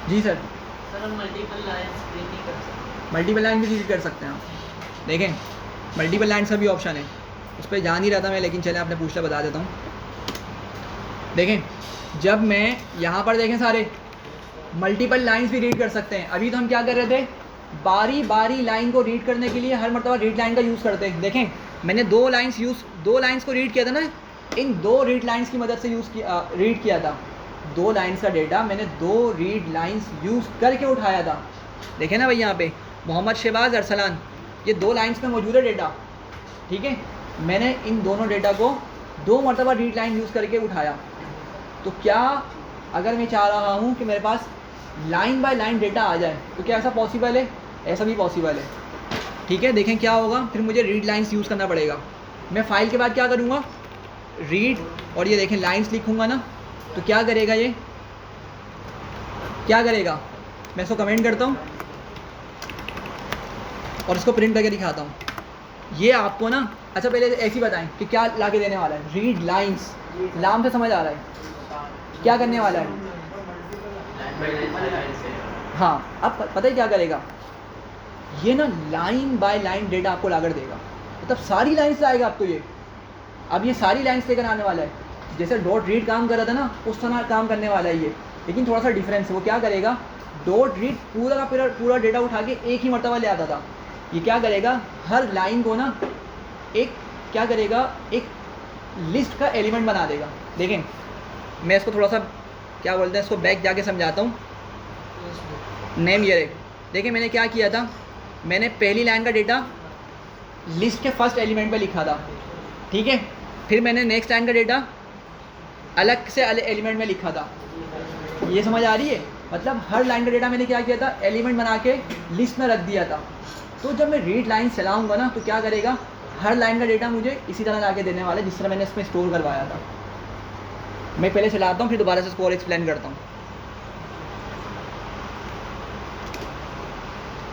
जी सर, सर हम मल्टीपल लाइन्स प्रिंट नहीं कर सकते। मल्टीपल लाइन भी रीड कर सकते हैं आप। देखें मल्टीपल लाइन का भी ऑप्शन है, उस पर जा नहीं रहा था मैं, लेकिन चले आपने पूछा बता देता हूँ। देखें जब मैं यहाँ पर देखें सारे मल्टीपल लाइंस भी रीड कर सकते हैं। अभी तो हम क्या कर रहे थे, बारी बारी लाइन को रीड करने के लिए हर मरतबा रीड लाइन का यूज़ करते हैं। देखें मैंने दो लाइंस को रीड किया था ना, इन दो रीड लाइंस की मदद से रीड किया था। 2 लाइंस का डेटा मैंने 2 रीड लाइंस यूज़ करके उठाया था। देखें ना भाई यहाँ पे मोहम्मद शहबाज अरसलान, ये 2 लाइंस में मौजूद है डेटा, ठीक है। मैंने इन दोनों डेटा को 2 मरतबा रीड लाइन यूज़ करके उठाया। तो क्या अगर मैं चाह रहा हूँ कि मेरे पास लाइन बाय लाइन डेटा आ जाए तो क्या ऐसा पॉसिबल है? ऐसा भी पॉसिबल है, ठीक है। देखें क्या होगा, फिर मुझे रीड लाइंस यूज़ करना पड़ेगा। मैं फाइल के बाद क्या करूँगा, रीड, और ये देखें लाइंस लिखूँगा ना, तो क्या करेगा ये, क्या करेगा, मैं इसको कमेंट करता हूँ और इसको प्रिंट करके दिखाता हूँ। ये आपको ना, अच्छा पहले ऐसी बताएं कि क्या ला के देने वाला है। रीड लाइंस, लाम से समझ आ रहा है क्या करने वाला है? हाँ, अब पता है क्या करेगा, ये ना लाइन बाय लाइन डेटा आपको लाकर देगा, मतलब सारी लाइंस लाएगा आपको ये। अब ये सारी लाइंस लेकर आने वाला है, जैसे डॉट रीड काम कर रहा था ना, उस तरह काम करने वाला है ये, लेकिन थोड़ा सा डिफरेंस है। वो क्या करेगा, डॉट रीड पूरा का पूरा डेटा उठा के एक ही मरतबा ले आता था। ये क्या करेगा, हर लाइन को ना एक क्या करेगा, एक लिस्ट का एलिमेंट बना देगा। देखें मैं इसको थोड़ा सा क्या बोलते हैं, इसको बैक जाके समझाता हूँ। नेम ये रहे, देखिए मैंने क्या किया था, मैंने पहली लाइन का डेटा लिस्ट के फर्स्ट एलिमेंट पे लिखा था, ठीक है। फिर मैंने नेक्स्ट लाइन का डेटा अलग से एलिमेंट में लिखा था। ये समझ आ रही है? मतलब हर लाइन का डेटा मैंने क्या किया था, एलिमेंट बना के लिस्ट में रख दिया था। तो जब मैं रीड लाइन चलाऊँगा ना, तो क्या करेगा, हर लाइन का डेटा मुझे इसी तरह ला के देने वाला है जिस तरह मैंने इसमें स्टोर करवाया था। मैं पहले चलाता हूँ, फिर दोबारा से इसको और एक्सप्लेन करता हूँ।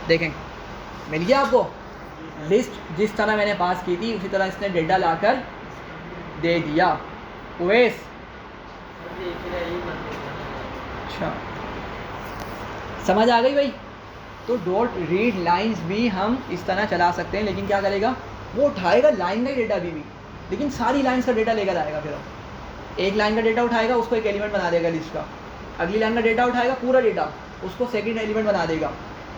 देखें मिल गया आपको, लिस्ट जिस तरह मैंने पास की थी उसी तरह इसने डेटा लाकर दे दिया। ओएस अच्छा समझ आ गई भाई? तो डॉट रीड लाइंस भी हम इस तरह चला सकते हैं, लेकिन क्या करेगा, वो उठाएगा लाइन का ही डेटा भी, लेकिन सारी लाइंस का डेटा लेकर आएगा। फिर एक लाइन का डेटा उठाएगा, उसको एक एलिमेंट बना देगा लिस्ट का। अगली लाइन का डेटा उठाएगा पूरा डेटा, उसको सेकंड एलिमेंट बना देगा।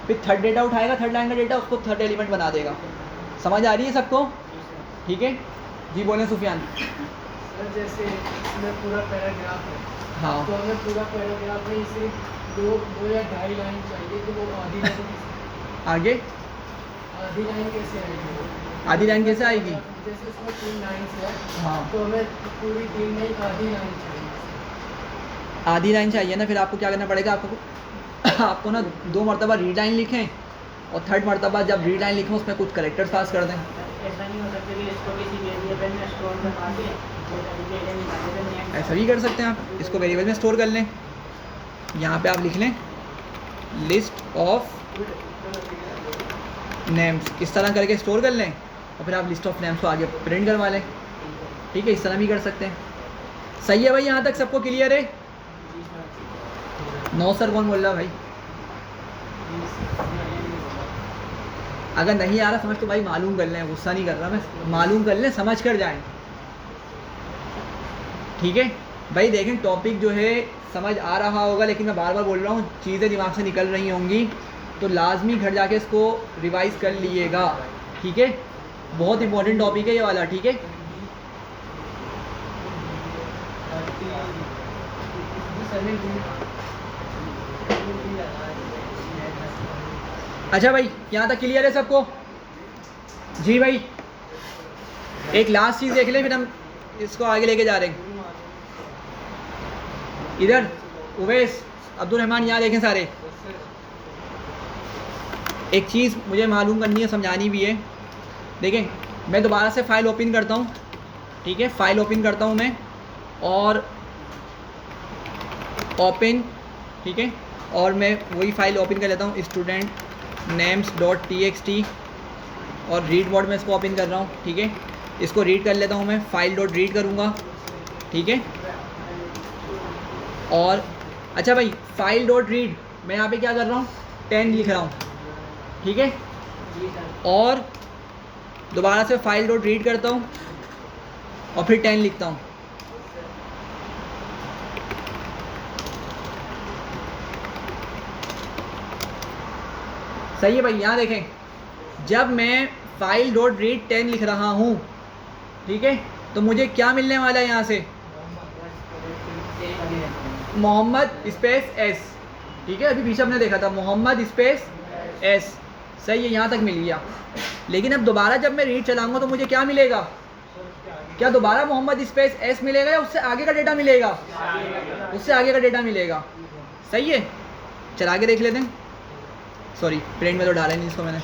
फिर थर्ड डेटा उठाएगा, थर्ड लाइन का डेटा, उसको थर्ड एलिमेंट बना देगा। समझ आ रही है सबको? ठीक है जी, बोलें सुफियान। सर जैसे इसमें पूरा पैराग्राफ है, हाँ, तो हमें पूरा पैराग्राफ में सिर्फ दो या ढाई लाइन चाहिए, तो वो आधी लाइन आगे आधी लाइन कैसे आएगी? आधी लाइन कैसे आएगी? जैसे इसमें 3 लाइन्स है, हाँ, तो हमें पूरी 3 नहीं आधी लाइन चाहिए। आधी लाइन चाहिए ना, फिर आपको क्या करना पड़ेगा, आपको ना 2 मरतबा रीड लाइन लिखें और थर्ड मरतबा जब रीड लाइन लिखें उसमें कुछ करेक्टर्स पास कर दें। ऐसा नहीं हो सकता कि इसको किसी वेरिएबल में स्टोर करवा के ऐसा भी कर सकते हैं आप, इसको वेरिएबल में स्टोर कर लें। यहाँ पे आप लिख लें लिस्ट ऑफ नेम्स, इस तरह करके स्टोर कर लें और फिर आप लिस्ट ऑफ नेम्स को आगे प्रिंट करवा लें। ठीक है, इस तरह भी कर सकते हैं। सही है भाई, यहाँ तक सबको क्लियर है? नो सर कौन बोल रहा भाई? अगर नहीं आ रहा समझ तो भाई मालूम कर लें, गुस्सा नहीं कर रहा मैं, मालूम कर लें, समझ कर जाएं। ठीक है भाई, देखें टॉपिक जो है समझ आ रहा होगा, लेकिन मैं बार बार बोल रहा हूँ चीज़ें दिमाग से निकल रही होंगी, तो लाजमी घर जाके इसको रिवाइज कर लीजिएगा। ठीक है, बहुत इंपॉर्टेंट टॉपिक है ये वाला। ठीक है, अच्छा भाई यहाँ तक क्लियर है सबको? जी भाई, एक लास्ट चीज़ देख लें फिर हम इसको आगे लेके जा रहे हैं। इधर उवैस, अब्दुल रहमान, यहाँ देखें सारे। एक चीज़ मुझे मालूम करनी है, समझानी भी है। देखें मैं दोबारा से फ़ाइल ओपन करता हूँ। ठीक है, फ़ाइल ओपन करता हूँ मैं और ओपन, ठीक है, और मैं वही फ़ाइल ओपन कर लेता हूँ स्टूडेंट नेम्स डॉट txt और रीड मोड में इसको ओपन कर रहा हूँ। ठीक है, इसको रीड कर लेता हूँ मैं, फाइल डॉट रीड करूँगा। ठीक है, और अच्छा भाई फाइल डॉट रीड मैं यहाँ पे क्या कर रहा हूँ 10 लिख रहा हूँ, ठीक है। जी सर। और दोबारा से फाइल डॉट रीड करता हूँ और फिर 10 लिखता हूँ। सही है भाई। यहाँ देखें, जब मैं फाइल डॉट रीड 10 लिख रहा हूँ, ठीक है, तो मुझे क्या मिलने वाला है यहाँ से, मोहम्मद स्पेस एस, ठीक है। अभी पीछे हमने देखा था मोहम्मद स्पेस एस, सही है, यहाँ तक मिल गया। लेकिन अब दोबारा जब मैं रीड चलाऊंगा तो मुझे क्या मिलेगा, क्या दोबारा मोहम्मद स्पेस एस मिलेगा या उससे आगे का डेटा मिलेगा, उससे आगे का डेटा मिलेगा, सही है। चला के देख लेते हैं। सॉरी, प्रिंट में तो डाला नहीं इसको मैंने।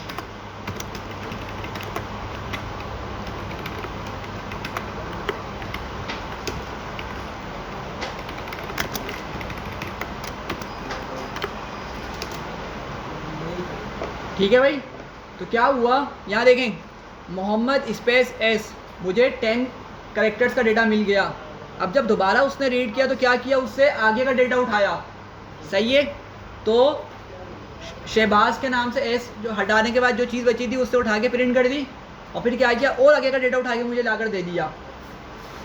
ठीक है भाई, तो क्या हुआ, यहाँ देखें मोहम्मद स्पेस एस, मुझे 10 कैरेक्टर्स का डेटा मिल गया। अब जब दोबारा उसने रीड किया तो क्या किया, उससे आगे का डेटा उठाया, सही है। तो शहबाज के नाम से एस जो हटाने के बाद जो चीज़ बची थी उससे उठा के प्रिंट कर दी, और फिर क्या किया, और आगे का डेटा उठा के मुझे लाकर दे दिया।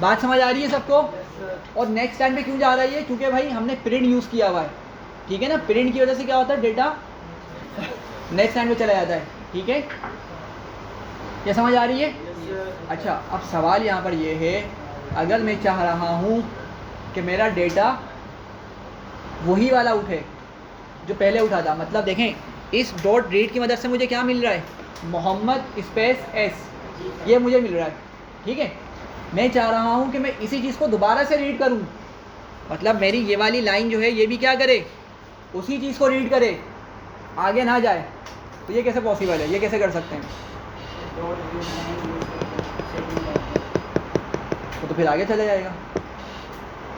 बात समझ आ रही है सबको। और नेक्स्ट टाइम पे क्यों जा रही है, क्योंकि भाई हमने प्रिंट यूज़ किया हुआ है, ठीक है ना। प्रिंट की वजह से क्या होता है, डेटा नेक्स्ट टाइम पे चला जाता है, ठीक है। क्या समझ आ रही है। अच्छा, अब सवाल यहाँ पर ये है, अगर मैं चाह रहा हूँ कि मेरा डेटा वही वाला उठे जो पहले उठा था, मतलब देखें इस डॉट रीड की मदद से मुझे क्या मिल रहा है, मोहम्मद स्पेस एस, ये मुझे मिल रहा है, ठीक है। मैं चाह रहा हूँ कि मैं इसी चीज़ को दोबारा से रीड करूँ, मतलब मेरी ये वाली लाइन जो है ये भी क्या करे, उसी चीज़ को रीड करे, आगे ना जाए। तो ये कैसे पॉसिबल है, ये कैसे कर सकते हैं। तो फिर आगे चला जाएगा।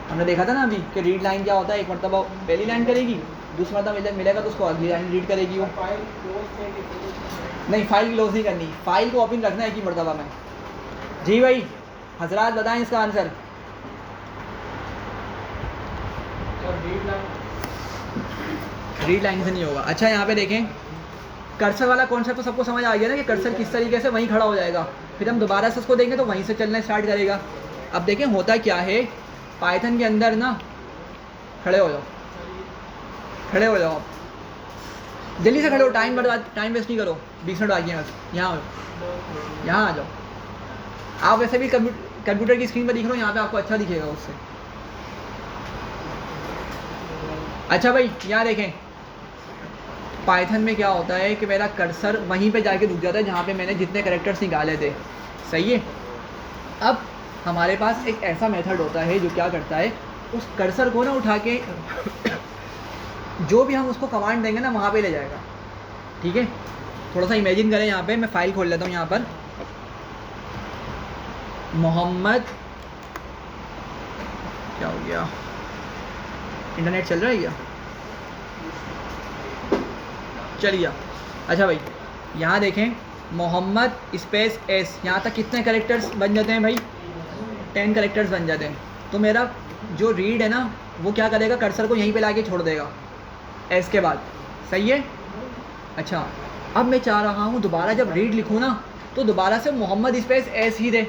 हमने देखा था ना अभी कि रीड लाइन क्या होता है, एक मरतबा पहली लाइन करेगी, दूसरी मरतबा मिलेगा तो उसको अगली लाइन रीड करेगी वो। नहीं, फाइल क्लोज नहीं करनी, फाइल को ओपन रखना है एक ही मरतबा में। जी भाई, हजरात बताएं इसका आंसर। रीड लाइन से नहीं होगा। अच्छा, यहाँ पे देखें कर्सर वाला कॉन्सेप्ट तो सबको समझ आ गया ना कि कर्सर किस तरीके से वहीं खड़ा हो जाएगा, फिर हम दोबारा से उसको देंगे तो वहीं से चलना स्टार्ट करेगा। अब देखें होता क्या है, पाइथन के अंदर ना, खड़े हो जाओ, खड़े हो जाओ, जल्दी से खड़े हो, टाइम वेस्ट नहीं करो, 20 मिनट बाकी हैं बस। यहाँ आओ, यहाँ आ जाओ। आप वैसे भी कंप्यूटर की स्क्रीन पर दिख रहे हो, यहाँ पे आपको अच्छा दिखेगा उससे। अच्छा भाई, यहाँ देखें पाइथन में क्या होता है कि मेरा कर्सर वहीं पे जाके रुक जाता है जहाँ पे मैंने जितने कैरेक्टर्स निकाले थे, सही है। अब हमारे पास एक ऐसा मेथड होता है जो क्या करता है, उस कर्सर को ना उठा के जो भी हम उसको कमांड देंगे ना वहाँ पे ले जाएगा, ठीक है। थोड़ा सा इमेजिन करें, यहाँ पे मैं फ़ाइल खोल लेता हूँ, यहाँ पर मोहम्मद, क्या हो गया, इंटरनेट चल रहा है क्या, चल गया। अच्छा भाई, यहाँ देखें मोहम्मद स्पेस एस, यहाँ तक कितने कैरेक्टर्स बन जाते हैं भाई, 10 कैरेक्टर्स बन जाते हैं। तो मेरा जो रीड है ना वो क्या करेगा, कर्सर को यहीं पे लाके छोड़ देगा एस के बाद, सही है। अच्छा, अब मैं चाह रहा हूँ दोबारा जब रीड लिखूँ ना तो दोबारा से मोहम्मद स्पेस एस ही दे।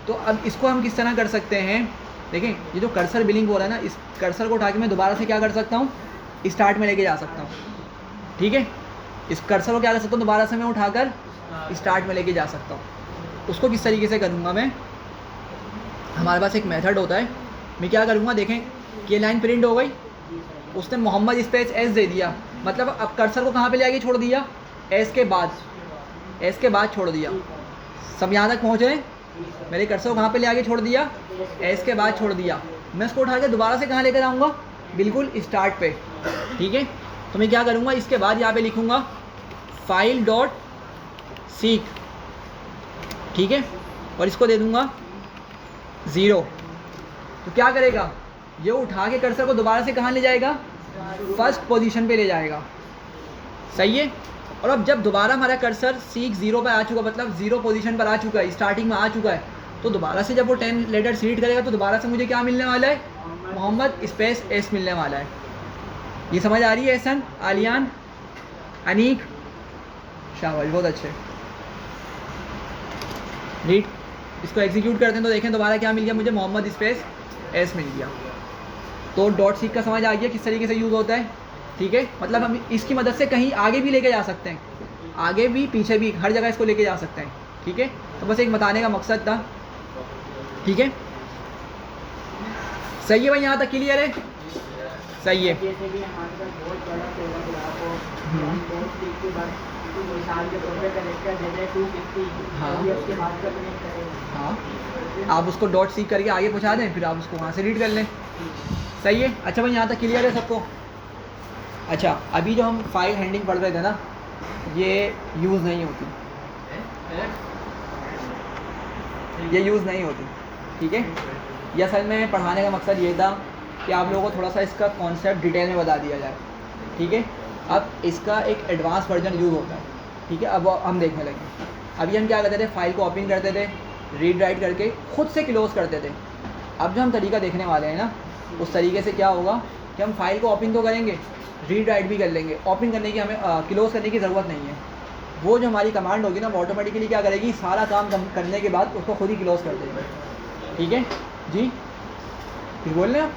तो अब इसको हम किस तरह कर सकते हैं, देखें ये जो कर्सर बिलिंग हो रहा है ना, इस कर्सर को उठा के मैं दोबारा से क्या कर सकता हूँ, स्टार्ट में लेके जा सकता हूँ, ठीक है। इस कर्सर को क्या कर सकता हूँ, दोबारा से मैं उठाकर स्टार्ट में लेके जा सकता हूँ। उसको किस तरीके से करूँगा मैं, हमारे पास एक मेथड होता है, मैं क्या करूँगा, देखें ये लाइन प्रिंट हो गई, उसने मोहम्मद स्पेस एस दे दिया, मतलब अब कर्सर को कहाँ पे ले आके छोड़ दिया, एस के बाद छोड़ दिया। सब यहाँ तक पहुँचे, मेरे कर्सर को कहाँ पे ले आके छोड़ दिया, एस के बाद छोड़ दिया। मैं इसको उठा के दोबारा से कहाँ लेकर आऊँगा, बिल्कुल स्टार्ट पे, ठीक है। तो मैं क्या करूँगा, इसके बाद यहाँ पे लिखूँगा फाइल डॉट सीक, ठीक है, और इसको दे दूँगा 0। तो क्या करेगा, ये उठा के कर्सर को दोबारा से कहाँ ले जाएगा, फर्स्ट पोजीशन पे ले जाएगा, सही है। और अब जब दोबारा हमारा कर्सर सीक 0 पर आ चुका, मतलब 0 पोजीशन पर आ चुका है, स्टार्टिंग में आ चुका है, तो दोबारा से जब वो 10 लेटर्स रीड करेगा तो दोबारा से मुझे क्या मिलने वाला है, मोहम्मद स्पेस एस मिलने वाला है, ये समझ आ रही है एहसन, आलियान, अनीक, शाबाश, बहुत अच्छे। रीड, इसको एग्जीक्यूट करते हैं तो देखें दोबारा क्या मिल गया मुझे, मोहम्मद स्पेस एस मिल गया। तो डॉट सीक का समझ आ गया किस तरीके से यूज़ होता है, ठीक है। मतलब हम इसकी मदद से कहीं आगे भी लेके जा सकते हैं, आगे भी पीछे भी, हर जगह इसको लेके जा सकते हैं, ठीक है। तो बस एक बताने का मकसद था, ठीक है। सही है भाई, यहाँ तक क्लियर है? सही है। जैसे कि हमारे पास बहुत बड़ा पैराग्राफ हो, हम बहुत सीख के बाद तो मिसाल के तौर पे कनेक्टर दे दें 250, हाँ। अभी उसके बाद का कनेक्ट करेंगे। हाँ, आप उसको डॉट सीक करके आगे पहुँचा दें, फिर आप उसको वहाँ से रीड कर लें। सही है। अच्छा भाई, यहाँ तक क्लियर है सबको? अच्छा, अभी जो हम फाइल हैंडलिंग पढ़ रहे थे ना, ये यूज़ नहीं होती, ये यूज़ नहीं होती, ठीक है। ये असल में पढ़ाने का मकसद ये था कि आप लोगों को थोड़ा सा इसका कॉन्सेप्ट डिटेल में बता दिया जाए, ठीक है। अब इसका एक एडवांस वर्जन यूज़ होता है, ठीक है। अब हम देखने लगे। अभी हम क्या करते थे, फाइल को ओपन करते थे, रीड राइट करके खुद से क्लोज़ करते थे। अब जो हम तरीका देखने वाले हैं ना, उस तरीके से क्या होगा कि हम फाइल को ओपन तो करेंगे, रीड राइट भी कर लेंगे। ओपन करने की हमें क्लोज़ करने की ज़रूरत नहीं है। वो जो हमारी कमांड होगी ना, वो ऑटोमेटिकली क्या करेगी, सारा काम करने के बाद उसको खुद ही क्लोज़ कर देगी, ठीक है जी। फिर बोल रहे हैं आप?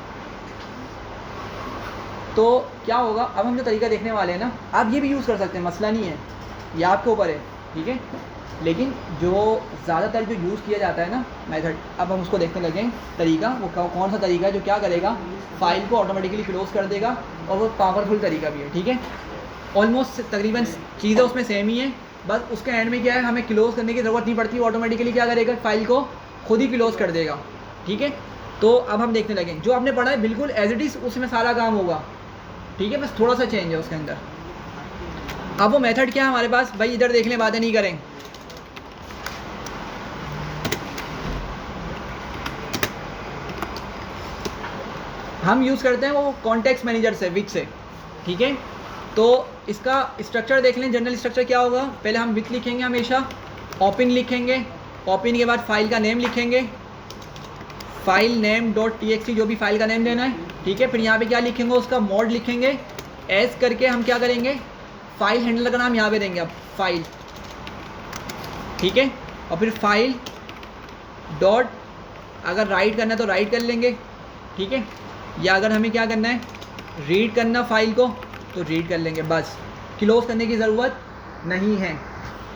तो क्या होगा, अब हम जो तरीका देखने वाले हैं ना, आप ये भी यूज़ कर सकते हैं, मसला नहीं है, ये आपके ऊपर है, ठीक है। लेकिन जो ज़्यादातर जो यूज़ किया जाता है ना मेथड, अब हम उसको देखने लगे तरीका, वो कौन सा तरीका है जो क्या करेगा, फाइल को ऑटोमेटिकली क्लोज़ कर देगा, और वो पावरफुल तरीका भी है, ठीक है। ऑलमोस्ट तकरीबन चीज़ें उसमें सेम ही है, बस उसके एंड में क्या है, हमें क्लोज़ करने की ज़रूरत नहीं पड़ती, ऑटोमेटिकली क्या करेगा, फाइल को खुद ही क्लोज़ कर देगा, ठीक है। तो अब हम देखने लगे, जो आपने पढ़ा है बिल्कुल एज इट इज़ उसमें सारा काम होगा, ठीक है, बस थोड़ा सा चेंज है उसके अंदर। अब वो मेथड क्या है हमारे पास, भाई इधर देख लें, बातें नहीं करें। हम यूज़ करते हैं वो कॉन्टेक्स्ट मैनेजर से, विच से, ठीक है। तो इसका स्ट्रक्चर देख लें, जनरल स्ट्रक्चर क्या होगा, पहले हम विथ लिखेंगे हमेशा, ओपन लिखेंगे, ओपन के बाद फाइल का नेम लिखेंगे, फाइल नेम डॉट txt, जो भी फाइल का नेम देना है, ठीक है। फिर यहाँ पे क्या लिखेंगे, उसका मोड लिखेंगे, एस करके हम क्या करेंगे, फाइल हैंडलर का नाम यहाँ पे देंगे, अब फाइल, ठीक है। और फिर फाइल डॉट, अगर राइट करना है तो राइट कर लेंगे, ठीक है, या अगर हमें क्या करना है, रीड करना फाइल को, तो रीड कर लेंगे, बस क्लोज करने की ज़रूरत नहीं है।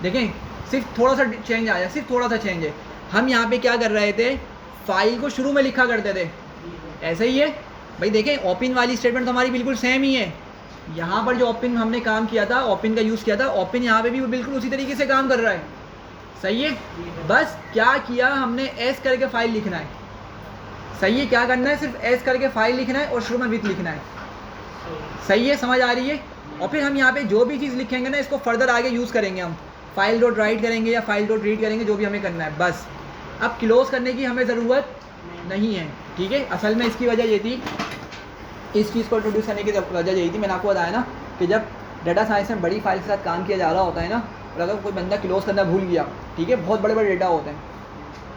देखें, सिर्फ थोड़ा सा चेंज आया, सिर्फ थोड़ा सा चेंज है। हम यहाँ पे क्या कर रहे थे, फाइल को शुरू में लिखा करते थे, ऐसे ही है भाई। देखें, ओपन वाली स्टेटमेंट तो हमारी बिल्कुल सेम ही है। यहाँ पर जो ओपन हमने काम किया था, ओपन का यूज़ किया था, ओपन यहाँ पे भी बिल्कुल उसी तरीके से काम कर रहा है, सही है। बस क्या किया हमने, एस करके फाइल लिखना है, सही है। क्या करना है, सिर्फ एस करके फाइल लिखना है और शुरू में विथ लिखना है, सही है, समझ आ रही है। और फिर हम यहाँ पे जो भी चीज़ लिखेंगे ना, इसको फर्दर आगे यूज़ करेंगे, हम फाइल डॉट राइट करेंगे या फाइल डॉट रीड करेंगे, जो भी हमें करना है, बस। अब क्लोज करने की हमें ज़रूरत नहीं है, ठीक है। असल में इसकी वजह ये थी, इस चीज़ को इंट्रोड्यूस करने की वजह यही थी, मैंने आपको बताया ना कि जब डाटा साइंस में बड़ी फाइल के साथ काम किया जा रहा होता है ना, और अगर कोई बंदा क्लोज करना भूल गया, ठीक है, बहुत बड़े बड़े डेटा होते हैं,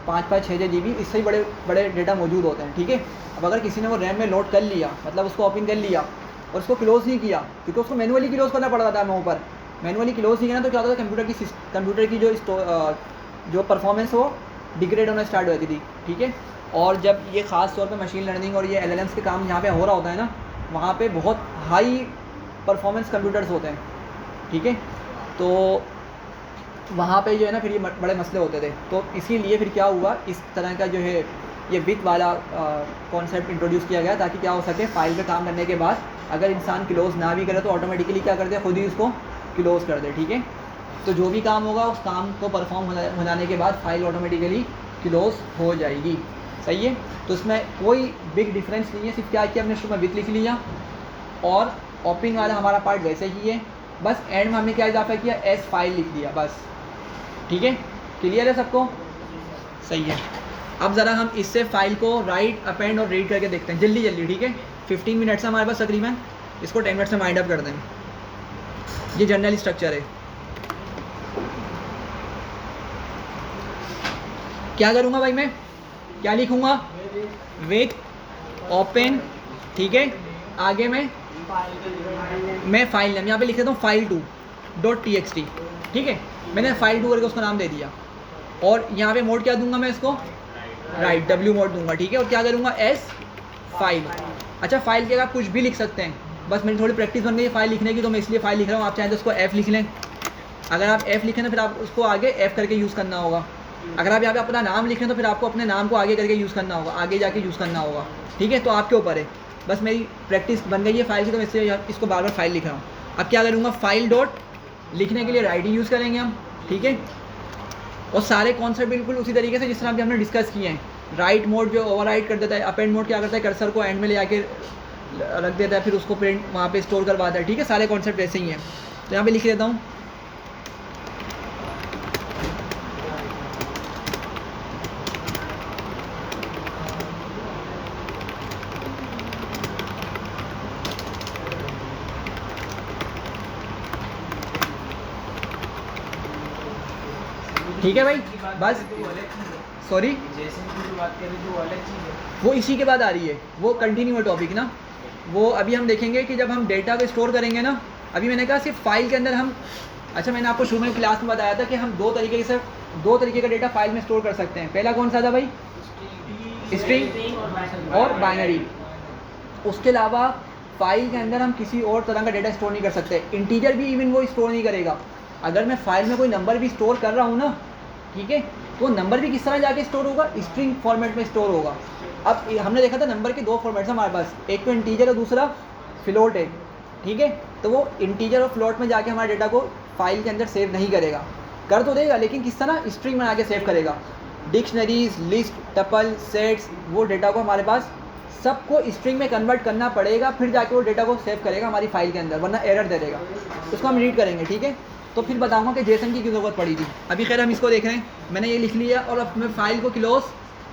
5-6 GB, इससे ही बड़े बड़े डेटा मौजूद होते हैं, ठीक है। अब अगर किसी ने वो रैम में लोड कर लिया, मतलब उसको ओपन कर लिया और उसको क्लोज़ नहीं किया, क्योंकि उसको मैनुअली क्लोज़ करना पड़ता था वहाँ पर, मैनुअली क्लोज़ नहीं किया तो क्या होता था, कंप्यूटर की जो परफॉर्मेंस हो डिग्रेड होना स्टार्ट हो जाती थी, ठीक है। और जब ये ख़ास तौर पे मशीन लर्निंग और ये LLMs के काम यहाँ पे हो रहा होता है ना, वहाँ पे बहुत हाई परफॉर्मेंस कंप्यूटर्स होते हैं, ठीक है। तो वहाँ पे जो है ना, फिर ये बड़े मसले होते थे। तो इसीलिए फिर क्या हुआ, इस तरह का जो है ये विथ वाला कॉन्सेप्ट इंट्रोड्यूस किया गया, ताकि क्या हो सके, फाइल पे काम करने के बाद अगर इंसान क्लोज़ ना भी करे तो ऑटोमेटिकली क्या कर दे, खुद ही उसको क्लोज़ कर दे, ठीक है। तो जो भी काम होगा, उस काम को परफॉर्म हो जाने के बाद फाइल ऑटोमेटिकली क्लोज़ हो जाएगी, सही है। तो इसमें कोई बिग डिफरेंस नहीं है, सिर्फ क्या किया हमने शुरू में विथ लिख लिया और ओपन वाला हमारा पार्ट वैसे ही है, बस एंड में हमने क्या इजाफा किया, एस फाइल लिख दिया, बस, ठीक है। क्लियर है सबको? सही है। अब ज़रा हम इससे फाइल को राइट, अपेंड और रीड करके देखते हैं जल्दी जल्दी, ठीक है। 15 मिनट्स हमारे पास तकरीबन, इसको 10 मिनट्स में वाइंड अप कर दें। ये जनरल स्ट्रक्चर है। क्या करूँगा भाई, मैं क्या लिखूँगा, विथ ओपन, ठीक है, आगे में मैं फाइल नेम यहाँ पे लिख देता हूँ file2.txt, ठीक है, मैंने file2 करके उसका नाम दे दिया। और यहाँ पे मोड क्या दूंगा मैं इसको, राइट, W मोड दूंगा, ठीक है। और क्या करूँगा, एस फाइल। अच्छा, फाइल के आप कुछ भी लिख सकते हैं, बस मेरी थोड़ी प्रैक्टिस बन गई है फाइल लिखने की, तो मैं इसलिए फाइल लिख रहा हूँ। आप चाहें तो उसको F लिख लें। अगर आप F लिखें तो फिर आप उसको आगे F करके यूज़ करना होगा। अगर आप यहाँ पे अपना नाम लिखें तो फिर आपको अपने नाम को आगे करके यूज़ करना होगा, आगे जाके यूज़ करना होगा, ठीक है। तो आपके ऊपर है, बस मेरी प्रैक्टिस बन गई है फाइल की, तो मैं इसलिए इसको बार बार फाइल लिख रहा हूँ। अब क्या करूँगा, फाइल डॉट लिखने के लिए राइटिंग यूज़ करेंगे हम, ठीक है। और सारे कॉन्सेप्ट बिल्कुल उसी तरीके से जिस तरह हमने डिस्कस किए हैं। राइट मोड जो ओवरराइट कर देता है, अपेंड मोड क्या करता है, कर्सर को एंड में ले आके रख देता है, फिर उसको प्रिंट वहाँ पे स्टोर करवाता है, ठीक है। सारे कॉन्सेप्ट ऐसे ही हैं। तो यहाँ पे लिख देता हूँ ठीक है भाई, बस सॉरी जैसे की जो बात करें जो अलग चीज़ है वो इसी के बाद आ रही है, वो कंटिन्यू है टॉपिक ना। वो अभी हम देखेंगे कि जब हम डेटा को स्टोर करेंगे ना, अभी मैंने कहा सिर्फ फाइल के अंदर हम, अच्छा मैंने आपको शुरू में क्लास में बताया था कि हम दो तरीके का डेटा फाइल में स्टोर कर सकते हैं। पहला कौन सा था भाई, स्ट्रिंग और बाइनरी। उसके अलावा फाइल के अंदर हम किसी और तरह का डेटा स्टोर नहीं कर सकते। इंटीजर भी इवन वो स्टोर नहीं करेगा। अगर मैं फाइल में कोई नंबर भी स्टोर कर रहा हूँ ना, ठीक है, तो नंबर भी किस तरह जाके स्टोर होगा, स्ट्रिंग फॉर्मेट में स्टोर होगा। अब हमने देखा था नंबर के दो फॉर्मेट्स हैं हमारे पास, एक तो इंटीजर और दूसरा फ्लोट है, ठीक है। तो वो इंटीजर और फ्लोट में जाके हमारे डेटा को फाइल के अंदर सेव नहीं करेगा, कर तो देगा लेकिन किस तरह, स्ट्रिंग बना के सेव करेगा। डिक्शनरीज, लिस्ट, टपल, सेट्स, वो डेटा को हमारे पास सबको स्ट्रिंग में कन्वर्ट करना पड़ेगा, फिर जाके वो डेटा को सेव करेगा हमारी फाइल के अंदर, वरना एरर दे देगा। उसको हम रीड करेंगे, ठीक है। तो फिर बताऊंगा कि जेसन की क्यों ज़रूरत पड़ी थी। अभी खैर हम इसको देख रहे हैं, मैंने ये लिख लिया और अब मैं फाइल को क्लोज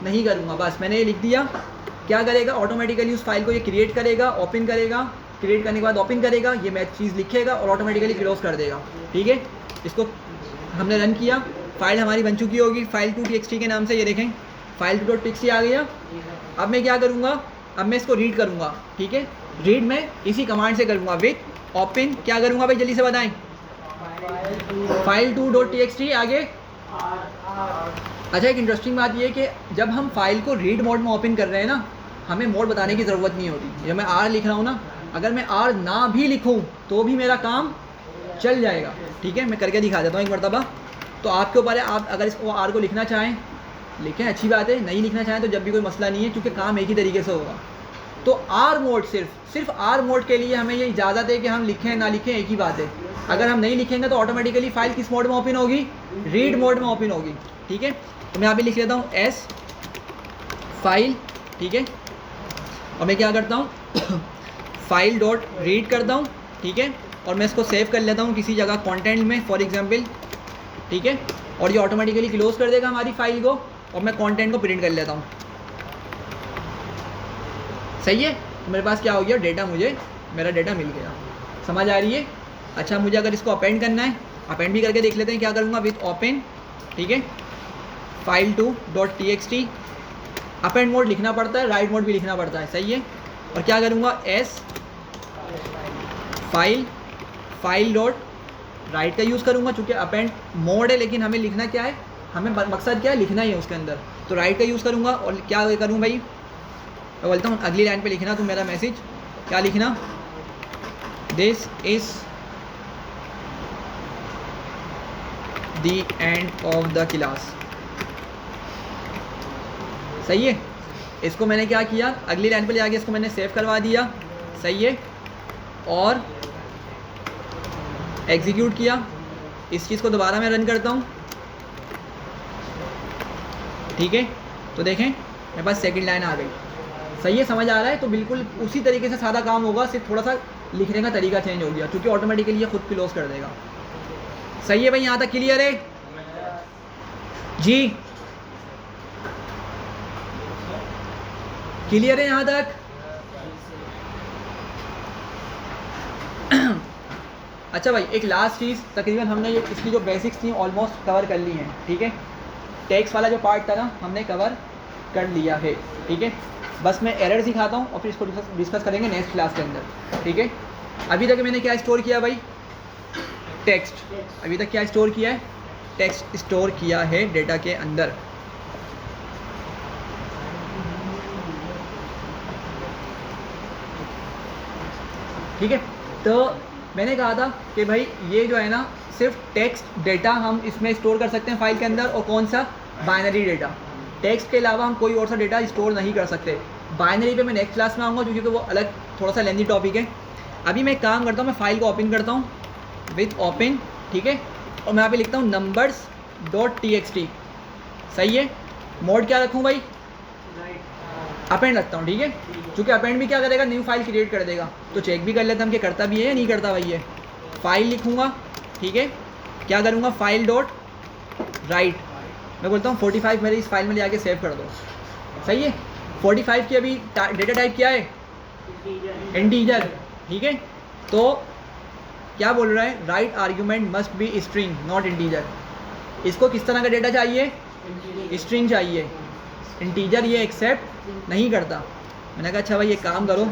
नहीं करूँगा, बस मैंने ये लिख दिया। क्या करेगा, ऑटोमेटिकली उस फाइल को ये क्रिएट करेगा, ओपन करेगा, क्रिएट करने के बाद ओपन करेगा, ये मैं चीज़ लिखेगा और ऑटोमेटिकली क्लोज कर देगा, ठीक है। इसको हमने रन किया, फाइल हमारी बन चुकी होगी file2.txt के नाम से, ये देखें file2.txt आ गया। अब मैं क्या करूँगा, अब मैं इसको रीड करूँगा, ठीक है। रीड मैं इसी कमांड से करूँगा, विथ ओपन क्या करूँगा भाई, जल्दी से बताएं, file2.txt आगे। अच्छा, एक इंटरेस्टिंग बात ये है कि जब हम फाइल को रीड मोड में ओपन कर रहे हैं ना, हमें मोड बताने की ज़रूरत नहीं होती। जब मैं R लिख रहा हूँ ना, अगर मैं R ना भी लिखूँ तो भी मेरा काम चल जाएगा, ठीक है। मैं करके दिखा देता हूँ एक मरतबा। तो आपके ऊपर है, आप अगर इसको R को लिखना चाहें लिखें, अच्छी बात है, नहीं लिखना चाहें तो जब भी कोई मसला नहीं है, क्योंकि काम एक ही तरीके से होगा। तो R मोड सिर्फ R मोड के लिए हमें ये इजाज़त है कि हम लिखें ना लिखें, एक ही बात है। अगर हम नहीं लिखेंगे तो ऑटोमेटिकली फाइल किस मोड में ओपन होगी, रीड मोड में ओपन होगी, ठीक है। तो मैं यहाँ पे लिख लेता हूँ एस फाइल, ठीक है। और मैं क्या करता हूँ फाइल डॉट रीड करता हूँ, ठीक है। और मैं इसको सेव कर लेता हूँ किसी जगह कंटेंट में, फॉर एग्जांपल, ठीक है। और ये ऑटोमेटिकली क्लोज कर देगा हमारी फाइल को, और मैं कंटेंट को प्रिंट कर लेता हूँ, सही है। तो मेरे पास क्या हो गया, डेटा, मुझे मेरा डेटा मिल गया, समझ आ रही है। अच्छा, मुझे अगर इसको अपेंड करना है, अपेंड भी करके देख लेते हैं। क्या करूँगा, विथ ओपन, ठीक है, file2.txt। अपेंड मोड लिखना पड़ता है, राइट मोड भी लिखना पड़ता है, सही है। और क्या करूँगा, एस फाइल डॉट राइट का यूज़ करूँगा, चूँकि अपेंड मोड है लेकिन हमें लिखना क्या है, हमें मकसद क्या है, लिखना ही है उसके अंदर, तो राइट का यूज़ करूँगा। और क्या करूँ भाई, मैं बोलता हूँ अगली लाइन पे लिखना तो मेरा मैसेज क्या लिखना, this is the end of the class, सही है। इसको मैंने क्या किया, अगली लाइन पे ले आके इसको मैंने सेव करवा दिया, सही है। और एग्जीक्यूट किया, इस चीज़ को दोबारा मैं रन करता हूँ, ठीक है। तो देखें मेरे पास सेकंड लाइन आ गई, सही है, समझ आ रहा है। तो बिल्कुल उसी तरीके से सादा काम होगा, सिर्फ थोड़ा सा लिखने का तरीका चेंज हो गया, क्योंकि ऑटोमेटिकली ये खुद क्लोज कर देगा, सही है भाई। यहाँ तक क्लियर है जी, क्लियर है यहाँ तक। अच्छा भाई, एक लास्ट चीज़, तकरीबन हमने ये इसकी जो बेसिक्स थी ऑलमोस्ट कवर कर ली हैं, ठीक है। टेक्स्ट वाला जो पार्ट था ना, हमने कवर कर लिया है, ठीक है। बस मैं एरर सिखाता हूँ और फिर इसको डिस्कस करेंगे नेक्स्ट क्लास के अंदर, ठीक है। अभी तक मैंने क्या स्टोर किया भाई? टेक्स्ट। अभी तक क्या स्टोर किया है? टेक्स्ट स्टोर किया है डेटा के अंदर। ठीक है, तो मैंने कहा था कि भाई ये जो है ना सिर्फ टेक्स्ट डेटा हम इसमें स्टोर कर सकते हैं फाइल के अंदर, और कौन सा? Binary data. टेक्स्ट के अलावा हम कोई और सा डेटा स्टोर नहीं कर सकते। बाइनरी पे मैं नेक्स्ट क्लास में आऊँगा क्योंकि वो अलग थोड़ा सा लेंदी टॉपिक है। अभी मैं एक काम करता हूँ, मैं फ़ाइल को ओपन करता हूँ विथ ओपन, ठीक है, और मैं यहाँ पे लिखता हूँ numbers.txt। सही है, मोड क्या रखूँ भाई? अपेंड रखता हूँ, ठीक है, क्योंकि अपेंड भी क्या करेगा? न्यू फाइल क्रिएट कर देगा। तो चेक भी कर लेते हैं हम कि करता भी है या नहीं करता भाई। ये फाइल लिखूँगा, ठीक है, क्या करूँगा? फाइल डॉट राइट, मैं बोलता हूँ 45 मेरी इस फाइल में ले आके सेव कर दो। सही है, 45 की अभी डेटा टाइप क्या है? इंटीजर। ठीक है, तो क्या बोल रहा है? Right argument must be string not integer. इसको किस तरह का डेटा चाहिए? स्ट्रिंग चाहिए। इंटीजर ये एक्सेप्ट नहीं करता। मैंने कहा अच्छा भाई ये काम करो,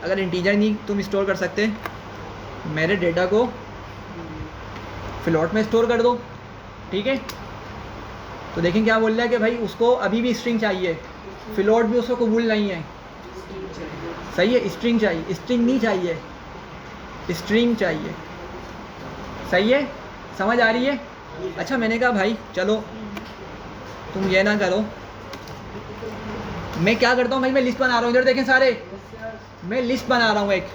अगर इंटीजर नहीं तुम स्टोर कर सकते, मेरे डेटा को फ्लोट में स्टोर कर दो। ठीक है, तो देखें क्या बोल रहा है कि भाई उसको अभी भी स्ट्रिंग चाहिए, फ्लोट भी उसको कबूल नहीं है। सही है, स्ट्रिंग चाहिए, स्ट्रिंग नहीं चाहिए, स्ट्रिंग चाहिए। सही है, समझ आ रही है? अच्छा, मैंने कहा भाई चलो तुम ये ना करो, मैं क्या करता हूँ भाई, मैं लिस्ट बना रहा हूँ। इधर देखें सारे, मैं लिस्ट बना रहा हूँ, एक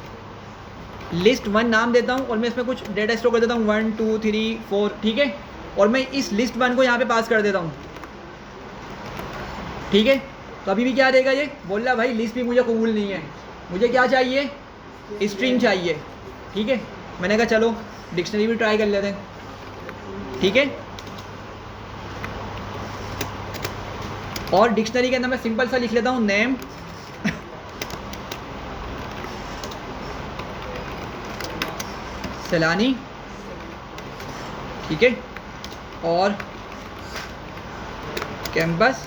लिस्ट 1 नाम देता हूँ और मैं इसमें कुछ डेटा स्टोर कर देता हूँ 1 2 3 4। ठीक है, और मैं इस लिस्ट 1 को यहाँ पे पास कर देता हूँ। ठीक है, तो अभी भी क्या देगा? ये बोल रहा भाई लिस्ट भी मुझे कबूल नहीं है, मुझे क्या चाहिए? स्ट्रिंग चाहिए। ठीक है, मैंने कहा चलो डिक्शनरी भी ट्राई कर लेते हैं। ठीक है, और डिक्शनरी के अंदर मैं सिंपल सा लिख लेता हूँ नेम सैलानी। ठीक है, और कैंपस।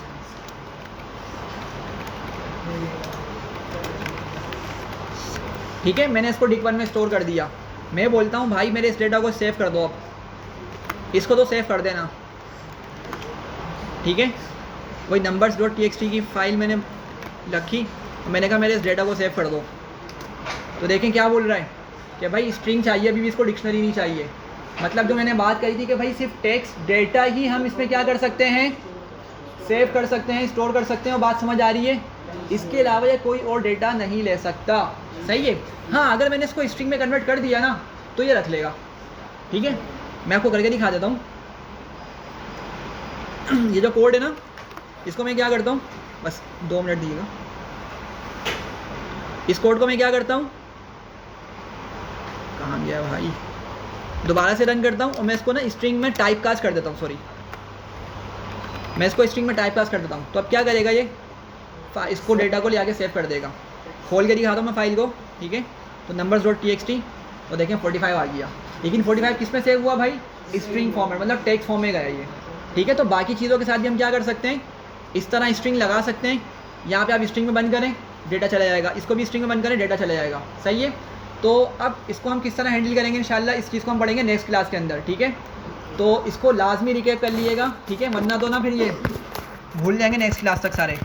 ठीक है, मैंने इसको डिक 1 में स्टोर कर दिया। मैं बोलता हूँ भाई मेरे इस डेटा को सेव कर दो, अब इसको तो सेव कर देना। ठीक है, वही numbers.txt की फ़ाइल मैंने रखी, मैंने कहा मेरे इस डेटा को सेव कर दो। तो देखें क्या बोल रहा है कि भाई स्ट्रिंग चाहिए, अभी भी इसको डिक्शनरी नहीं चाहिए। मतलब जो मैंने बात कही थी कि भाई सिर्फ टेक्स्ट डेटा ही हम इसमें क्या कर सकते हैं? सेव कर सकते हैं, स्टोर कर सकते हैं। और बात समझ आ रही है? इसके अलावा ये कोई और डेटा नहीं ले सकता। सही है, हाँ, अगर मैंने इसको स्ट्रिंग में कन्वर्ट कर दिया ना तो ये रख लेगा। ठीक है, मैं आपको करके दिखा देता हूँ। ये जो कोड है ना, इसको मैं क्या करता हूँ, बस 2 मिनट दीजिएगा। इस कोड को मैं क्या करता हूँ, कहाँ गया भाई, दोबारा से रन करता हूँ और मैं इसको ना स्ट्रिंग में टाइप कास्ट कर देता हूँ। सॉरी, मैं इसको स्ट्रिंग में टाइप कास्ट कर देता हूँ। तो अब क्या करेगा ये? इसको डेटा को ले आके सेव कर देगा। खोल के दिखाता हूँ मैं फाइल को। ठीक है, तो numbers.txt और देखें 45 आ गया। लेकिन 45 किस में सेव हुआ भाई? स्ट्रिंग फॉर्मेट, मतलब टेक्स्ट फॉर्म में गया ये। ठीक है, तो बाकी चीज़ों के साथ भी हम क्या कर सकते हैं? इस तरह स्ट्रिंग लगा सकते हैं। यहाँ पे आप स्ट्रिंग में बंद करें, डेटा चला जाएगा। इसको भी स्ट्रिंग में बंद करें, डेटा चला जाएगा। सही है, तो अब इसको हम किस तरह हैंडल करेंगे इंशाल्लाह, इस चीज़ को हम पढ़ेंगे नेक्स्ट क्लास के अंदर। ठीक है, तो इसको लाजमी रिकैप कर लीजिएगा। ठीक है, वरना तो ना फिर ये भूल जाएंगे नेक्स्ट क्लास तक सारे।